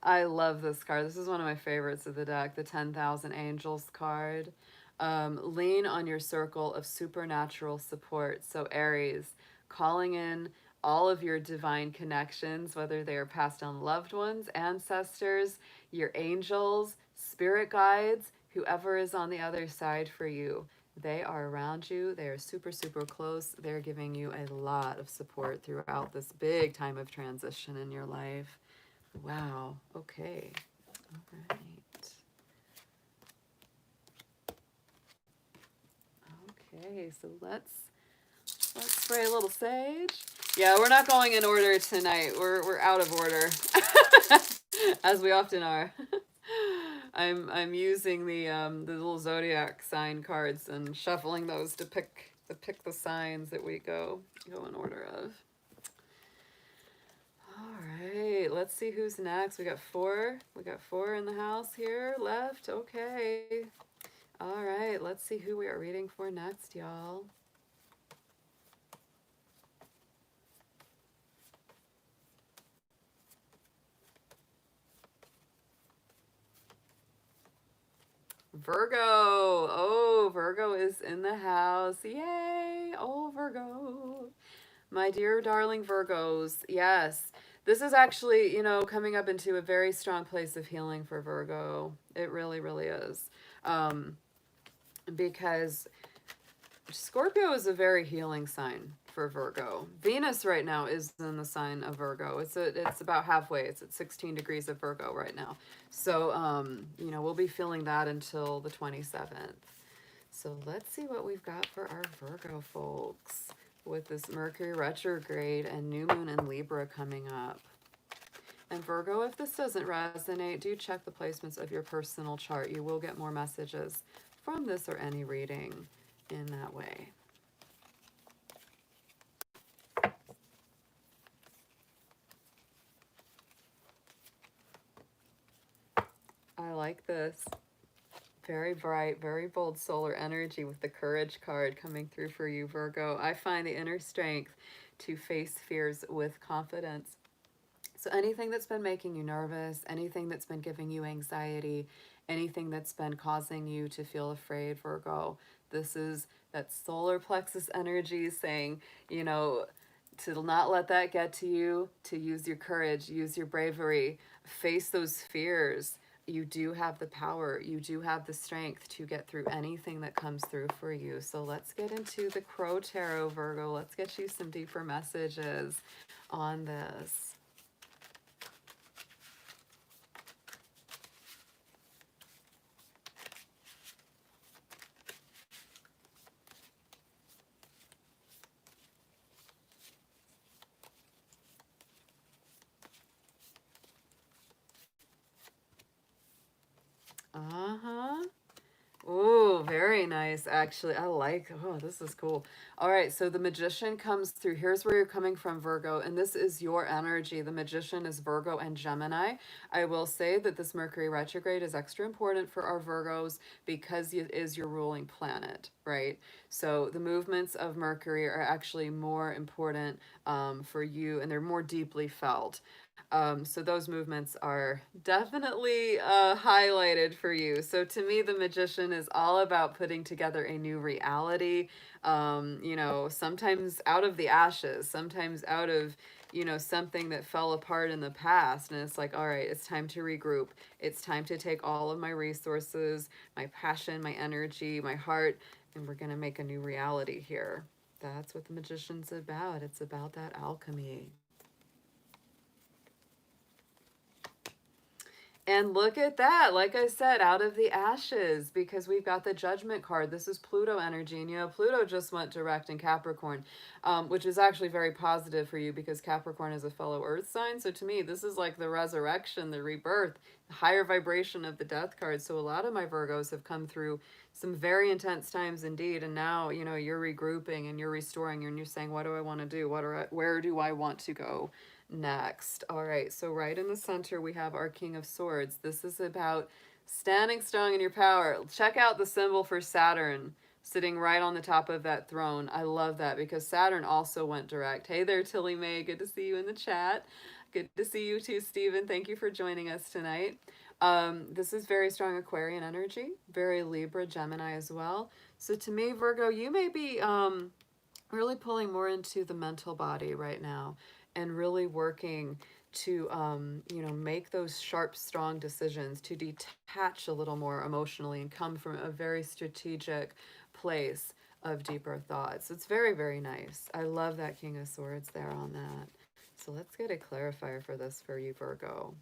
I love this card. This is one of my favorites of the deck, the 10,000 Angels card. Lean on your circle of supernatural support. So Aries, calling in all of your divine connections, whether they are passed on loved ones, ancestors, your angels, spirit guides, whoever is on the other side for you. They are around you. They are super, super close. They're giving you a lot of support throughout this big time of transition in your life. Wow. Okay. All right. Okay, so let's spray a little sage. Yeah, we're not going in order tonight. We're out of order, as we often are. I'm using the little zodiac sign cards and shuffling those to pick the signs that we go in order of. All right, let's see who's next. We got four. We got four in the house here left. Okay. All right, let's see who we are reading for next, y'all. Virgo. Oh, Virgo is in the house. Yay. Oh, Virgo. My dear darling Virgos. Yes. This is actually, coming up into a very strong place of healing for Virgo. It really, really is. Because Scorpio is a very healing sign for Virgo. Venus right now is in the sign of Virgo. It's about halfway. It's at 16 degrees of Virgo right now. So, we'll be feeling that until the 27th. So let's see what we've got for our Virgo folks with this Mercury retrograde and new moon in Libra coming up. And Virgo, if this doesn't resonate, do check the placements of your personal chart. You will get more messages from this or any reading in that way. I like this. Very bright, very bold solar energy with the courage card coming through for you, Virgo. I find the inner strength to face fears with confidence. So anything that's been making you nervous, anything that's been giving you anxiety, anything that's been causing you to feel afraid, Virgo, this is that solar plexus energy saying, to not let that get to you, to use your courage, use your bravery, face those fears. You do have the power, you do have the strength to get through anything that comes through for you. So let's get into the Crow Tarot, Virgo. Let's get you some deeper messages on this. Uh-huh. Oh, very nice, actually. Oh, this is cool. All right, so the Magician comes through. Here's where you're coming from, Virgo, and this is your energy. The Magician is Virgo and Gemini. I will say that this Mercury retrograde is extra important for our Virgos because it is your ruling planet, right? So the movements of Mercury are actually more important for you, and they're more deeply felt. So those movements are definitely highlighted for you. So to me, the Magician is all about putting together a new reality, sometimes out of the ashes, sometimes out of you know, something that fell apart in the past. And it's like, all right, it's time to regroup. It's time to take all of my resources, my passion, my energy, my heart, and we're going to make a new reality here. That's what the Magician's about. It's about that alchemy. And look at that, like I said, out of the ashes, because we've got the Judgment card. This is Pluto energy. And, you know, Pluto just went direct in Capricorn, which is actually very positive for you because Capricorn is a fellow earth sign. So to me, this is like the resurrection, the rebirth, the higher vibration of the death card. So a lot of my Virgos have come through some very intense times indeed. And now, you know, you're regrouping and you're restoring and you're saying, what do I want to do? Where do I want to go next? All right, so right in the center we have our King of Swords. This is about standing strong in your power. Check out the symbol for Saturn sitting right on the top of that throne. I love that because Saturn also went direct. Hey there, Tilly Mae. Good to see you in the chat. Good to see you too, Stephen. Thank you for joining us tonight. This is very strong Aquarian energy, very Libra, Gemini as well. So to me, Virgo, you may be really pulling more into the mental body right now and really working to, you know, make those sharp, strong decisions, to detach a little more emotionally and come from a very strategic place of deeper thoughts. It's very, very nice. I love that King of Swords there on that. So let's get a clarifier for this for you, Virgo.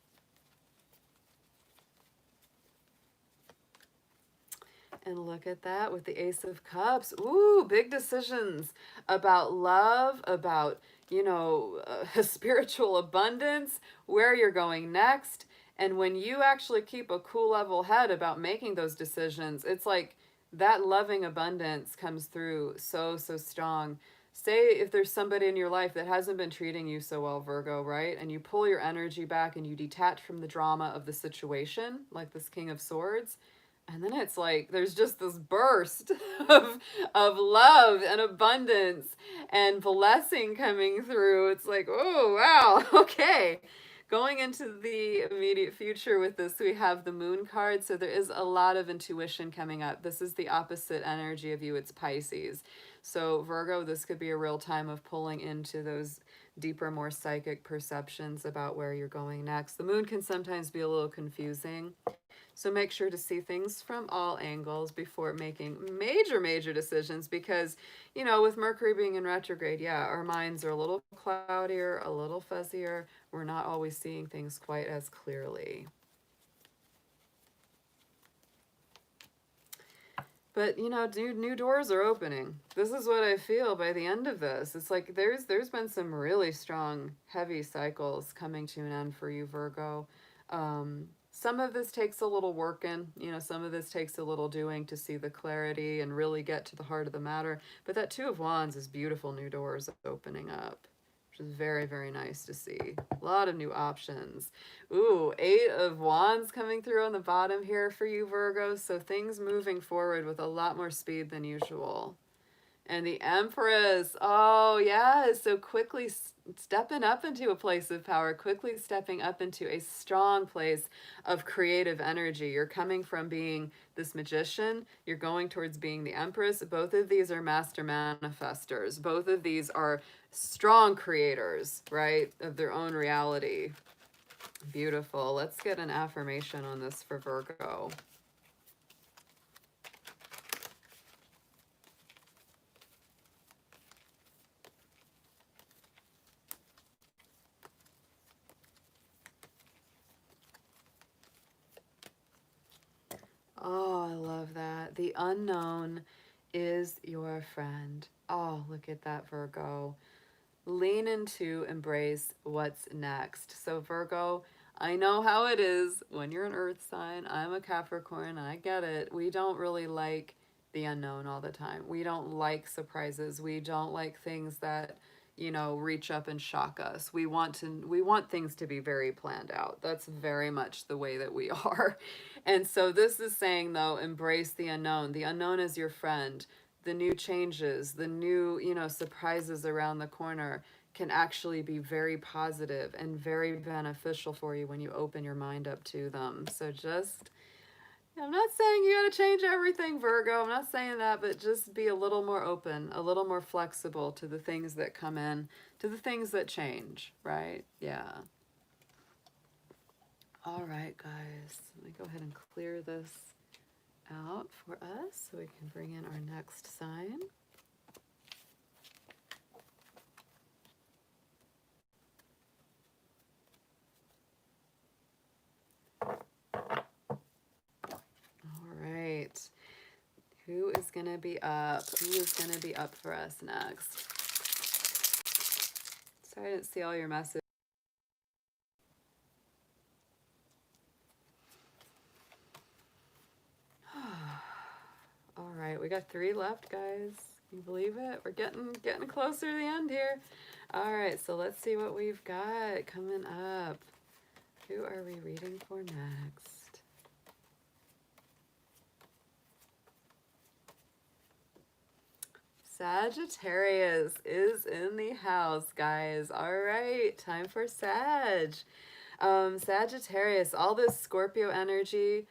And look at that with the Ace of Cups. Ooh, big decisions about love, about, you know, spiritual abundance, where you're going next. And when you actually keep a cool, level head about making those decisions, it's like that loving abundance comes through so, so strong. Say if there's somebody in your life that hasn't been treating you so well, Virgo, right? And you pull your energy back and you detach from the drama of the situation, like this King of Swords. And then it's like there's just this burst of love and abundance and blessing coming through. It's like, oh, wow, okay. Going into the immediate future with this, we have the Moon card. So there is a lot of intuition coming up. This is the opposite energy of you. It's Pisces. So Virgo, this could be a real time of pulling into those deeper, more psychic perceptions about where you're going next. The Moon can sometimes be a little confusing. So make sure to see things from all angles before making major decisions because, you know, with Mercury being in retrograde, yeah, our minds are a little cloudier, a little fuzzier. We're not always seeing things quite as clearly. But, you know, new doors are opening. This is what I feel by the end of this. It's like there's been some really strong, heavy cycles coming to an end for you, Virgo. Some of this takes a little working, you know, some of this takes a little doing to see the clarity and really get to the heart of the matter. But that Two of Wands is beautiful new doors opening up, which is very, very nice to see. A lot of new options. Ooh, Eight of Wands coming through on the bottom here for you, Virgo. So things moving forward with a lot more speed than usual. And the Empress, oh yeah, so quickly stepping up into a place of power, quickly stepping up into a strong place of creative energy. You're coming from being this magician, you're going towards being the Empress. Both of these are master manifestors. Both of these are strong creators, right, of their own reality. Beautiful. Let's get an affirmation on this for Virgo. Oh, I love that. The unknown is your friend. Oh, look at that, Virgo. Lean into, embrace what's next. So Virgo, I know how it is when you're an earth sign. I'm a Capricorn, I get it. We don't really like the unknown all the time. We don't like surprises. We don't like things that, you know, reach up and shock us. We want things to be very planned out. That's very much the way that we are. And so this is saying, though, embrace the unknown. The unknown is your friend. The new changes, the new, you know, surprises around the corner can actually be very positive and very beneficial for you when you open your mind up to them. So just I'm not saying you got to change everything, Virgo. I'm not saying that, but just be a little more open, a little more flexible to the things that come in, to the things that change, right? Yeah. All right, guys. Let me go ahead and clear this out for us so we can bring in our next sign. All right. Who is going to be up? Who is going to be up for us next? Sorry I didn't see all your messages. All right, we got 3 left, guys. Can you believe it? We're getting closer to the end here. All right, so let's see what we've got coming up. Who are we reading for next? Sagittarius is in the house, guys. All right, time for Sag. Sagittarius, all this Scorpio energy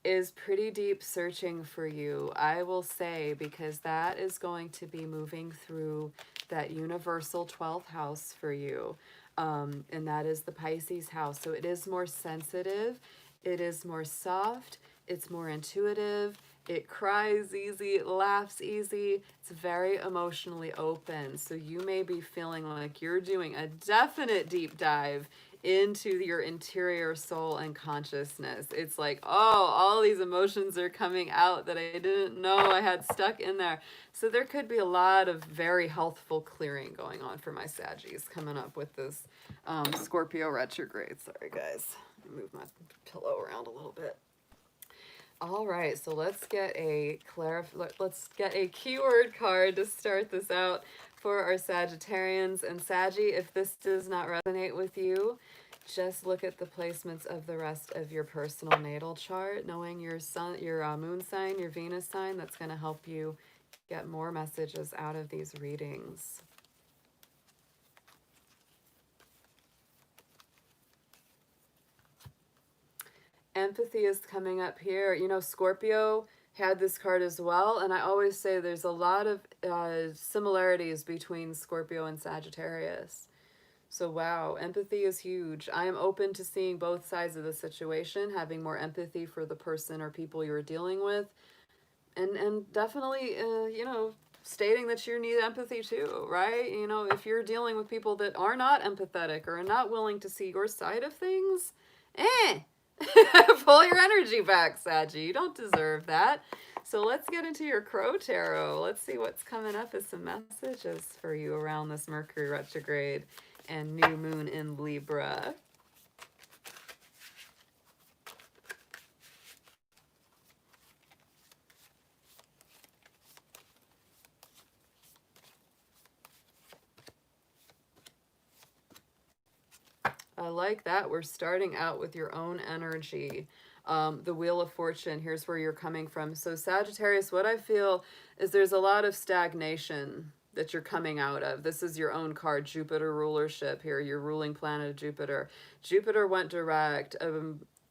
is pretty deep searching for you, I will say, because that is going to be moving through that universal 12th house for you. And that is the Pisces house. So it is more sensitive, it is more soft, it's more intuitive, it cries easy, it laughs easy, it's very emotionally open. So you may be feeling like you're doing a definite deep dive into your interior soul and consciousness. It's like, oh, all these emotions are coming out that I didn't know I had stuck in there. So there could be a lot of very healthful clearing going on for my Saggies coming up with this Scorpio retrograde. Sorry, guys. Let me move my pillow around a little bit. All right, so let's get a keyword card to start this out for our Sagittarians. And Saggy, if this does not resonate with you, just look at the placements of the rest of your personal natal chart, knowing your sun, your moon sign, your Venus sign. That's going to help you get more messages out of these readings. Empathy is coming up here. You know, Scorpio had this card as well, and I always say there's a lot of similarities between Scorpio and Sagittarius. So wow, empathy is huge. I am open to seeing both sides of the situation, having more empathy for the person or people you're dealing with, and definitely, you know, stating that you need empathy too, right? You know, if you're dealing with people that are not empathetic or are not willing to see your side of things, pull your energy back, Saggy. You don't deserve that. So let's get into your Crow Tarot. Let's see what's coming up as some messages for you around this Mercury retrograde and new moon in Libra. I like that. We're starting out with your own energy. The Wheel of Fortune, here's where you're coming from. So Sagittarius, what I feel is there's a lot of stagnation that you're coming out of. This is your own card, Jupiter rulership here, your ruling planet of Jupiter. Jupiter went direct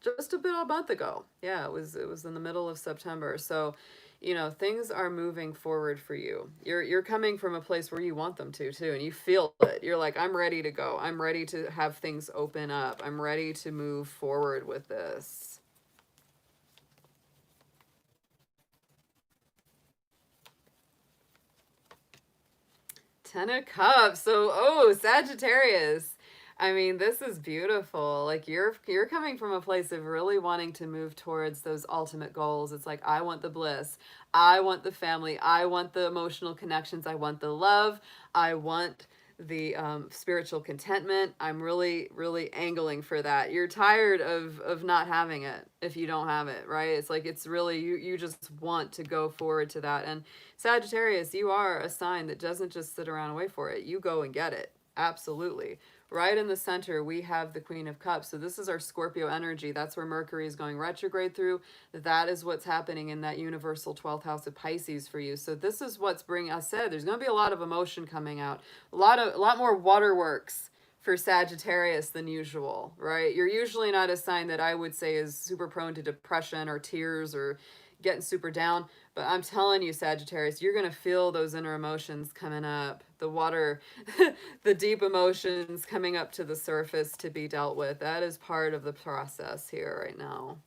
just a month ago. Yeah, it was in the middle of September. So, you know, things are moving forward for you. You're coming from a place where you want them to too, and you feel it. You're like, I'm ready to go. I'm ready to have things open up. I'm ready to move forward with this. Ten of Cups. So, oh, Sagittarius. I mean, this is beautiful. Like you're coming from a place of really wanting to move towards those ultimate goals. It's like, I want the bliss. I want the family. I want the emotional connections. I want the love. I want the spiritual contentment. I'm really, really angling for that. You're tired of not having it if you don't have it, right? It's like, it's really, you just want to go forward to that. And Sagittarius, you are a sign that doesn't just sit around and wait for it. You go and get it. Absolutely. Right in the center, we have the Queen of Cups. So this is our Scorpio energy. That's where Mercury is going retrograde through. That is what's happening in that universal 12th house of Pisces for you. So this is what's bringing, I said, there's going to be a lot of emotion coming out. A lot more waterworks for Sagittarius than usual, right? You're usually not a sign that I would say is super prone to depression or tears or getting super down. But I'm telling you, Sagittarius, you're going to feel those inner emotions coming up. The water, the deep emotions coming up to the surface to be dealt with. That is part of the process here right now.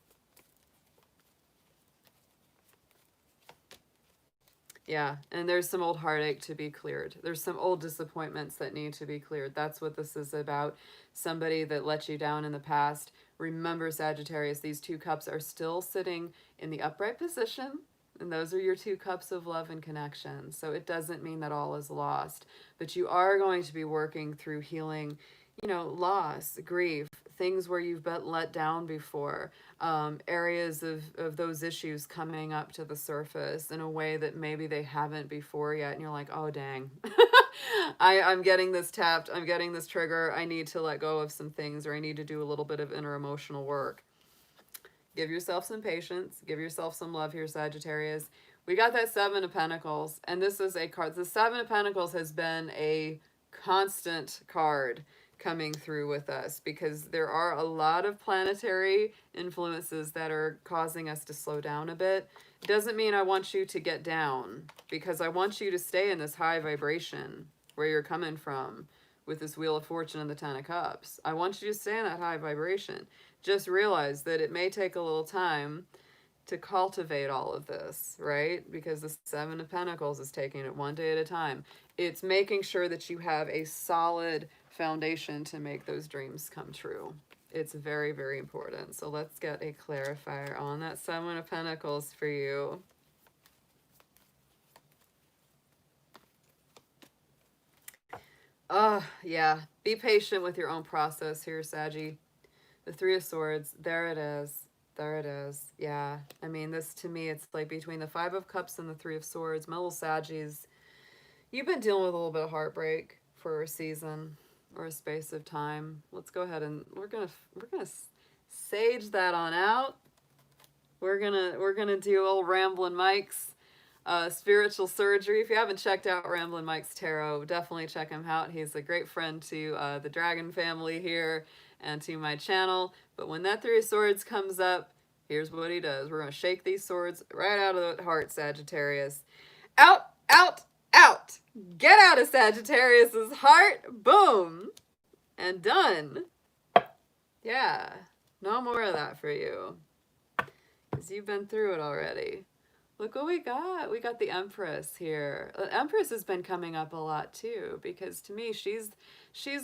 Yeah, and there's some old heartache to be cleared. There's some old disappointments that need to be cleared. That's what this is about. Somebody that let you down in the past. Remember, Sagittarius, these two cups are still sitting in the upright position, and those are your two cups of love and connection. So it doesn't mean that all is lost, but you are going to be working through healing, you know, loss, grief, things where you've been let down before, areas of those issues coming up to the surface in a way that maybe they haven't before yet. And you're like, oh, dang, I'm getting this tapped. I'm getting this trigger. I need to let go of some things, or I need to do a little bit of inner emotional work. Give yourself some patience. Give yourself some love here, Sagittarius. We got that Seven of Pentacles, and this is a card. The Seven of Pentacles has been a constant card coming through with us because there are a lot of planetary influences that are causing us to slow down a bit. It doesn't mean I want you to get down, because I want you to stay in this high vibration where you're coming from with this Wheel of Fortune and the Ten of Cups. I want you to stay in that high vibration. Just realize that it may take a little time to cultivate all of this, right? Because the Seven of Pentacles is taking it one day at a time. It's making sure that you have a solid foundation to make those dreams come true. It's very, very important. So let's get a clarifier on that Seven of Pentacles for you. Yeah. Be patient with your own process here, Saggy. The Three of Swords. There it is. There it is. Yeah. I mean, this to me, it's like between the Five of Cups and the Three of Swords. My little Saggies, you've been dealing with a little bit of heartbreak for a season or a space of time. Let's go ahead and we're gonna sage that on out. We're gonna do old Ramblin' Mike's spiritual surgery. If you haven't checked out Ramblin' Mike's tarot, definitely check him out. He's a great friend to the Dragon family here and to my channel. But when that Three of Swords comes up, here's what he does. We're gonna shake these swords right out of the heart, Sagittarius. Out, out, out. Get out of Sagittarius's heart. Boom. And done. Yeah. No more of that for you, because you've been through it already. Look what we got. We got the Empress here. The Empress has been coming up a lot too, because to me, she's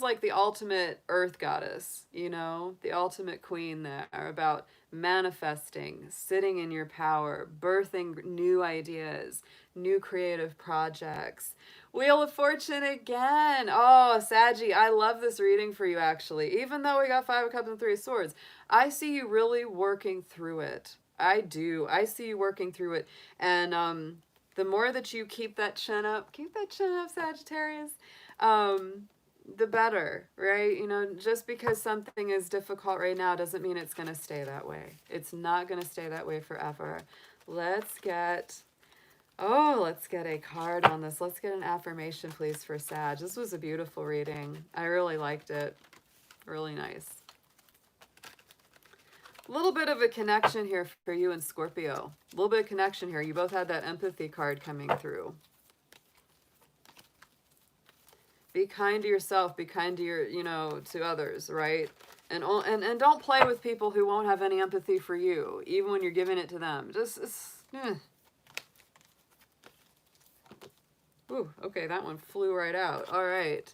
like the ultimate earth goddess, you know, the ultimate queen there, about manifesting, sitting in your power, birthing new ideas, new creative projects. Wheel of Fortune again. Oh, Saggy, I love this reading for you, actually. Even though we got Five of Cups and Three of Swords, I see you really working through it. I do. I see you working through it. And the more that you keep that chin up, Sagittarius, the better, right? You know, just because something is difficult right now doesn't mean it's going to stay that way. It's not going to stay that way forever. Let's get a card on this. Let's get an affirmation, please, for Sag. This was a beautiful reading. I really liked it. Really nice. A little bit of a connection here for you and Scorpio. A little bit of connection here. You both had that empathy card coming through. Be kind to yourself. Be kind to your, you know, to others, right? And don't play with people who won't have any empathy for you, even when you're giving it to them. Ooh, okay, that one flew right out. All right.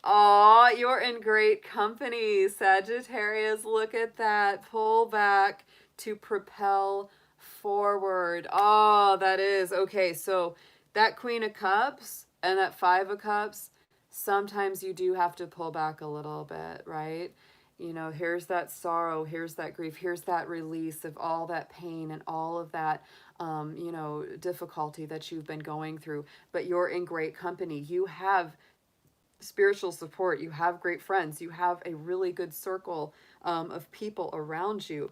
Aw, you're in great company, Sagittarius. Look at that. Pull back to propel forward. Oh, that is. Okay, so that Queen of Cups and that Five of Cups, sometimes you do have to pull back a little bit, right? You know, here's that sorrow, here's that grief, here's that release of all that pain and all of that, you know, difficulty that you've been going through. But you're in great company. You have spiritual support. You have great friends. You have a really good circle of people around you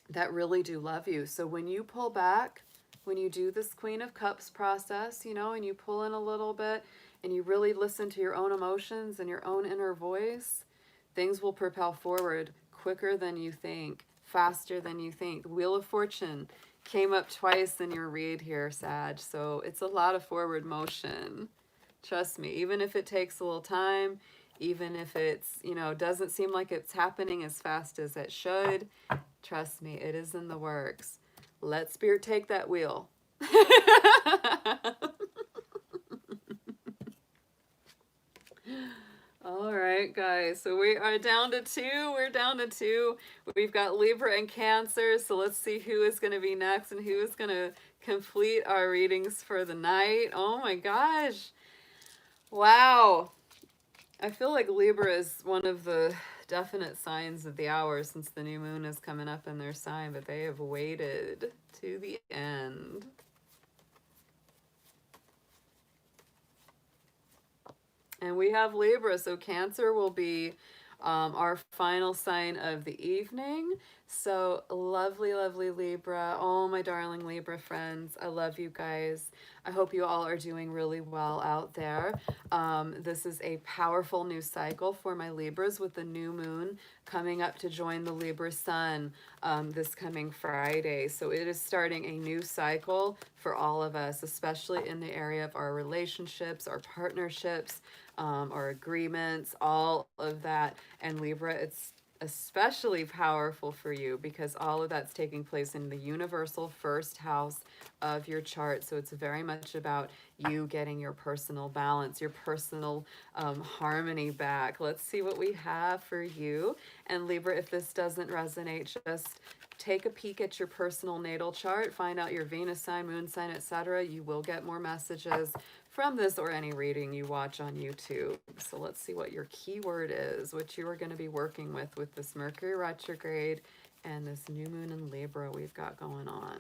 that really do love you. So when you pull back, when you do this Queen of Cups process, you know, and you pull in a little bit and you really listen to your own emotions and your own inner voice, things will propel forward quicker than you think, faster than you think. The Wheel of Fortune came up twice in your read here, Sag. So it's a lot of forward motion. Trust me, even if it takes a little time, even if it's, you know, doesn't seem like it's happening as fast as it should, trust me, it is in the works. Let Spirit take that wheel. All right, guys, so we are down to two. We're down to two. We've got Libra and Cancer, so let's see who is going to be next and who is going to complete our readings for the night. Oh my gosh. Wow. I feel like Libra is one of the definite signs of the hour since the new moon is coming up in their sign, but they have waited to the end. And we have Libra, so Cancer will be our final sign of the evening. So lovely, lovely Libra. Oh, my darling Libra friends. I love you guys. I hope you all are doing really well out there. This is a powerful new cycle for my Libras with the new moon coming up to join the Libra sun this coming Friday. So it is starting a new cycle for all of us, especially in the area of our relationships, our partnerships, our agreements, all of that. And Libra, it's especially powerful for you because all of that's taking place in the universal first house of your chart. So it's very much about you getting your personal balance, your personal harmony back. Let's see what we have for you. And Libra, if this doesn't resonate, just take a peek at your personal natal chart, find out your Venus sign, moon sign, etc. You will get more messages from this or any reading you watch on YouTube. So let's see what your keyword is, what you are going to be working with this Mercury retrograde and this new moon in Libra we've got going on.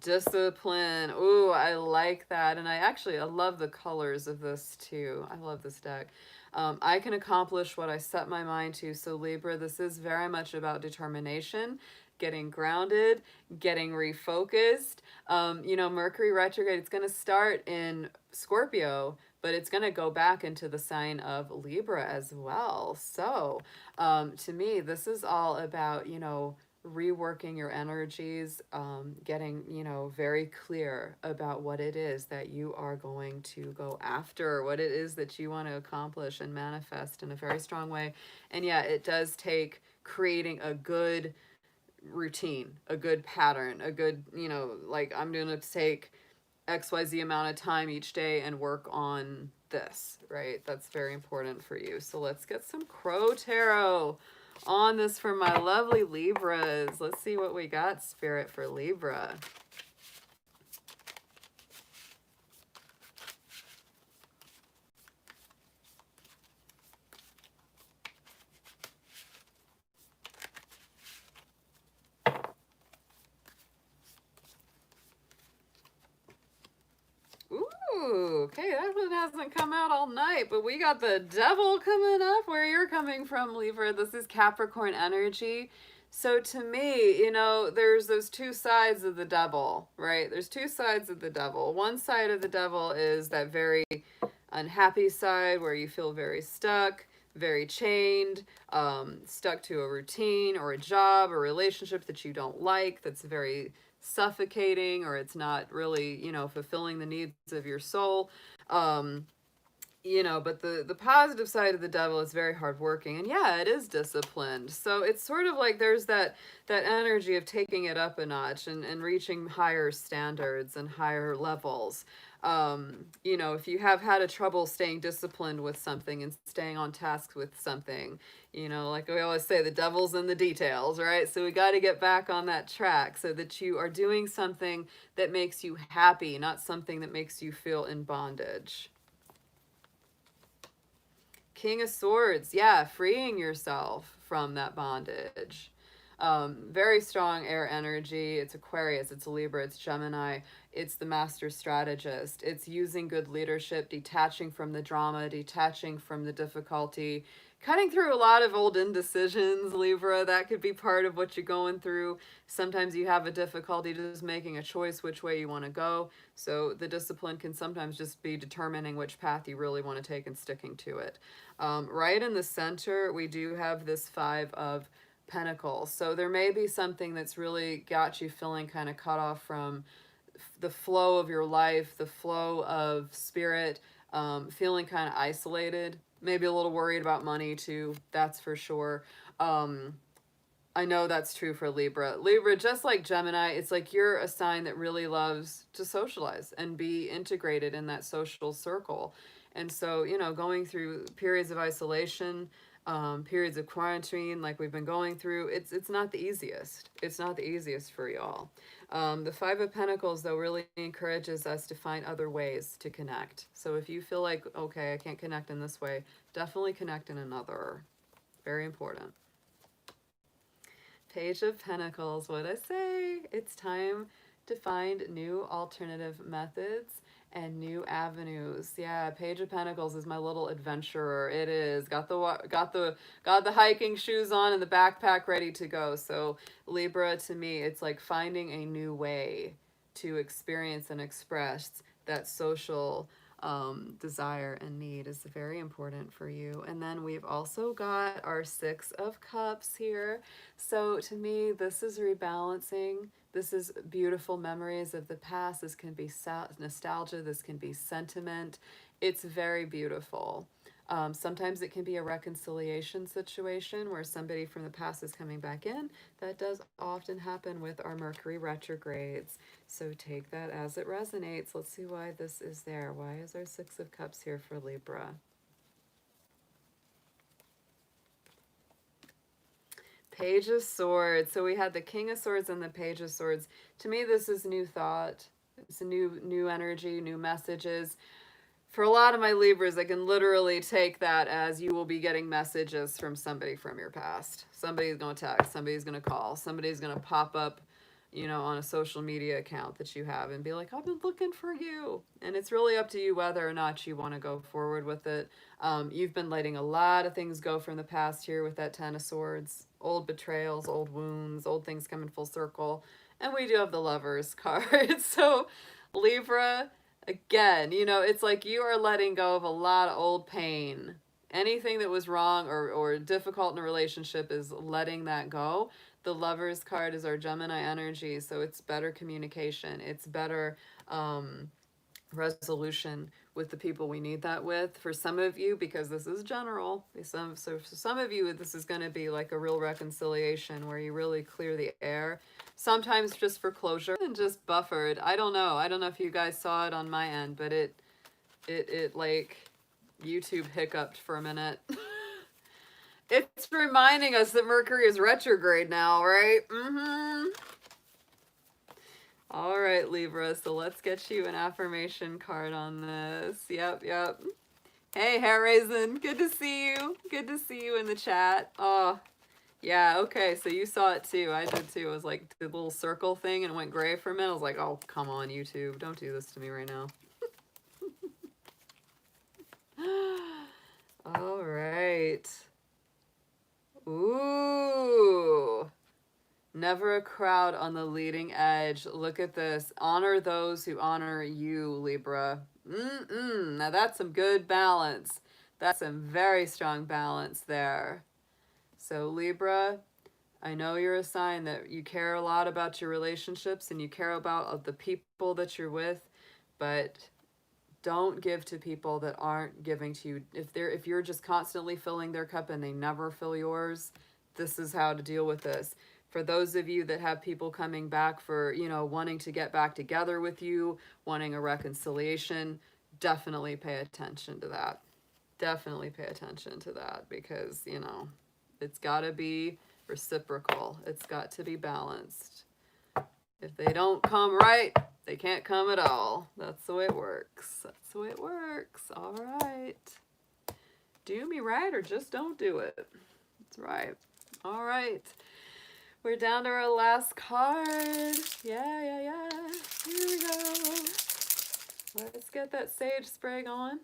Discipline. Ooh, I like that. And I love the colors of this too. I love this deck. I can accomplish what I set my mind to. So Libra, this is very much about determination, getting grounded, getting refocused. You know, Mercury retrograde, it's going to start in Scorpio, but it's going to go back into the sign of Libra as well. So to me, this is all about, you know, reworking your energies, getting, you know, very clear about what it is that you are going to go after, what it is that you want to accomplish and manifest in a very strong way. And yeah, it does take creating a good routine, a good pattern, a good, you know, like I'm going to take XYZ amount of time each day and work on this, right? That's very important for you. So let's get some Crow Tarot on this for my lovely Libras. Let's see what we got, Spirit, for Libra. Ooh, okay, that one hasn't come out all night, but we got the Devil coming up. Where you're coming from, Libra, this is Capricorn energy. So to me, you know, there's those two sides of the devil, right? There's two sides of the devil. One side of the devil is that very unhappy side where you feel very stuck, very chained, stuck to a routine or a job or relationship that you don't like, that's very suffocating, or it's not really, you know, fulfilling the needs of your soul. You know, but the positive side of the devil is very hardworking, and yeah, it is disciplined. So it's sort of like there's that energy of taking it up a notch and reaching higher standards and higher levels. You know, if you have had a trouble staying disciplined with something and staying on task with something, you know, like we always say, the devil's in the details, right? So we got to get back on that track so that you are doing something that makes you happy, not something that makes you feel in bondage. King of Swords, yeah, freeing yourself from that bondage. Very strong air energy. It's Aquarius, it's Libra, it's Gemini. It's the master strategist. It's using good leadership, detaching from the drama, detaching from the difficulty, cutting through a lot of old indecisions, Libra. That could be part of what you're going through. Sometimes you have a difficulty just making a choice which way you want to go. So the discipline can sometimes just be determining which path you really want to take and sticking to it. Right in the center, we do have this Five of Pentacles. So there may be something that's really got you feeling kind of cut off from the flow of your life, the flow of spirit, feeling kind of isolated, maybe a little worried about money too, that's for sure. I know that's true for Libra. Libra, just like Gemini, it's like you're a sign that really loves to socialize and be integrated in that social circle. And so, you know, going through periods of isolation, periods of quarantine like we've been going through, it's not the easiest. It's not the easiest for y'all. The Five of Pentacles, though, really encourages us to find other ways to connect. So if you feel like, okay, I can't connect in this way, definitely connect in another. Very important. Page of Pentacles, what I say? It's time to find new alternative methods and new avenues. Yeah, Page of Pentacles is my little adventurer. It is. Got the hiking shoes on and the backpack ready to go. So Libra, to me, it's like finding a new way to experience and express that social desire and need is very important for you. And then we've also got our Six of Cups here. So to me, this is rebalancing. This is beautiful memories of the past. This can be nostalgia. This can be sentiment. It's very beautiful. Sometimes it can be a reconciliation situation where somebody from the past is coming back in. That does often happen with our Mercury retrogrades. So take that as it resonates. Let's see why this is there. Why is our Six of Cups here for Libra? Page of Swords. So we had the King of Swords and the Page of Swords. To me, this is new thought. It's a new energy, new messages. For a lot of my Libras, I can literally take that as you will be getting messages from somebody from your past. Somebody's going to text, somebody's going to call, somebody's going to pop up, you know, on a social media account that you have and be like, I've been looking for you. And it's really up to you whether or not you want to go forward with it. You've been letting a lot of things go from the past here with that Ten of Swords. Old betrayals, old wounds, old things coming full circle. And we do have the Lovers card. So Libra, again, you know, it's like you are letting go of a lot of old pain. Anything that was wrong or difficult in a relationship is letting that go. The Lovers card is our Gemini energy, so it's better communication. It's better resolution with the people we need that with. For some of you, because this is general, so for some of you, this is going to be like a real reconciliation where you really clear the air. Sometimes just for closure and just buffered. I don't know if you guys saw it on my end, but it like YouTube hiccuped for a minute. It's reminding us that Mercury is retrograde now, right? All right, Libra, so let's get you an affirmation card on this. Yep. Hey, hair raisin, good to see you. Good to see you in the chat. Oh, yeah, okay, so you saw it too. I did too. It was like the little circle thing and it went gray for a minute. I was like, oh, come on, YouTube. Don't do this to me right now. All right. Ooh. Never a crowd on the leading edge. Look at this. Honor those who honor you, Libra. Now that's some good balance. That's some very strong balance there. So Libra, I know you're a sign that you care a lot about your relationships and you care about the people that you're with, but don't give to people that aren't giving to you. If you're just constantly filling their cup and they never fill yours, this is how to deal with this. For those of you that have people coming back for, you know, wanting to get back together with you, wanting a reconciliation, definitely pay attention to that. Definitely pay attention to that because, you know, it's got to be reciprocal. It's got to be balanced. If they don't come right, they can't come at all. That's the way it works. That's the way it works. All right. Do me right or just don't do it. That's right. All right. We're down to our last card. Yeah. Here we go. Let's get that sage spray going.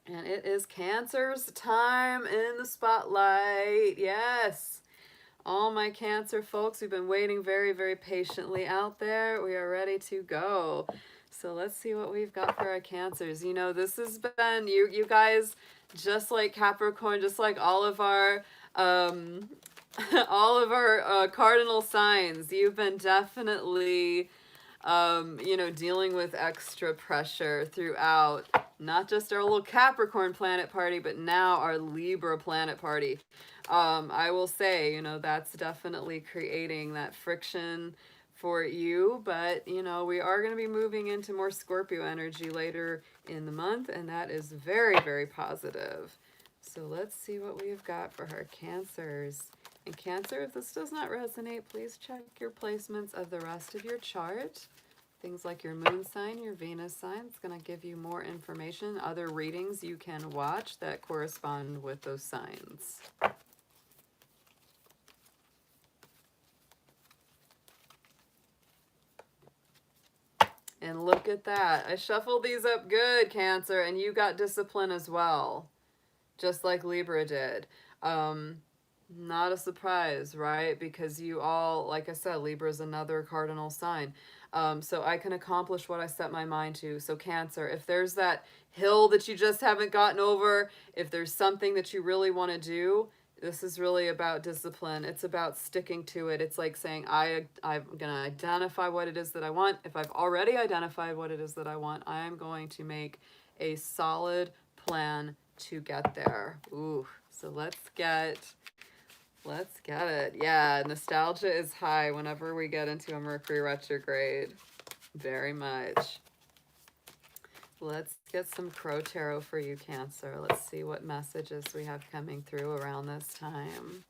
And it is Cancer's time in the spotlight. Yes. All my Cancer folks who've been waiting very, very patiently out there, we are ready to go. So let's see what we've got for our Cancers. You know, this has been, you guys, just like Capricorn, just like all of our cardinal signs, you've been definitely you know, dealing with extra pressure throughout not just our little Capricorn planet party, but now our Libra planet party. I will say, you know, that's definitely creating that friction for you, but you know, we are going to be moving into more Scorpio energy later in the month, and that is very, very positive. So let's see what we've got for our Cancers. And Cancer, if this does not resonate, please check your placements of the rest of your chart. Things like your moon sign, your Venus sign. It's going to give you more information. Other readings you can watch that correspond with those signs. And look at that. I shuffled these up good, Cancer, and you got discipline as well, just like Libra did. Not a surprise, right? Because you all, like I said, Libra is another cardinal sign. So I can accomplish what I set my mind to. So Cancer, if there's that hill that you just haven't gotten over, if there's something that you really want to do, this is really about discipline. It's about sticking to it. It's like saying, I'm going to identify what it is that I want. If I've already identified what it is that I want, I'm going to make a solid plan to get there. Ooh, so let's get it. Yeah, nostalgia is high whenever we get into a Mercury retrograde. Very much. Let's get some Crow Tarot for you, Cancer. Let's see what messages we have coming through around this time.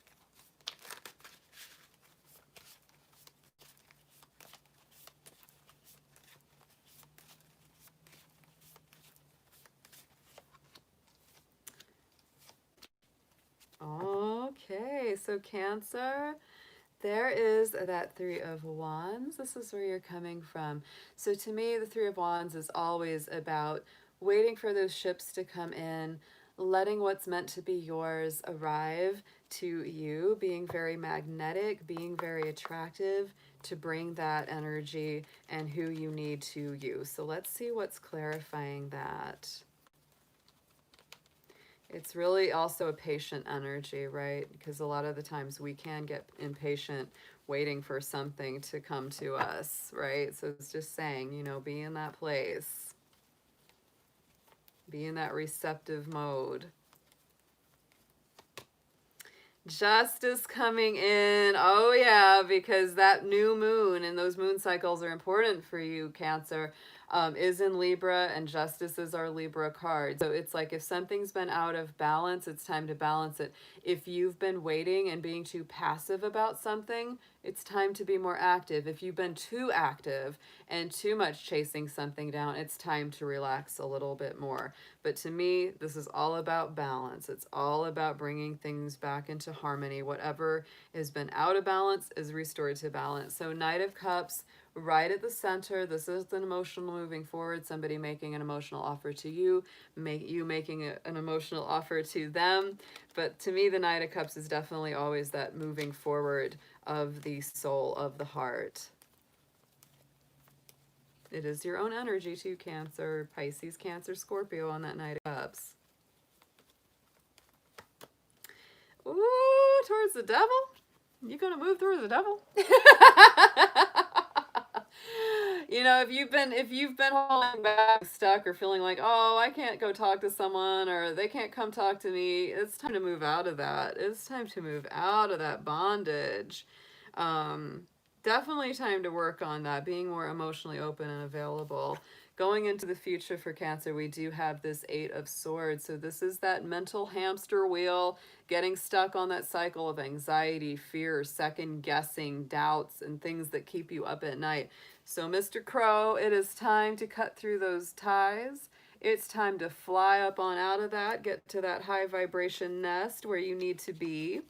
Okay, so Cancer, there is that Three of Wands. This is where you're coming from. So to me, the Three of Wands is always about waiting for those ships to come in, letting what's meant to be yours arrive to you, being very magnetic, being very attractive to bring that energy and who you need to you. So let's see what's clarifying that. It's really also a patient energy, right? Because a lot of the times we can get impatient waiting for something to come to us, right? So it's just saying, you know, be in that place. Be in that receptive mode. Justice coming in. Oh yeah, because that new moon and those moon cycles are important for you, Cancer. Is in Libra, and Justice is our Libra card. So it's like if something's been out of balance, it's time to balance it. If you've been waiting and being too passive about something, it's time to be more active. If you've been too active and too much chasing something down, it's time to relax a little bit more. But to me, this is all about balance. It's all about bringing things back into harmony. Whatever has been out of balance is restored to balance. So Knight of Cups, right at the center. This is an emotional moving forward, somebody making an emotional offer to you, you making an emotional offer to them. But to me, the Knight of Cups is definitely always that moving forward of the soul, of the heart. It is your own energy too, Cancer, Pisces, Cancer, Scorpio on that Knight of Cups. Ooh, towards the devil? You gonna move towards the devil? You know, if you've been holding back, stuck, or feeling like, oh, I can't go talk to someone, or they can't come talk to me, it's time to move out of that. It's time to move out of that bondage. Definitely time to work on that, being more emotionally open and available. Going into the future for Cancer, we do have this Eight of Swords. So this is that mental hamster wheel, getting stuck on that cycle of anxiety, fear, second guessing, doubts, and things that keep you up at night. So Mr. Crow, it is time to cut through those ties. It's time to fly up on out of that, get to that high vibration nest where you need to be.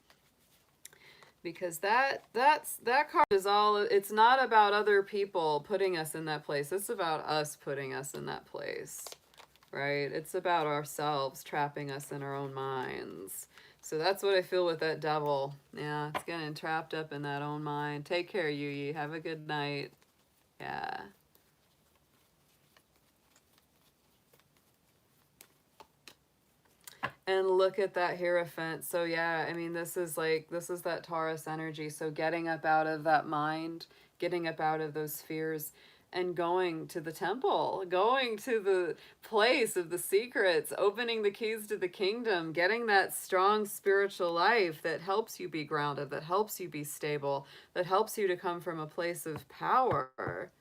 because that card is all, it's not about other people putting us in that place. It's about us putting us in that place, right? It's about ourselves trapping us in our own minds. So that's what I feel with that devil. Yeah, it's getting trapped up in that own mind. Take care, Yu. Have a good night. Yeah. And look at that Hierophant. So yeah, I mean, this is that Taurus energy. So getting up out of that mind, getting up out of those fears, and going to the temple, going to the place of the secrets, opening the keys to the kingdom, getting that strong spiritual life that helps you be grounded, that helps you be stable, that helps you to come from a place of power.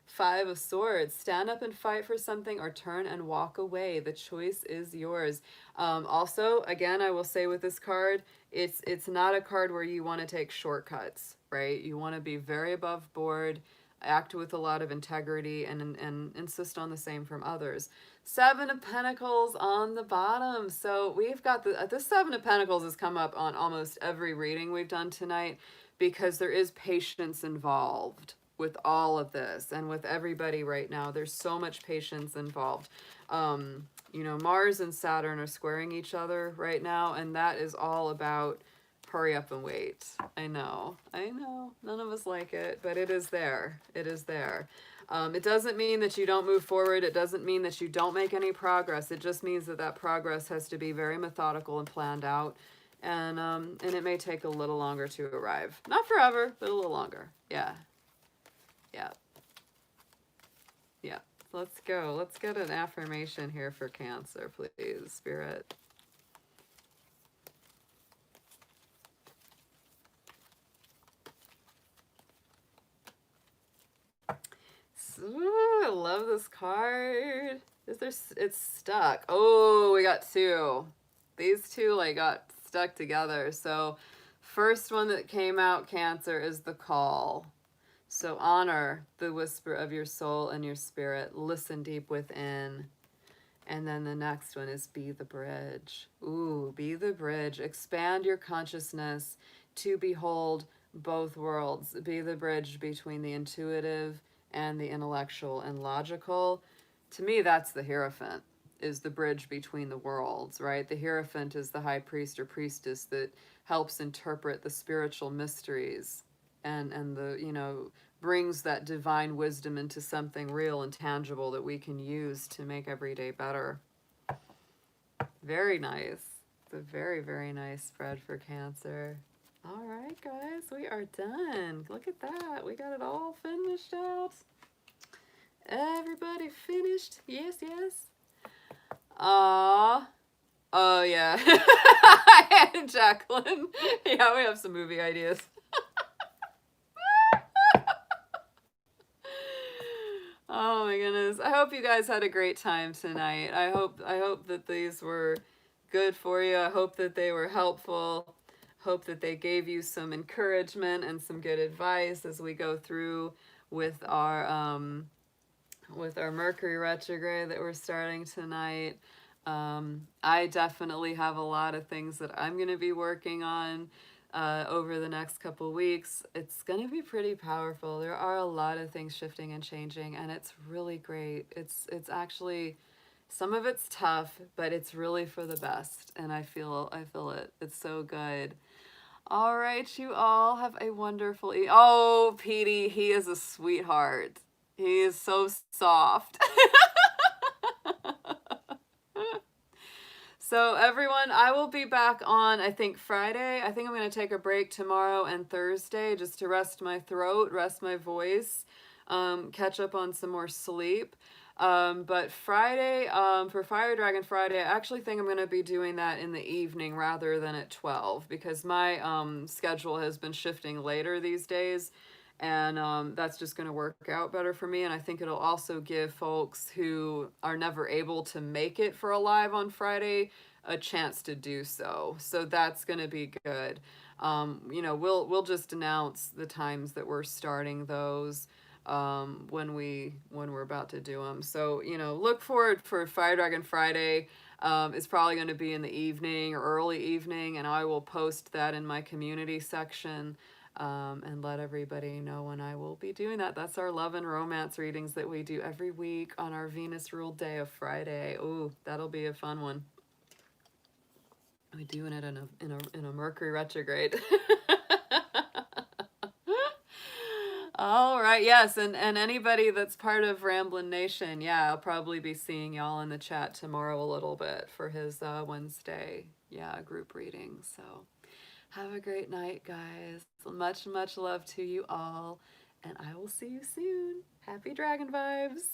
Five of Swords. Stand up and fight for something or turn and walk away. The choice is yours. Also, again, I will say with this card, it's not a card where you want to take shortcuts, right? You want to be very above board, act with a lot of integrity, and insist on the same from others. Seven of Pentacles on the bottom. So we've got the Seven of Pentacles has come up on almost every reading we've done tonight because there is patience involved with all of this and with everybody right now. There's so much patience involved. You know, Mars and Saturn are squaring each other right now, and that is all about hurry up and wait. I know. None of us like it, but it is there. It is there. It doesn't mean that you don't move forward. It doesn't mean that you don't make any progress. It just means that that progress has to be very methodical and planned out. And it may take a little longer to arrive. Not forever, but a little longer. Yeah. Yeah. Yeah. Let's go. Let's get an affirmation here for Cancer, please, Spirit. Ooh, I love this card. It's stuck. Oh, we got two. These two like got stuck together. So first one that came out, Cancer, is the call. So honor the whisper of your soul and your spirit. Listen deep within. And then the next one is be the bridge. Ooh, be the bridge. Expand your consciousness to behold both worlds. Be the bridge between the intuitive and the intellectual and logical. To me, that's the Hierophant, is the bridge between the worlds, right? The Hierophant is the high priest or priestess that helps interpret the spiritual mysteries and the, you know, brings that divine wisdom into something real and tangible that we can use to make every day better. Very nice. It's a very, very nice spread for Cancer. All right, guys, we are done. Look at that. We got it all finished out. Everybody finished. Yes, yes. Oh, yeah. Jacqueline. Yeah, we have some movie ideas. Oh my goodness. I hope you guys had a great time tonight. I hope that these were good for you. I hope that they were helpful. Hope that they gave you some encouragement and some good advice as we go through with our Mercury retrograde that we're starting tonight. I definitely have a lot of things that I'm going to be working on over the next couple weeks. It's going to be pretty powerful. There are a lot of things shifting and changing, and it's really great. It's actually, some of it's tough, but it's really for the best, and I feel it. It's so good. All right, you all have a wonderful oh, Petey, he is a sweetheart. He is so soft. So everyone, I will be back on, I think, Friday. I think I'm going to take a break tomorrow and Thursday just to rest my throat, rest my voice, catch up on some more sleep. But Friday, for Fire Dragon Friday, I actually think I'm going to be doing that in the evening rather than at 12 because my schedule has been shifting later these days. And that's just going to work out better for me. And I think it'll also give folks who are never able to make it for a live on Friday a chance to do so. So that's going to be good. You know, we'll just announce the times that we're starting those when we're about to do them. So, you know, look forward for Fire Dragon Friday. It's probably going to be in the evening or early evening, and I will post that in my community section, and let everybody know when I will be doing that. That's our love and romance readings that we do every week on our Venus ruled day of Friday. Ooh, that'll be a fun one. We're doing it in a Mercury retrograde. All right, yes, and anybody that's part of Ramblin' Nation, yeah, I'll probably be seeing y'all in the chat tomorrow a little bit for his Wednesday, yeah, group reading. So have a great night, guys. Much, much love to you all, and I will see you soon. Happy dragon vibes.